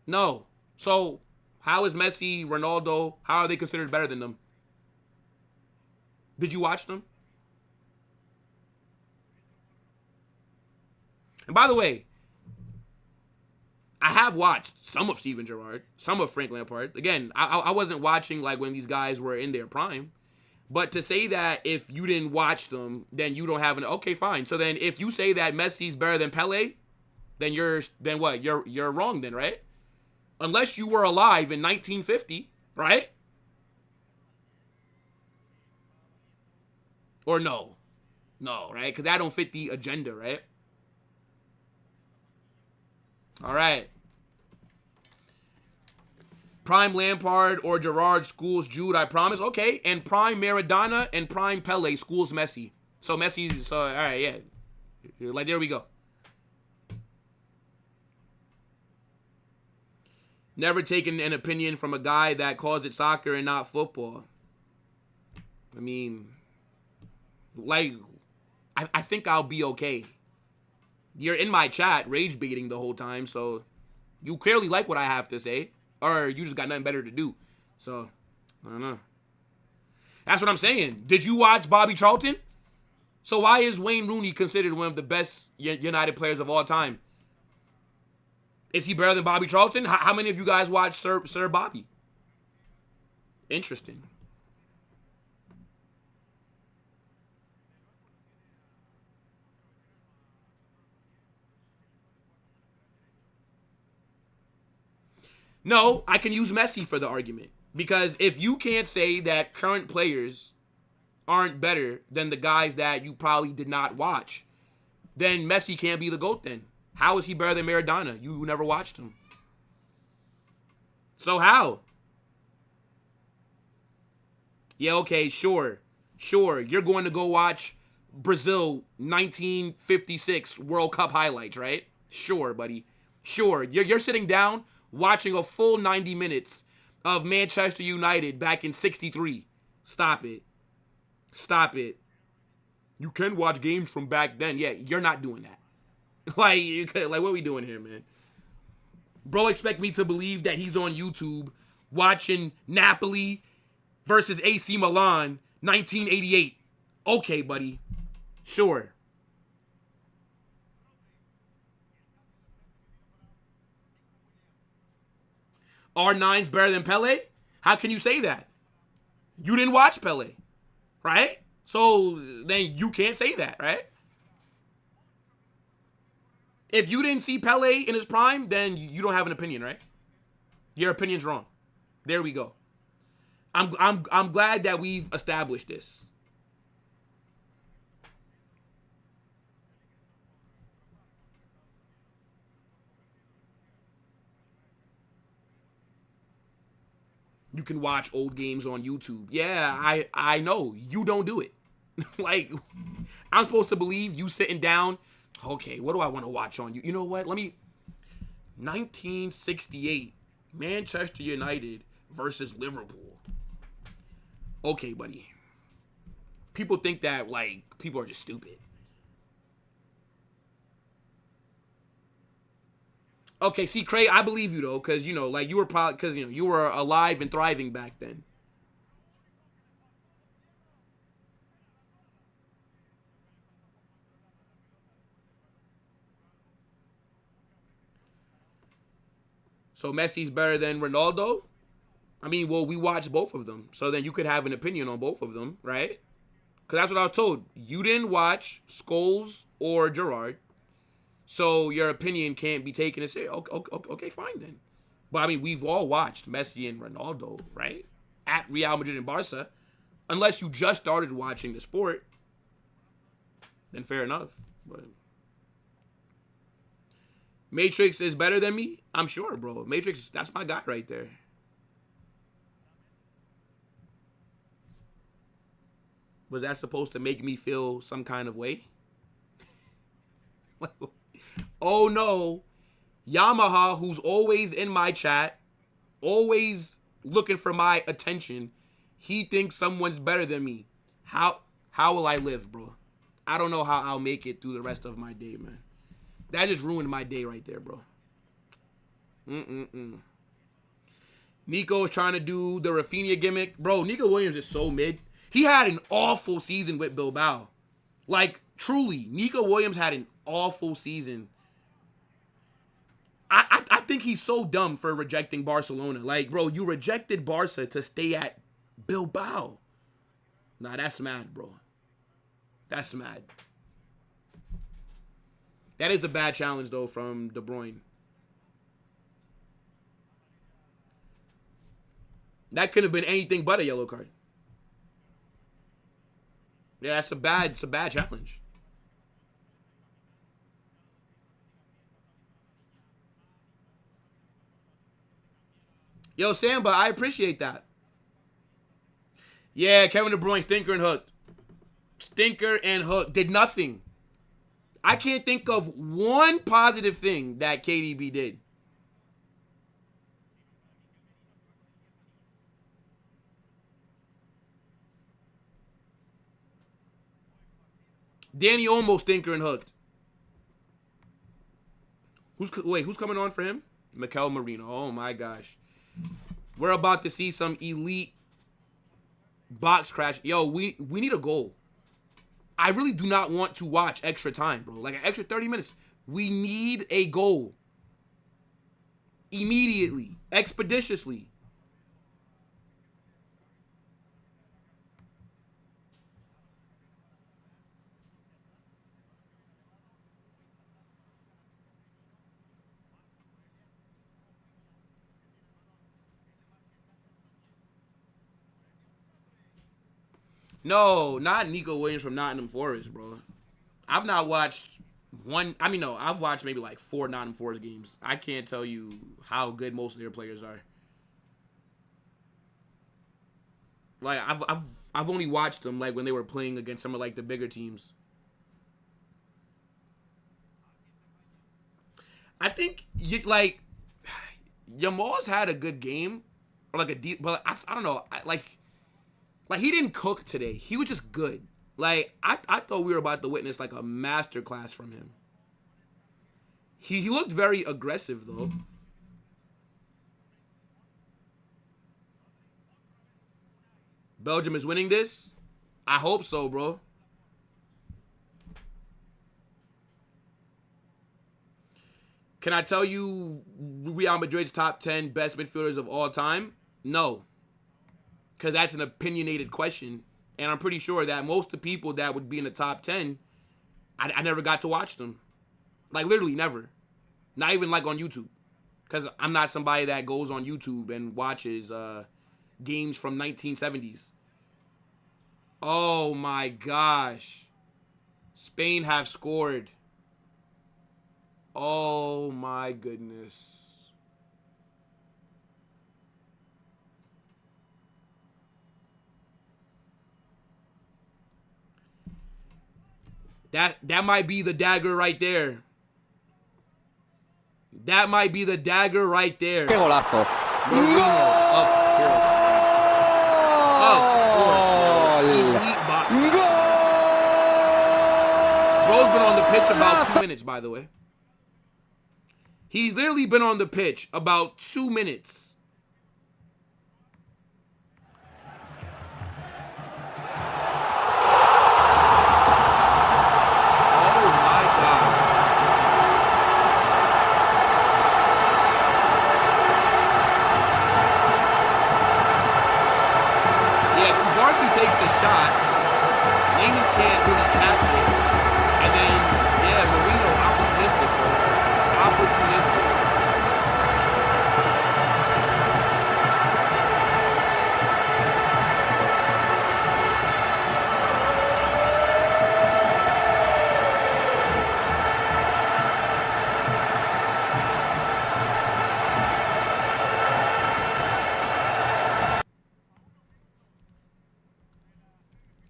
[SPEAKER 1] No. So how is Messi, Ronaldo, how are they considered better than them? Did you watch them? And by the way, I have watched some of Steven Gerrard, some of Frank Lampard. Again, I wasn't watching like when these guys were in their prime. But to say that if you didn't watch them, then you don't have an okay, fine. So then if you say that Messi's better than Pele, then what? You're wrong then, right? Unless you were alive in 1950, right? Or no, right? Because that don't fit the agenda, right? All right. Prime Lampard or Gerrard schools Jude, I promise. Okay, and prime Maradona and prime Pele schools Messi. So Messi's, all right, yeah. Like, there we go. Never taken an opinion from a guy that calls it soccer and not football. I mean, like, I think I'll be okay. You're in my chat rage baiting the whole time, so you clearly like what I have to say, or you just got nothing better to do. So I don't know. That's what I'm saying. Did you watch Bobby Charlton? So why is Wayne Rooney considered one of the best United players of all time? Is he better than Bobby Charlton? How many of you guys watch Sir Bobby? Interesting. No, I can use Messi for the argument. Because if you can't say that current players aren't better than the guys that you probably did not watch, then Messi can't be the GOAT then. How is he better than Maradona? You never watched him. So how? Yeah, okay, sure. Sure, you're going to go watch Brazil 1956 World Cup highlights, right? Sure, buddy. Sure, you're sitting down watching a full 90 minutes of Manchester United back in 63. Stop it. Stop it. You can watch games from back then. Yeah, you're not doing that. Like what are we doing here, man? Bro expect me to believe that he's on YouTube watching Napoli versus AC Milan 1988. Okay, buddy. Sure. R9's better than Pele? How can you say that? You didn't watch Pele, right? So then you can't say that, right? If you didn't see Pele in his prime, then you don't have an opinion, right? Your opinion's wrong. There we go. I'm glad that we've established this. You can watch old games on YouTube. Yeah, I know. You don't do it. Like, I'm supposed to believe you sitting down. Okay, what do I want to watch on you? You know what? 1968, Manchester United versus Liverpool. Okay, buddy. People think that, like, people are just stupid. Okay, see, Craig, I believe you, though, because, you know, like, you were probably, because, you know, you were alive and thriving back then. So Messi's better than Ronaldo? I mean, well, we watched both of them. So then you could have an opinion on both of them, right? Because that's what I was told. You didn't watch Scholes or Gerrard. So your opinion can't be taken as serious. Okay, fine then. But I mean, we've all watched Messi and Ronaldo, right? At Real Madrid and Barca. Unless you just started watching the sport, then fair enough. But Matrix is better than me? I'm sure, bro. Matrix, that's my guy right there. Was that supposed to make me feel some kind of way? Oh no. Yamaha, who's always in my chat, always looking for my attention, he thinks someone's better than me. How will I live, bro? I don't know how I'll make it through the rest of my day, man. That just ruined my day right there, bro. Nico's trying to do the Rafinha gimmick. Bro, Nico Williams is so mid. He had an awful season with Bilbao. Like, truly, Nico Williams had an awful season. I think he's so dumb for rejecting Barcelona. Like, bro, you rejected Barca to stay at Bilbao. Nah, that's mad, bro. That's mad. That is a bad challenge, though, from De Bruyne. That could have been anything but a yellow card. Yeah, it's a bad challenge. Yo, Samba, I appreciate that. Yeah, Kevin De Bruyne, stinker and hooked. Stinker and hooked. Did nothing. I can't think of one positive thing that KDB did. Danny Olmo, stinker and hooked. Who's coming on for him? Mikel Merino. Oh my gosh. We're about to see some elite Box crash. Yo, we need a goal. I really do not want to watch extra time, bro. Like an extra 30 minutes. We need a goal. Immediately. Expeditiously. No, not Nico Williams from Nottingham Forest, bro. I've not watched one. I mean, no, I've watched maybe like 4 Nottingham Forest games. I can't tell you how good most of their players are. Like I've only watched them like when they were playing against some of like the bigger teams. I think like Jamal's had a good game or like a deep, but I don't know. Like he didn't cook today. He was just good. Like I thought we were about to witness like a master class from him. He looked very aggressive though. Belgium is winning this. I hope so, bro. Can I tell you Real Madrid's top 10 best midfielders of all time? No. Because that's an opinionated question. And I'm pretty sure that most of the people that would be in the top 10, I never got to watch them. Like, literally never. Not even, like, on YouTube. Because I'm not somebody that goes on YouTube and watches games from 1970s. Oh, my gosh. Spain have scored. Oh, my goodness. That might be the dagger right there. That might be the dagger right there.
[SPEAKER 4] ¡Qué golazo!
[SPEAKER 1] Mourinho, of course. Of course. Elite box. Bro's been on the pitch about 2 minutes, by the way. He's literally been on the pitch about 2 minutes. Takes a shot. Layman's can't really catch it. And then, yeah, Marino opportunistic, bro. Opportunistic.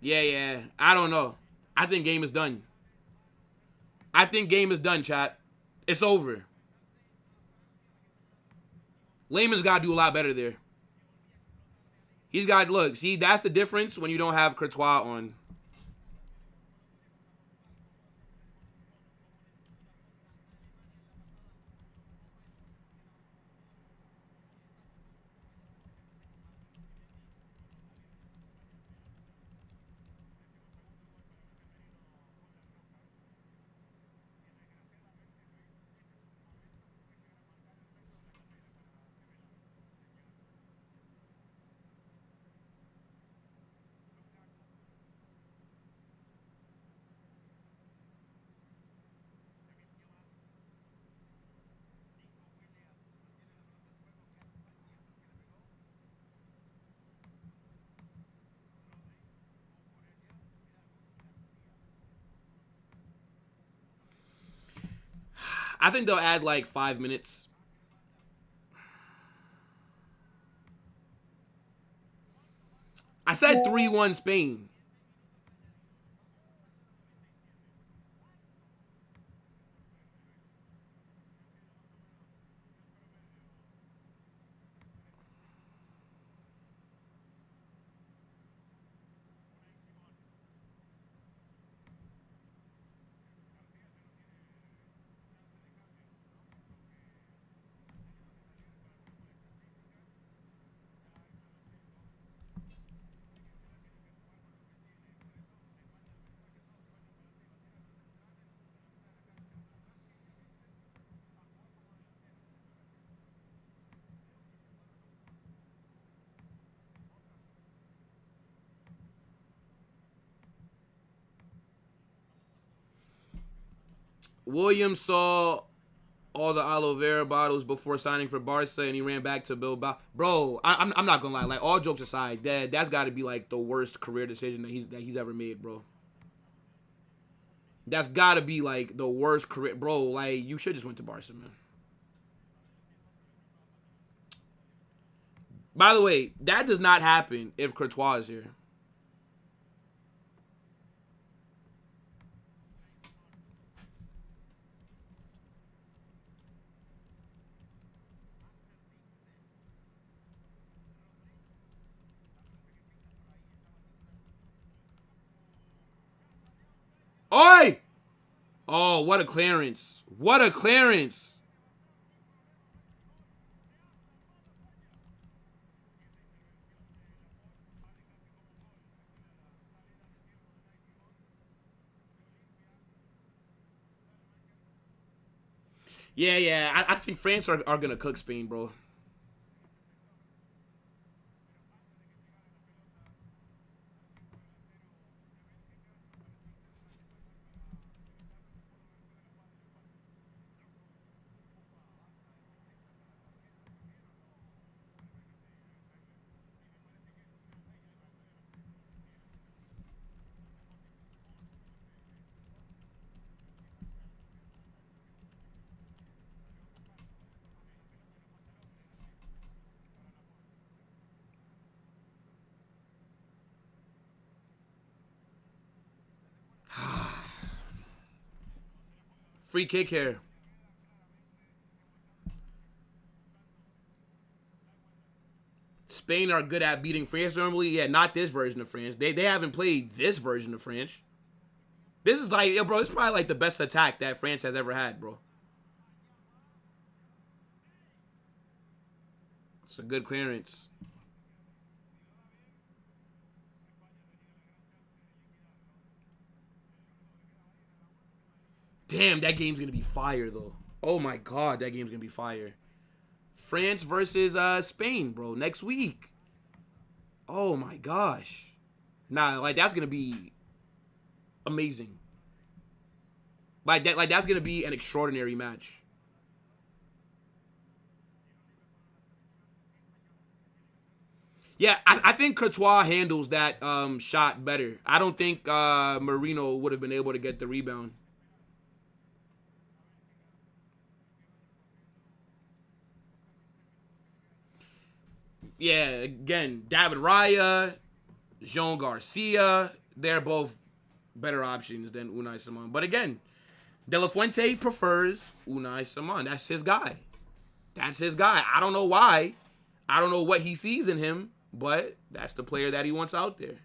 [SPEAKER 1] Yeah. I don't know. I think game is done. I think game is done, chat. It's over. Layman's got to do a lot better there. He's got, look, see, that's the difference when you don't have Courtois on. I think they'll add like 5 minutes. I said 3-1 Spain. Williams saw all the aloe vera bottles before signing for Barca, and he ran back to Bilbao. Bro, I'm not gonna lie. Like, all jokes aside, that's got to be like the worst career decision that he's ever made, bro. That's got to be like the worst career, bro. Like, you should just went to Barca, man. By the way, that does not happen if Courtois is here. Oi! Oh, what a clearance. What a clearance. Yeah. I think France are going to cook Spain, bro. Free kick here. Spain are good at beating France normally. Yeah, not this version of France. They haven't played this version of France. This is like, yo, bro, it's probably like the best attack that France has ever had, bro. It's a good clearance. Damn, that game's going to be fire, though. Oh, my God, that game's going to be fire. France versus Spain, bro, next week. Oh, my gosh. Nah, like, that's going to be amazing. Like, that's going to be an extraordinary match. Yeah, I think Courtois handles that shot better. I don't think Marino would have been able to get the rebound. Yeah, again, David Raya, Jean Garcia, they're both better options than Unai Simon. But again, De La Fuente prefers Unai Simon. That's his guy. That's his guy. I don't know why. I don't know what he sees in him, but that's the player that he wants out there.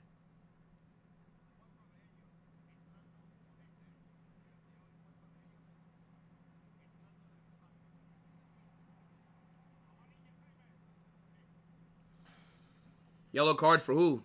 [SPEAKER 1] Yellow card for who?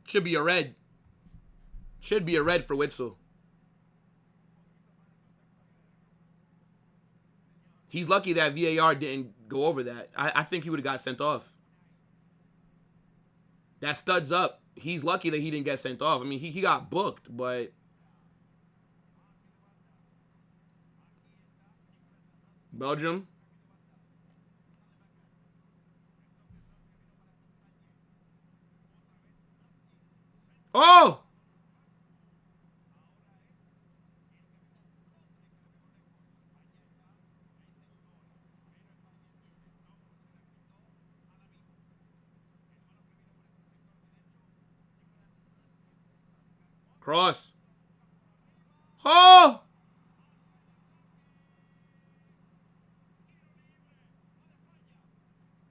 [SPEAKER 1] Should be a red. Should be a red for Witzel. He's lucky that VAR didn't go over that. I think he would have got sent off. That stud's up. He's lucky that he didn't get sent off. I mean, he got booked, but Belgium. Oh! Cross. Oh!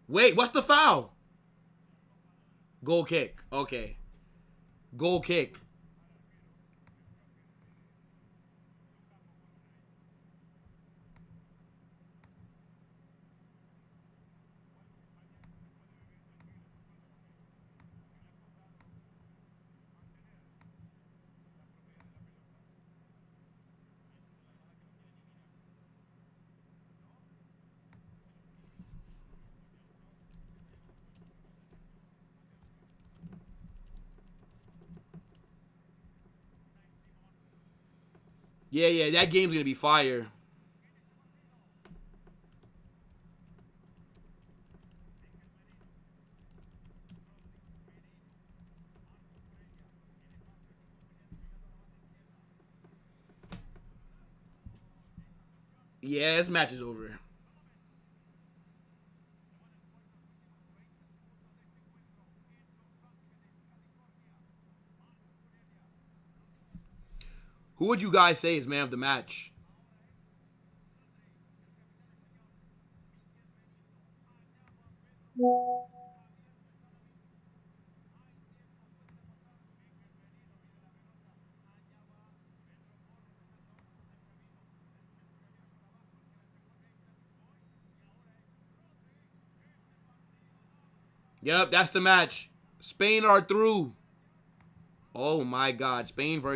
[SPEAKER 1] Wait, what's the foul? Goal kick. Okay. Goal kick. Yeah, that game's going to be fire. Yeah, this match is over. Who would you guys say is man of the match? Yep, that's the match. Spain are through. Oh my God, Spain versus